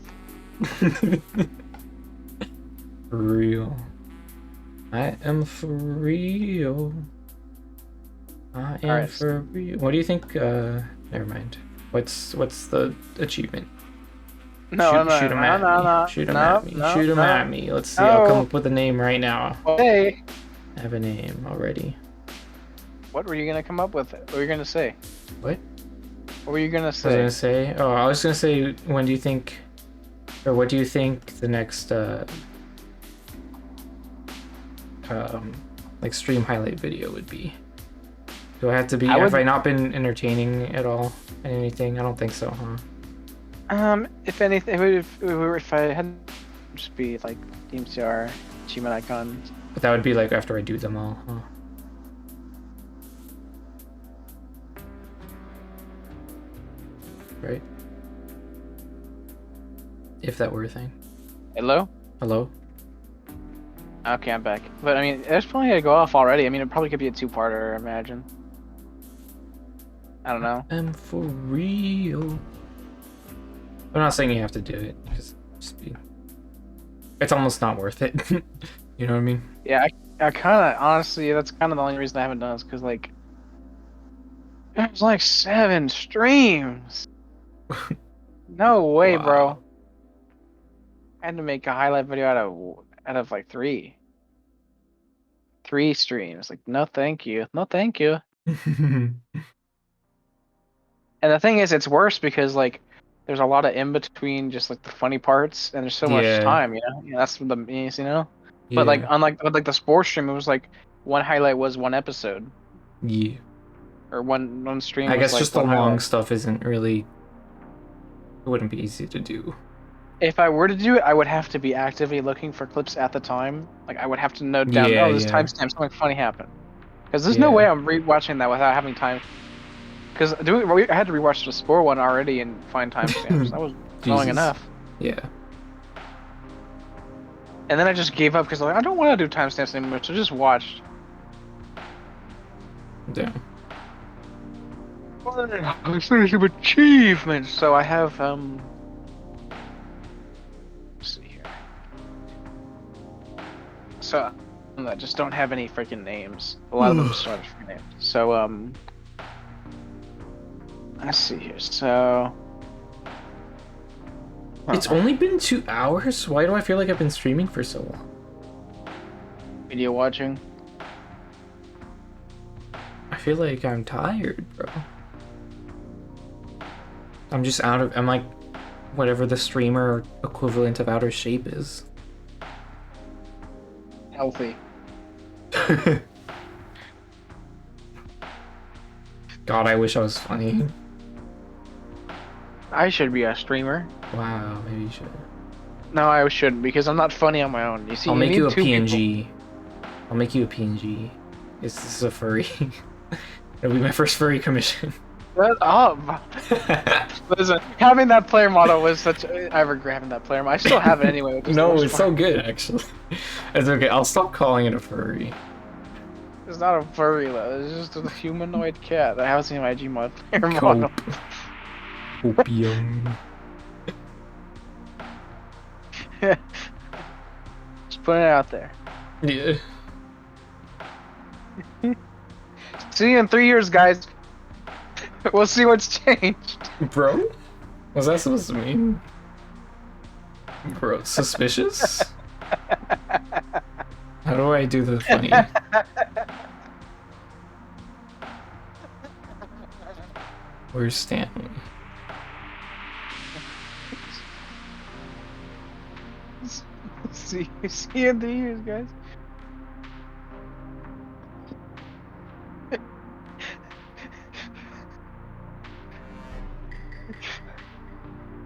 For real. I am for real. I am Alright. for real. What do you think? Never mind. What's the achievement? Shoot 'em at me. Shoot 'em at me. Shoot 'em at me. Let's see. I'll come up with a name right now. Hey. I have a name already. What were you gonna come up with? What were you gonna say? What? What were you gonna I was say? gonna say. Oh, I was gonna say. When do you think, or what do you think the next like stream highlight video would be? Do I have to be? Have I not been entertaining at all in anything? I don't think so, huh? If anything, if I had just be like DMCR achievement icons. But that would be like after I do them all, huh? Right? If that were a thing. Hello? Hello? Okay, I'm back. But I mean, it's probably gonna go off already. I mean, it probably could be a 2-parter, I imagine. I don't know. I'm for real. I'm not saying you have to do it. It's almost not worth it. You know what I mean? Yeah, I kind of, honestly, that's kind of the only reason I haven't done it, is because, like, it was like 7 streams. No way, bro. I had to make a highlight video out of like 3 streams. Like, no, thank you. No, thank you. And the thing is, it's worse because, like, there's a lot of in between, just like the funny parts, and there's so much time, you know. Yeah, that's the you know. But like, unlike the sports stream, it was like one highlight was one episode. Yeah. Or one stream. I was guess like just the long stuff isn't really. It wouldn't be easy to do. if I were to do it, I would have to be actively looking for clips at the time. Like I would have to note down, Yeah, oh, this yeah, timestamp, something funny happened. Because there's no way yeah. I'm rewatching that without having time. Because I had to rewatch the Spore one already and find timestamps. That was annoying Jesus. enough. Yeah. And then I just gave up because like, I don't want to do timestamps anymore, so just watched. Yeah. I finished some achievements, so I have let's see here. So I just don't have any freaking names. A lot of them just don't have freaking names. So let's see here. So It's only been 2 hours? Why do I feel like I've been streaming for so long? video watching. I feel like I'm tired, bro. I'm just I'm like, whatever the streamer equivalent of out of shape is. Healthy. God, I wish I was funny. I should be a streamer. Wow, maybe you should. No, I shouldn't because I'm not funny on my own. You see, I'll make need you a two PNG. people. I'll make you a PNG. This is a furry. It'll be my first furry commission. Shut up. Listen, having that player model was such. I regret having that player model. I still have it anyway. No, it's so good actually. It's okay. I'll stop calling it a furry. It's not a furry though. It's just a humanoid cat that has an IG mod player Cope. model. Opium. Just putting it out there. Yeah. See you in 3 years, guys. We'll see what's changed. Bro? What's that supposed to mean? Bro, suspicious? How do I do the funny? Where's Stanley? See you in 3 years, guys.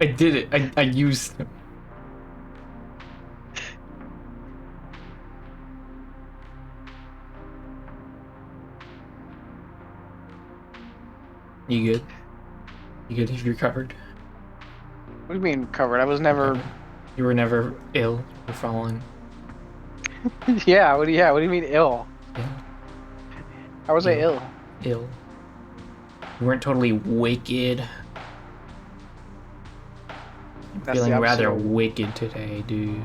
I did it. I used him. You good? You good? You've recovered? What do you mean covered? I was never. You were never ill or fallen. Yeah. What do you mean ill? Ill. How was I ill? Ill. You weren't totally wicked. I'm That's feeling the rather opposite. wicked today, dude.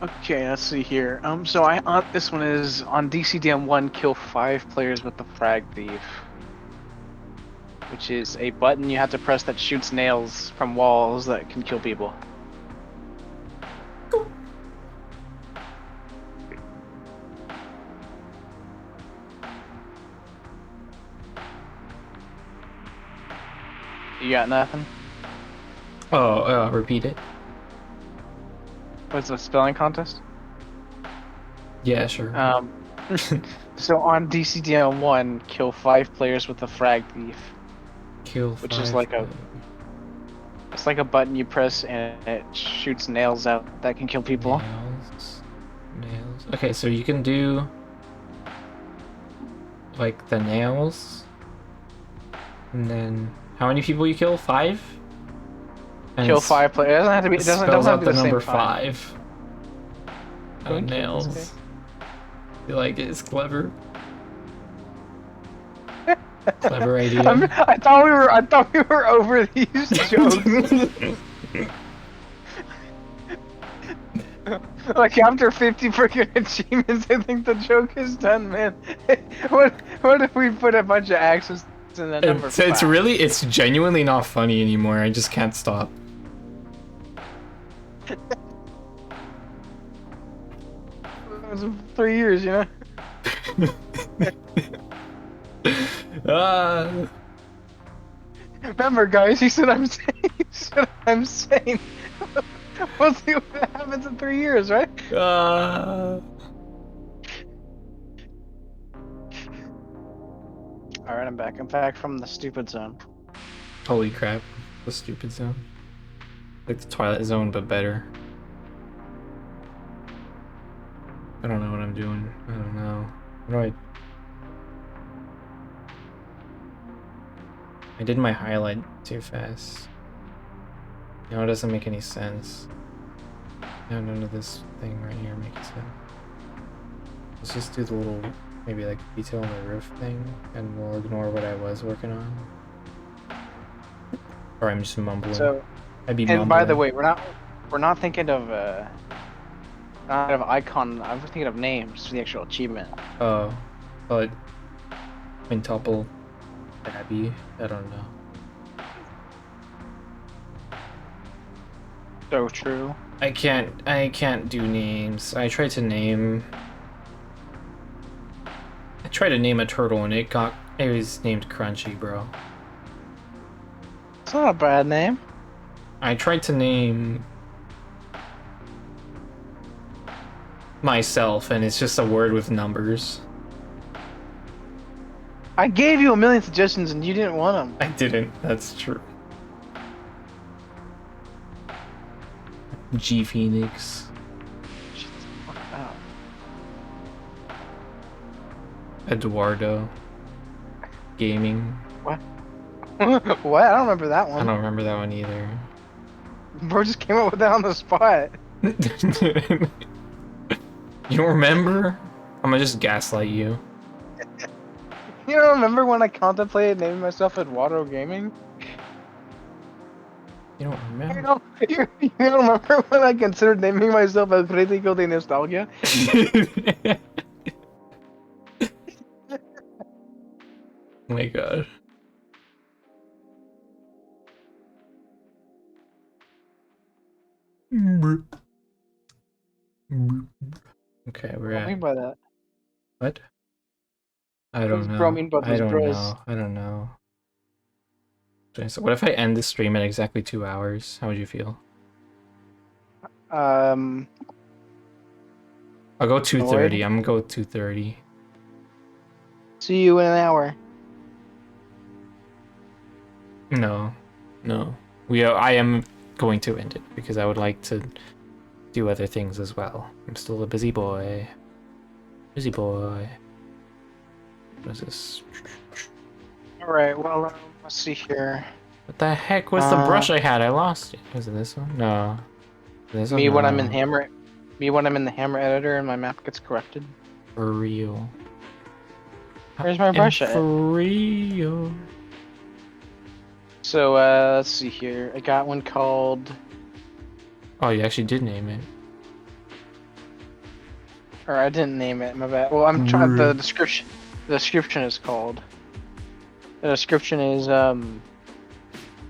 Okay, let's see here. So this one is on DCDM1, kill 5 players with the Frag Thief, which is a button you have to press that shoots nails from walls that can kill people. You got nothing? Oh, repeat it. What's the spelling contest? Yeah, sure. So on DCDM1, kill 5 players with the Frag Thief. Kill which 5 is like a. It's like a button you press and it shoots nails out that can kill people. Nails. Okay, so you can do like the nails, and then how many people you kill? 5. And Kill 5 players. It doesn't have to be. It doesn't spells have out to be the the number same time. 5. Thank you, Nails. that's You like it? It's clever. Clever idea. I thought we were over these jokes. Like after 50 freaking achievements, I think the joke is done, man. What if we put a bunch of axes in the number 5? It's genuinely not funny anymore. I just can't stop. It was 3 years, you know. Remember, guys, he said I'm sane. He said I'm sane. We'll see what happens in 3 years, right? Alright, I'm back. I'm back from the stupid zone. Holy crap. The stupid zone. Like the Twilight Zone, but better. I don't know what I'm doing. I don't know. What do I did my highlight too fast. You know, it doesn't make any sense. No, none of this thing right here makes sense. Let's just do the little, maybe like detail on the roof thing, and we'll ignore what I was working on. Or I'm just mumbling. So, I'd be and mumbling. by the way, we're not thinking of not of icon. I'm thinking of names for the actual achievement. Oh, but quintuple Abby. I don't know. So true. I can't do names. I tried to name a turtle and it was named Crunchy, bro. It's not a bad name. I tried to name myself and it's just a word with numbers. I gave you a million suggestions and you didn't want them. I didn't. That's true. G Phoenix. Eduardo. Gaming. What? What? I don't remember that one. I don't remember that one either. Bro just came up with that on the spot. You don't remember? I'm gonna just gaslight you. You don't remember when I contemplated naming myself Eduardo Gaming? You don't remember? You don't remember when I considered naming myself El Crítico de Nostalgia? Oh my god. Okay, we're What do you at... mean by that? What? I don't know. Bro mean by I those don't bros? know. I don't know. So what if I end the stream at exactly 2 hours? How would you feel? I'll go 2:30. I'm gonna go 2:30. See you in an hour. No. I am going to end it because I would like to do other things as well. I'm still a busy boy. Busy boy. What is this? Alright, well, let's see here. What the heck was the brush I had? I lost it. Was it this one? No. This one? Me when No. I'm in the hammer editor and my map gets corrected. For real. Where's my brush at? For real. So, let's see here. I got one called... Oh, you actually did name it. Or I didn't name it, my bad. Well, I'm trying... The description is called... The description is,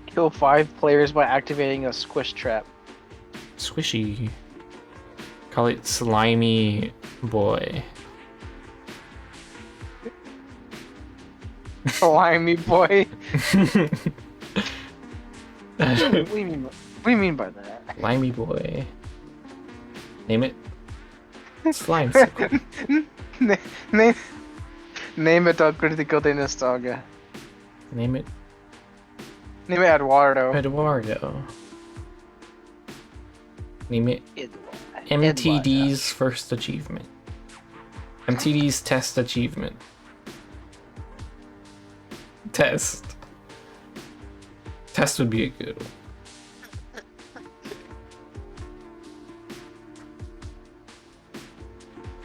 kill 5 players by activating a squish trap. Squishy. Call it Slimy Boy. Slimy boy. What do you mean by that? Slimy Boy. Name it. Slime Circle. Name it El Crítico de Nostalgia. Name it. Name it Eduardo. Eduardo. Name it MTD's first achievement. MTD's test achievement. Test. Test would be a good one.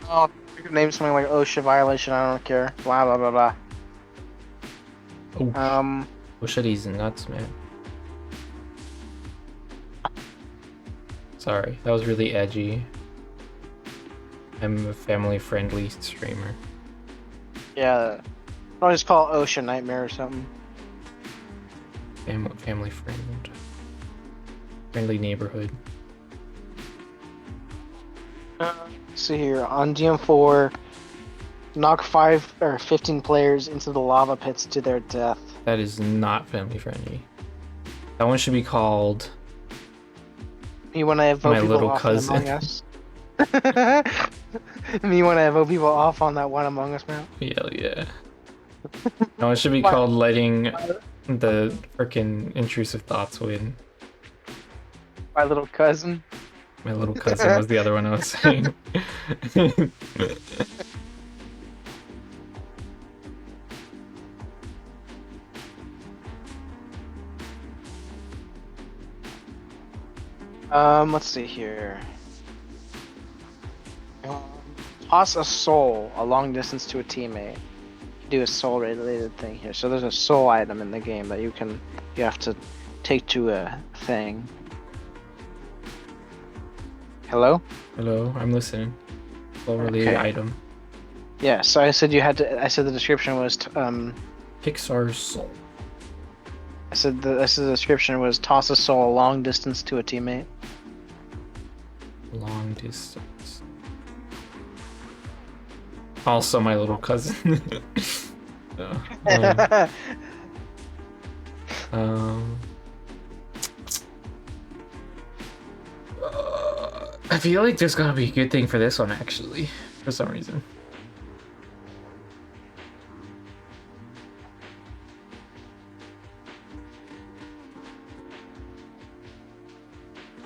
Oh, you could name something like OSHA violation, I don't care. Blah blah blah blah. Oh. OSHA these nuts, man. Sorry, that was really edgy. I'm a family-friendly streamer. Yeah. I'll just call it OSHA Nightmare or something. Family friend. Friendly neighborhood. Let's see here. On DM4, knock 5 or 15 players into the lava pits to their death. That is not family friendly. That one should be called Me when I vote My people Little off Cousin. on Among Us. Me when I vote people off on that one Among Us map. Hell yeah. No, it should be called letting The freaking intrusive thoughts win. My little cousin. My little cousin was the other one I was saying. Let's see here. Toss a soul a long distance to a teammate. Do a soul related thing here. So there's a soul item in the game that you have to take to a thing. Hello? Hello, I'm listening. Soul related item. Yeah, so I said the description was Pixar's soul. I said the description was toss a soul a long distance to a teammate. Long distance. Also my little cousin. I feel like there's gotta be a good thing for this one actually, for some reason.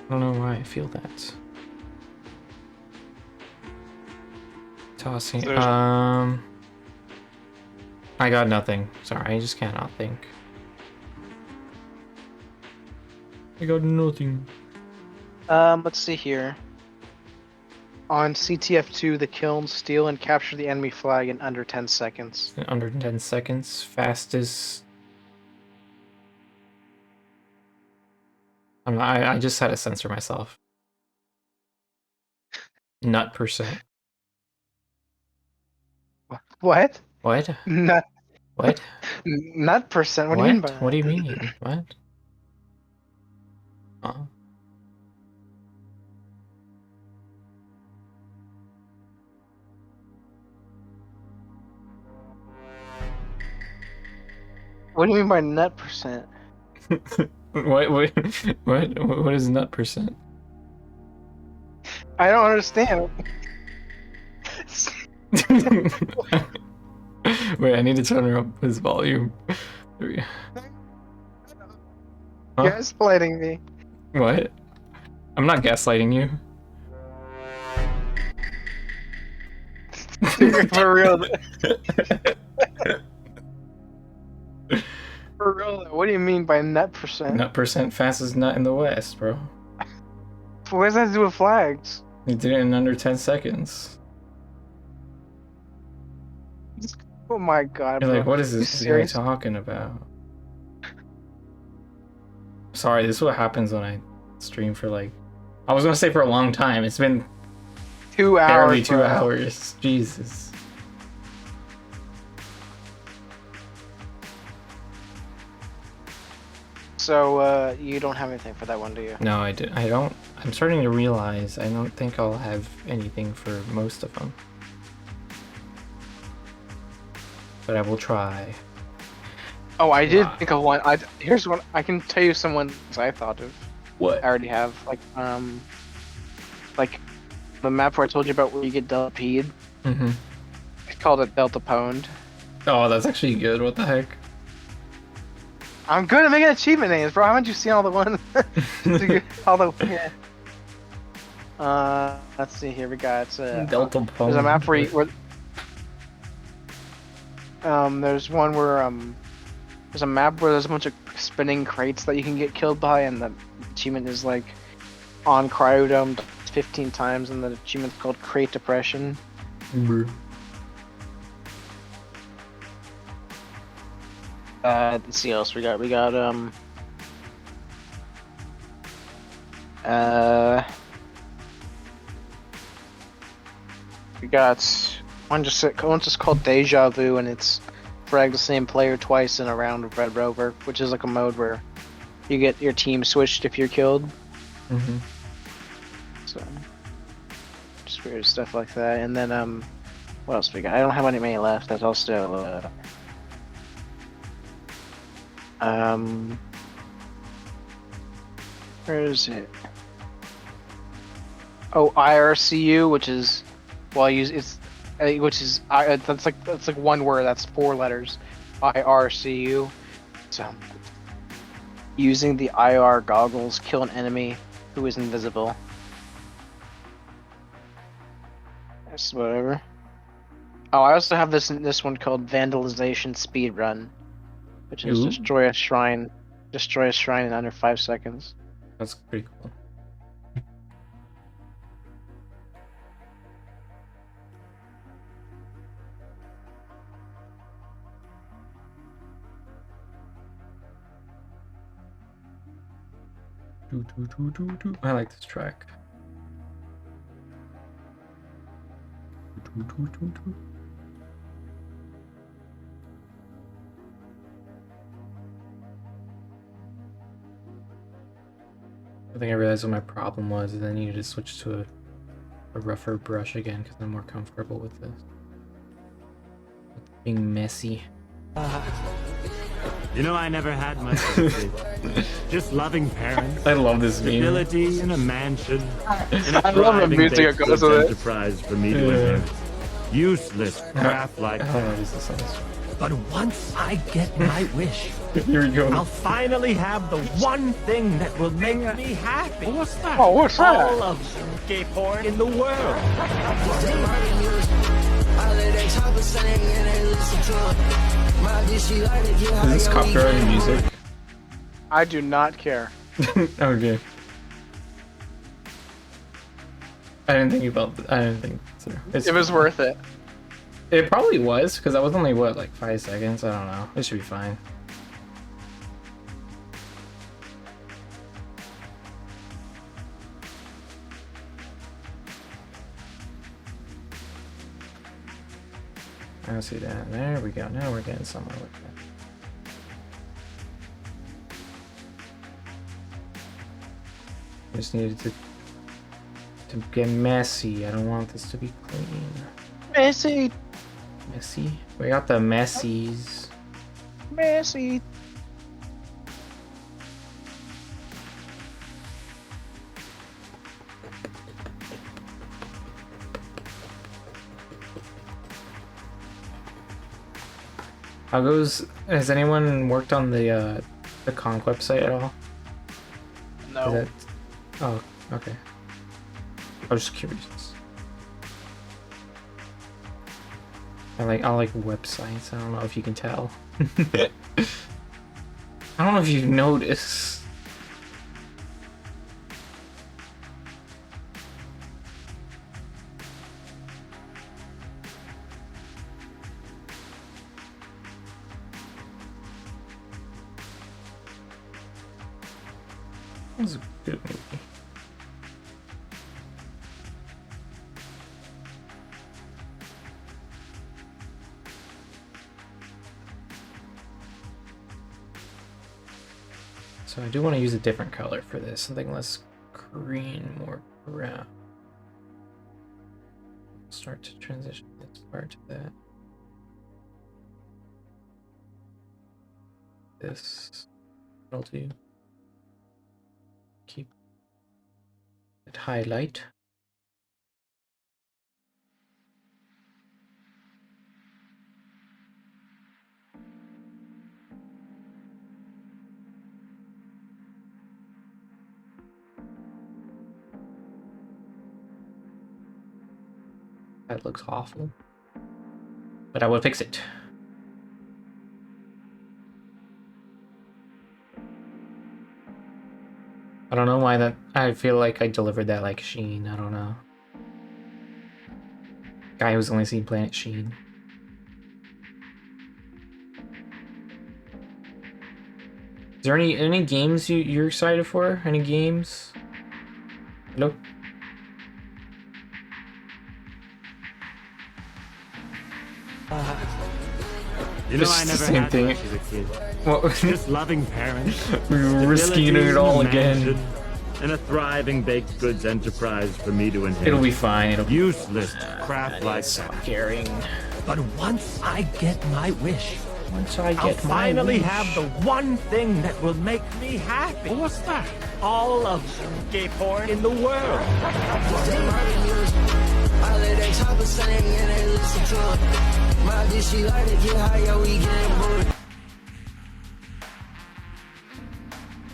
I don't know why I feel that. Tossing. I got nothing. Sorry, I just cannot think. I got nothing. Let's see here. On CTF2, the kilns steal and capture the enemy flag in under 10 seconds. In under 10 seconds. Fastest. I just had to censor myself. Nut percent. What? What? Nut. What? Nut percent? What do you mean by that? What do you mean? What? What do you mean by nut percent? What is nut percent? I don't understand. Wait, I need to turn up his volume. There we go. Huh? Gaslighting me. What? I'm not gaslighting you. For real. For real, what do you mean by nut percent? Nut percent fastest nut in the West, bro. What does that do with flags? You did it in under 10 seconds. Oh my god, You're bro. like, what is this guy talking about? Sorry, this is what happens when I stream for like... I was gonna say for a long time. It's been 2 hours. Barely 2 bro. hours. Jesus. So, you don't have anything for that one, do you? No, I don't. I'm starting to realize I don't think I'll have anything for most of them. But I will try. Oh, I did think of one. Here's one. I can tell you some ones I thought of. What? I already have. Like the map where I told you about where you get Delta P'd. Mm-hmm. I called it Delta Pwned. Oh, that's actually good. What the heck? I'm good at making achievement names, bro. Haven't you seen all the ones? all the let's see here. We got Delta Pwned. There's a map where there's one where there's a map where there's a bunch of spinning crates that you can get killed by, and the achievement is like on cryodome 15 times, and the achievement's called Crate Depression. Mm-hmm. Let's see what else we got. We got we got one's just called Deja Vu, and it's frag the same player twice in a round of Red Rover, which is like a mode where you get your team switched if you're killed. Mm-hmm. So just weird stuff like that. And then what else we got? I don't have any left. That's also where is it? Oh, IRCU, which is that's like one word. That's 4 letters. IRCU. So using the IR goggles, kill an enemy who is invisible. That's whatever. Oh, I also have this one called Vandalization Speedrun, which is Ooh. destroy a shrine in under 5 seconds. That's pretty cool. I like this track. I think I realized what my problem was, and I needed to switch to a rougher brush again because I'm more comfortable with this. With being messy. You know, I never had much of it. Just loving parents. I love this meme. Stability in a mansion. And a I love the music thriving that goes with it. enterprise for me to inherit. Useless crap like that. But once I get my wish, here we go. I'll finally have the one thing that will make me happy. What's that? Oh, what's that? All of gay porn in the world. Is this copyrighted music? I do not care. Okay. I didn't think so. It was worth it. It probably was, because that was only, what, like 5 seconds? I don't know. It should be fine. I don't see that. There we go. Now we're getting somewhere with that. I just needed to get messy. I don't want this to be clean. Messy. Messy? We got the messies. Messy. How goes? Has anyone worked on the Conk website at all? No. Is that, oh, okay. I was just curious. I like websites. I don't know if you can tell. I don't know if you've noticed. That was a good movie. So I do want to use a different color for this, something less green, more brown. Start to transition this part to that. This will do. Keep it highlight. That looks awful, but I will fix it. I don't know why that. I feel like I delivered that like Sheen. I don't know. Guy who's only seen Planet Sheen. Is there any games you're excited for? Any games? Nope. You know, I never had much as a kid. Well, just loving parents. We were risking it all again. And a thriving baked goods enterprise for me to inherit. It'll be fine. It'll be useless crap like stop caring. But once I get my wish, I'll finally have the one thing that will make me happy. What's that? All of gay porn in the world.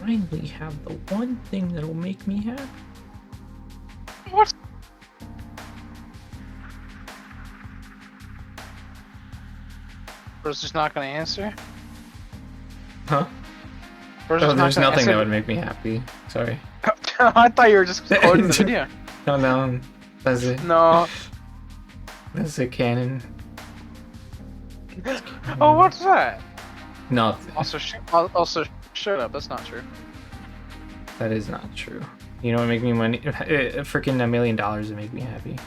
finally have the one thing that'll make me happy. What? Bro's just not gonna answer? Huh? Bro's Oh, just not there's gonna nothing answer? that would make me happy. Sorry. I thought you were just recording the video. No, that's it. No. That's a canon. Oh, what's that? Nothing. Also, shut up. That's not true. That is not true. You know what make me money? Freaking $1 million would make me happy.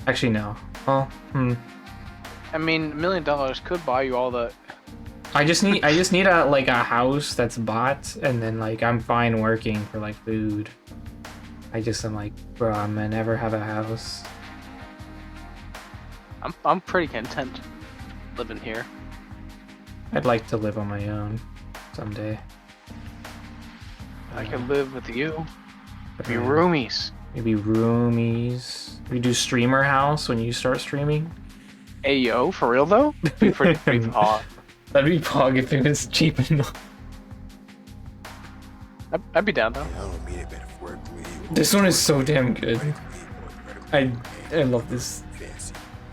Actually, no. Well, I mean, $1 million could buy you all the. I just need a like a house that's bought, and then like I'm fine working for like food. I'm like, bro, I'm gonna never have a house. I'm pretty content living here. I'd like to live on my own someday. I could live with you. Be roomies. Maybe roomies. We do streamer house when you start streaming. Hey yo, for real though? Pretty pog. That'd be pog if it was cheap enough. I'd be down though. This one is so damn good. I love this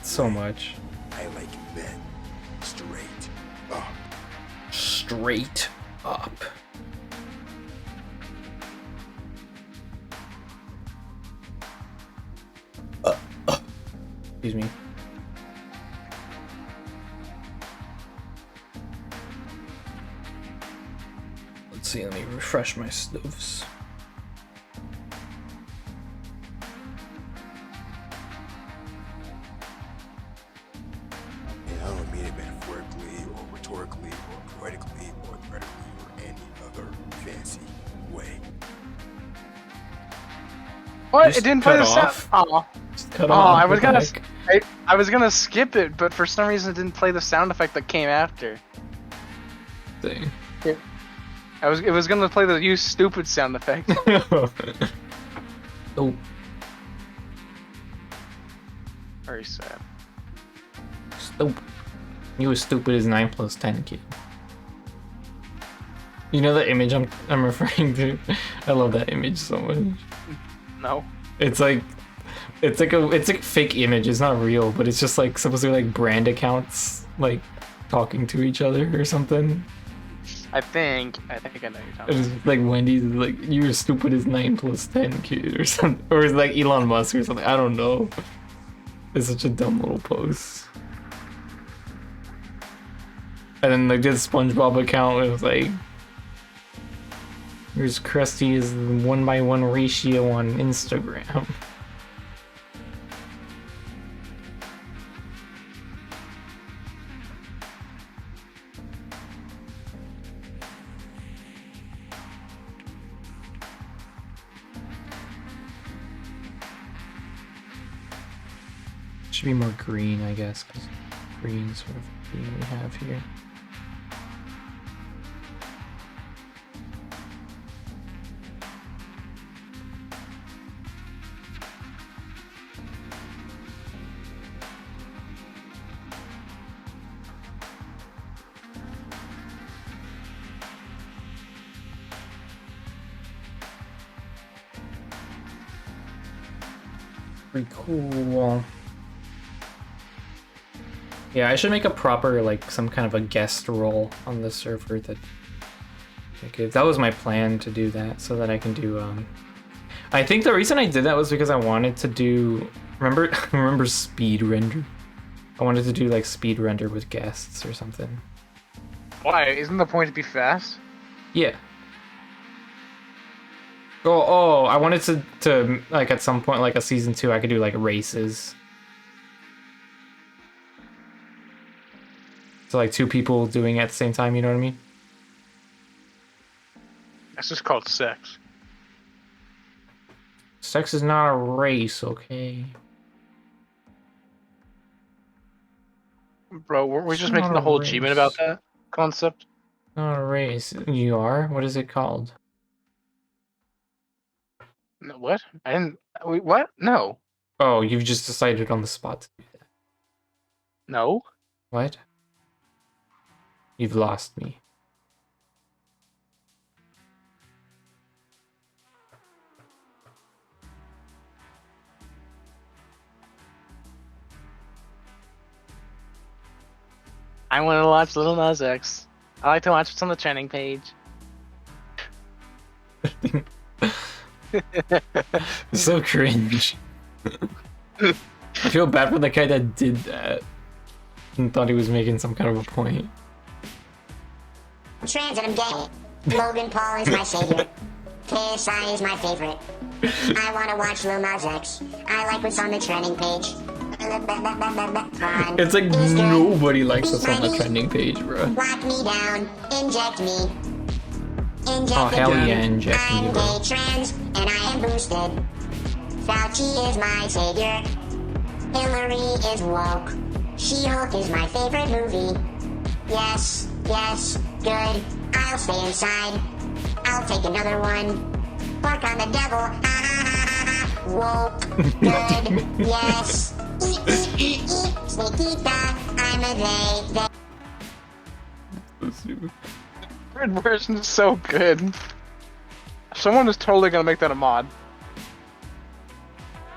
so much. I like men straight up. Straight up. Excuse me. Let's see, let me refresh my stoves. And I don't mean it metaphorically or rhetorically or poetically or theoretically or any other fancy way. What? Just It didn't play cut the sound. off. Oh. Just cut Oh, off. I was gonna. Like, I was gonna skip it, but for some reason it didn't play the sound effect that came after. thing. It was gonna play the "you stupid" sound effect. Oh. Very sad. Stupid. You was stupid as 9 plus 10, kid. You know the image I'm referring to? I love that image so much. No. It's like a fake image. It's not real, but it's just like supposed to be like brand accounts like talking to each other or something. I think I know what you're talking It's about. like Wendy's is like, you're stupid as 9 plus 10, kid, or something, or it's like Elon Musk or something. I don't know. It's such a dumb little post. And then like this SpongeBob account, it was like, here's Krusty's 1:1 ratio on Instagram. Should be more green, I guess, because green sort of theme we have here. Pretty cool. Yeah, I should make a proper, like, some kind of a guest role on the server that... Okay, that was my plan, to do that, so that I can do, I think the reason I did that was because I wanted to do... Remember speed render? I wanted to do, like, speed render with guests or something. Why? Isn't the point to be fast? Yeah. Oh, I wanted to, like, at some point, like, a season 2, I could do, like, races. So, like, 2 people doing it at the same time, you know what I mean? That's just called sex. Sex is not a race, okay? Bro, weren't we It's just not making the a whole race. achievement about that concept? Not a race. You are? What is it called? No, what? I didn't. Wait, what? No. Oh, you've just decided on the spot to do that. No. What? You've lost me. I want to watch Little Nas X. I like to watch what's on the trending page. It's so cringe. I feel bad for the guy that did that and thought he was making some kind of a point. I'm trans and I'm gay. Logan Paul is my savior. KSI is my favorite. I want to watch Lil Nas X. I like what's on the trending page. It's like nobody likes what's on the trending page, bro. Lock me down. Inject me. Inject Oh, the hell gun. yeah, inject me, I'm bro. gay, trans, and I am boosted. Fauci is my savior. Hillary is woke. She-Hulk is my favorite movie. Yes, yes, good. I'll stay inside. I'll take another one. Bark on the devil. Ha ha ha ha ha. Woke. Good. Yes. Eat, eat, eat, eat. Sneakita. I'm a they. Red version is so good. Someone is totally gonna make that a mod.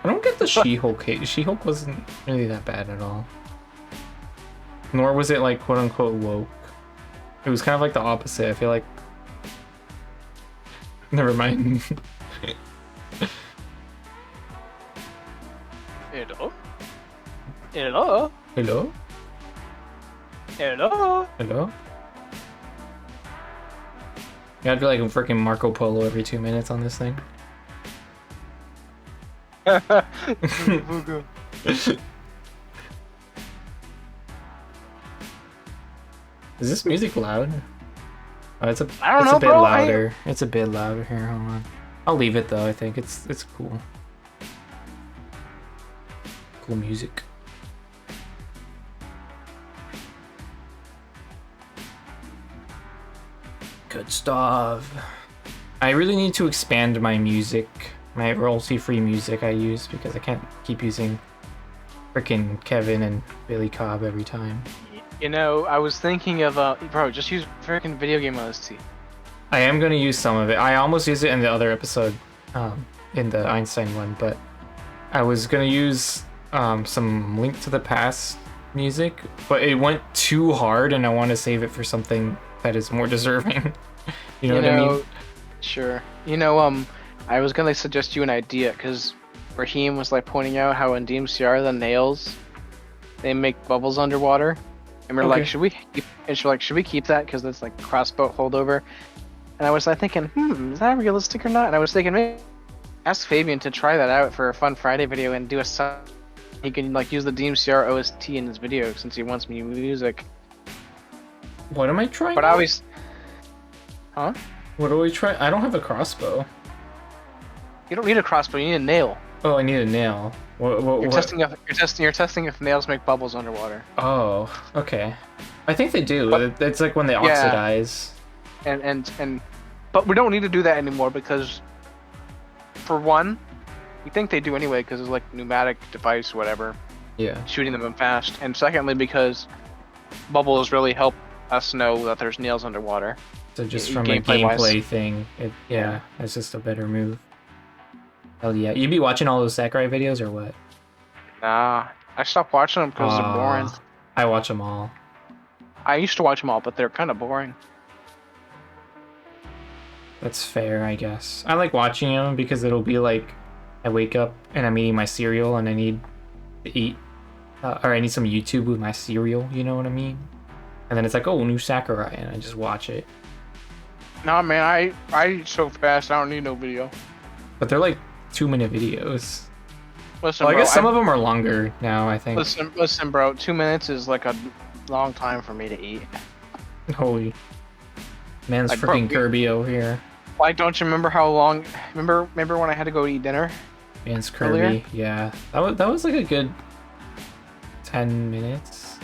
I don't get the She-Hulk hate. She-Hulk wasn't really that bad at all. Nor was it like quote unquote woke. It was kind of like the opposite. I feel like. Never mind. Hello? Hello? Hello? Hello? Hello? You gotta be like a freaking Marco Polo every 2 minutes on this thing. Is this music loud? Oh, it's a bit bro. louder. It's a bit louder here. Hold on. I'll leave it though. I think it's cool. Cool music. Good stuff. I really need to expand my music, my royalty-free music I use, because I can't keep using frickin' Kevin and Billy Cobb every time. You know, I was thinking of bro, just use freaking video game OST. I am gonna use some of it. I almost used it in the other episode, in the Einstein one, but I was gonna use some Link to the Past music, but it went too hard, and I want to save it for something that is more deserving. you know what I mean? Sure. You know, I was gonna suggest you an idea, because Raheem was like pointing out how in DMCR the nails, they make bubbles underwater, and we're like, should we keep that because it's like crossbow holdover? And I was like thinking, is that realistic or not? And I was thinking, maybe ask Fabian to try that out for a Fun Friday video and do a song. He can like use the DMCR OST in his video since he wants me music. What am I trying? But I always, huh? What do we try? I don't have a crossbow. You don't need a crossbow. You need a nail. Oh, I need a nail. You're testing if nails make bubbles underwater. Oh, okay. I think they do. It's like when they oxidize. But we don't need to do that anymore because, for one, we think they do anyway because it's like pneumatic device, whatever. Yeah. Shooting them in fast, and secondly because bubbles really help us know that there's nails underwater. So just from a gameplay thing, it's just a better move. Hell yeah. You be watching all those Sakurai videos or what? Nah, I stopped watching them because they're boring. I watch them all. I used to watch them all, but they're kind of boring. That's fair, I guess. I like watching them because it'll be like, I wake up and I'm eating my cereal and I need to eat, or I need some YouTube with my cereal, you know what I mean? And then it's like, oh, new Sakurai, and I just watch it. Nah, man, I eat so fast, I don't need no video. But they're like 2-minute videos. Listen, well, I bro, guess some of them are longer now, I think. Listen, bro, 2 minutes is like a long time for me to eat. Holy. Man's like, freaking Kirby over here. Like, don't you remember how long? Remember when I had to go eat dinner? Man's Kirby, earlier? Yeah. That was like a good 10 minutes.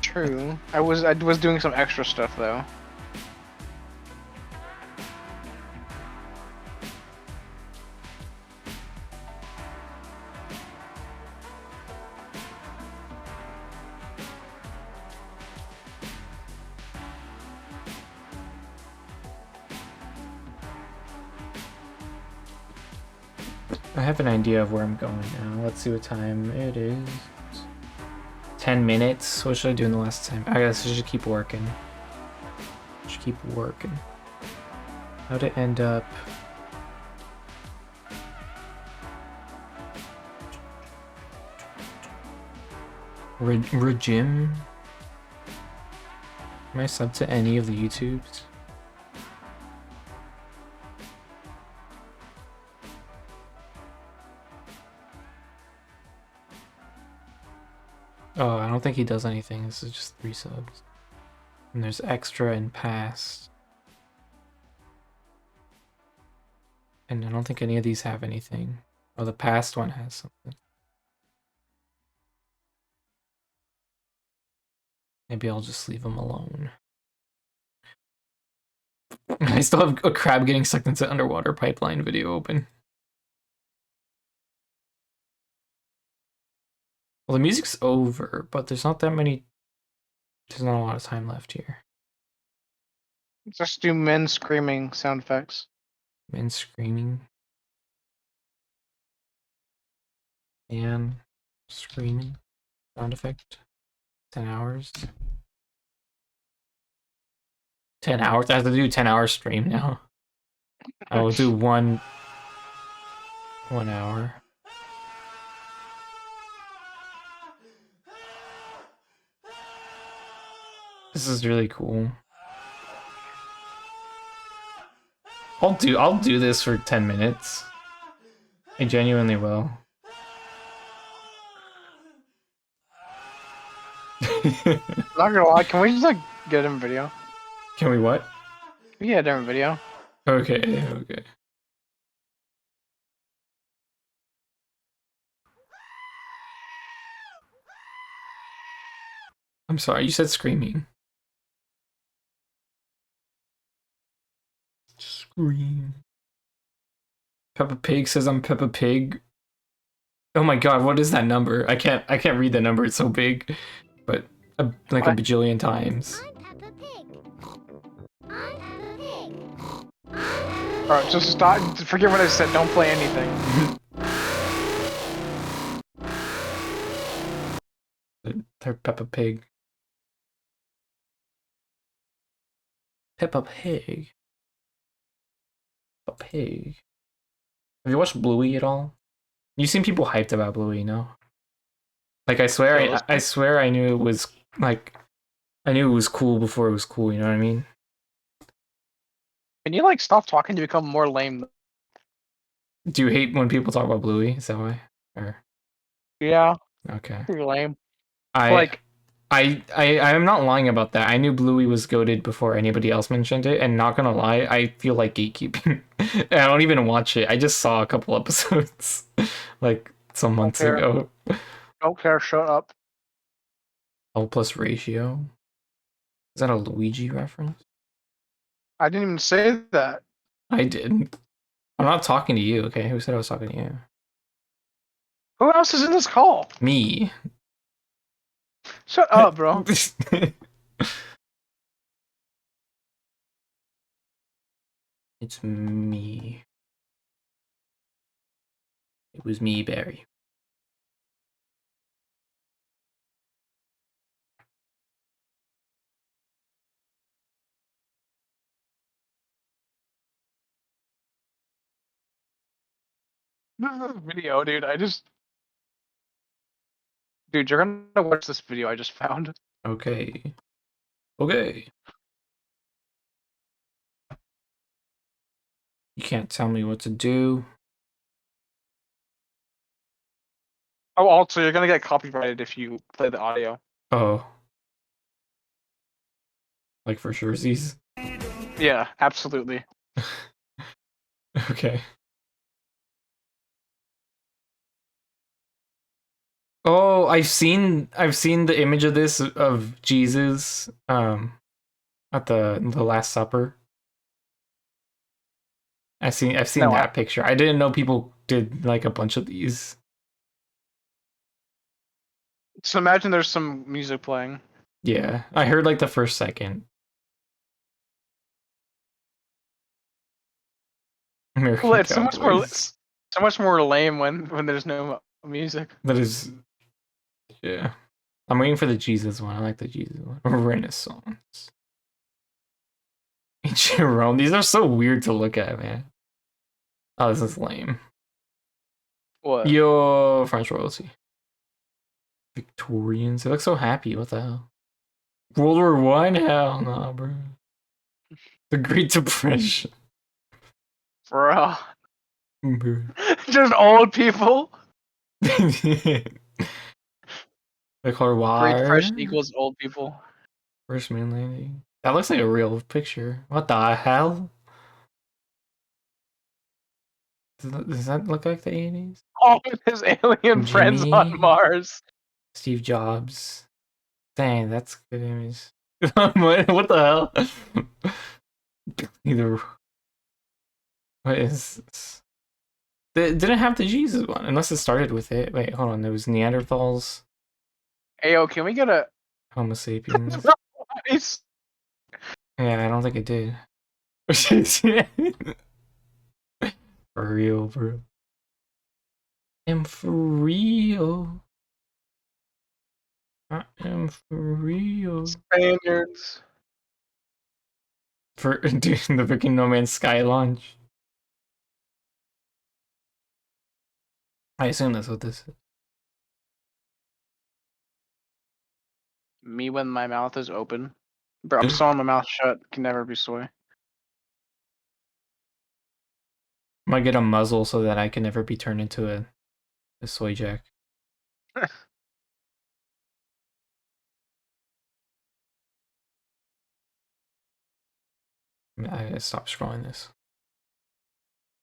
True. I was doing some extra stuff though. I have an idea of where I'm going now. Let's see what time it is. 10 minutes. What should I do in the last time? I guess I should keep working. Should keep working. How to end up? Regime? Am I sub to any of the YouTubes? Oh, I don't think he does anything. This is just 3 subs. And there's extra and past. And I don't think any of these have anything. Oh, the past one has something. Maybe I'll just leave them alone. I still have a crab getting sucked into underwater pipeline video open. Well, the music's over, but there's not that many... There's not a lot of time left here. Just do men screaming sound effects. Men screaming. And screaming. Sound effect. 10 hours. 10 hours? I have to do 10-hour stream now. I will do 1 hour. This is really cool. I'll do this for 10 minutes. I genuinely will. Not gonna lie, can we just like get him video? Can we what? We get a different video. Okay, okay. I'm sorry, you said screaming. Scream. Peppa Pig says I'm Peppa Pig. Oh my god, what is that number? I can't read the number, it's so big. But like a bajillion times. Alright, just stop. Forget what I said. Don't play anything. They're Peppa Pig. Peppa Pig. Peppa Pig. Have you watched Bluey at all? You've seen people hyped about Bluey, no? Like I swear, I swear I knew it was like, I knew it was cool before it was cool. You know what I mean? Can you like stop talking to become more lame? Do you hate when people talk about Bluey? Is that why? Or yeah. Okay. You're lame. I am not lying about that. I knew Bluey was goated before anybody else mentioned it, and not gonna lie, I feel like gatekeeping. I don't even watch it. I just saw a couple episodes like some months ago. Don't care, shut up. L plus ratio? Is that a Luigi reference? I didn't even say that. I did. I'm not talking to you, okay? Who said I was talking to you? Who else is in this call? Me. Shut up, bro. It's me. It was me, Barry. Video, dude. Dude, you're gonna watch this video I just found. Okay. Okay. You can't tell me what to do. Oh, also, you're gonna get copyrighted if you play the audio. Oh. Like for surezies? Yeah, absolutely. Okay. Oh, I've seen the image of this of Jesus at the Last Supper. I've seen that picture. I didn't know people did like a bunch of these. So imagine there's some music playing. Yeah, I heard like the first second. American Well, it's Cowboys. so much more lame when there's no music. That is, yeah. I'm waiting for the Jesus one. I like the Jesus one. Renaissance. Ancient Rome. These are so weird to look at, man. Oh, this is lame. What? Yo, French royalty. Victorians. They look so happy. What the hell? World War One? Hell nah, bro. The Great Depression. Bro. Just old people. They call her Great wire. Depression equals old people. First moon landing. That looks like a real picture. What the hell? Does that look like the 80s? All of his alien friends on Mars. Steve Jobs. Dang, that's a good image. What the hell? Either. What is this? They didn't have the Jesus one, unless it started with it. Wait, hold on. There was Neanderthals. Ayo, can we get a Homo sapiens. Nice. Yeah, I don't think it did. For real, bro. I'm for real. I am for real. Spaniards. For doing the freaking No Man's Sky launch. I assume that's what this is. Me when my mouth is open. Bro, I'm sawing my mouth shut. Can never be soy. Might get a muzzle so that I can never be turned into a soy jack. I gotta stop scrolling this.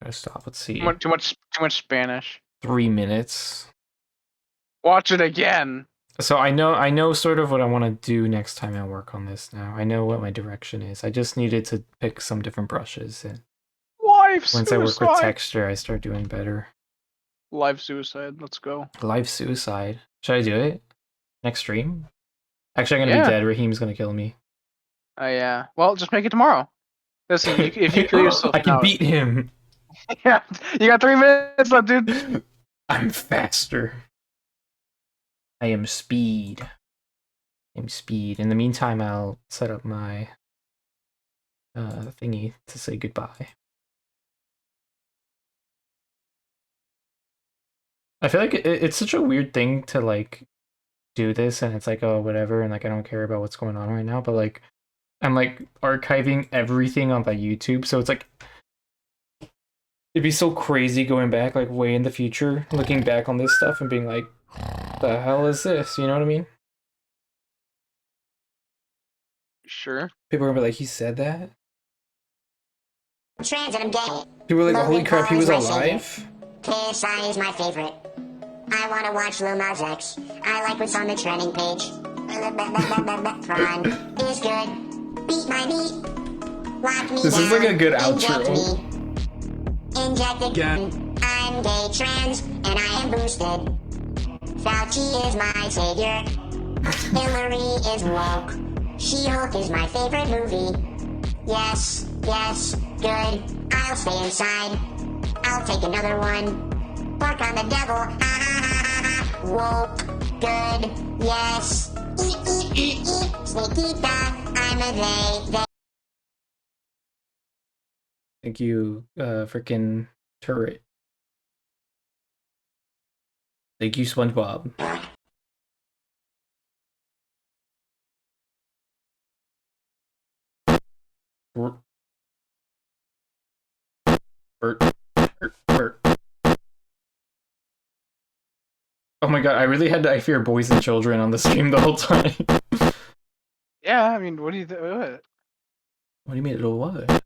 Gotta stop. Let's see. Too much Spanish. 3 minutes. Watch it again. So I know sort of what I want to do next time I work on this now. I know what my direction is. I just needed to pick some different brushes, and Life once suicide. I work with texture, I start doing better. Live suicide. Let's go. Live suicide. Should I do it next stream? Actually, I'm gonna be dead. Raheem's gonna kill me. Oh yeah. Well, just make it tomorrow. Listen, if you kill yourself, I can beat him. Yeah, you got 3 minutes left, dude. I'm faster. I am speed. I'm speed. In the meantime, I'll set up my thingy to say goodbye. I feel like it's such a weird thing to like do this, and it's like, oh, whatever, and like I don't care about what's going on right now, but like I'm like archiving everything on my YouTube, so it's like it'd be so crazy going back like way in the future, looking back on this stuff and being like, the hell is this? You know what I mean? Sure. People are gonna be like, he said that? Trans and I'm gay. People were like, holy Logan crap, he Paul was is my alive? savior. KSI is my favorite. I wanna watch Lil Nas X. I like what's on the trending page. Prime is good. Beat my meat. Lock me This down. is like a good Inject outro. me. Inject again. I'm gay, trans, and I am boosted. Fauci is my savior. Hillary is woke. She-Hulk is my favorite movie. Yes, yes, good. I'll stay inside. I'll take another one. Bark on the devil. Ha ha ha ha ha. Woke. Good. Yes. Eat, eat, eat, eat. Sneakita. I'm a they. Thank you, freaking turret. Thank you, SpongeBob. Bert. Oh my god, I really had to I fear boys and children on the stream the whole time. Yeah, I mean, what do you think? What? What do you mean it'll what?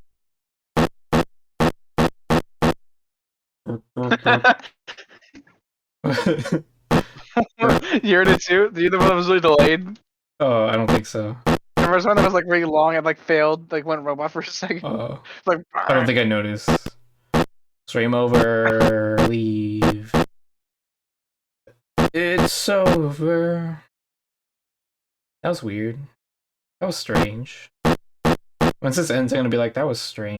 You heard it too? You the one that was really delayed? Oh, I don't think so. The first one that was like really long and like failed, like went robot for a second. Oh. Like, I don't think I noticed. Stream over. Leave. It's over. That was weird. That was strange. Once this ends, I'm gonna be like, that was strange.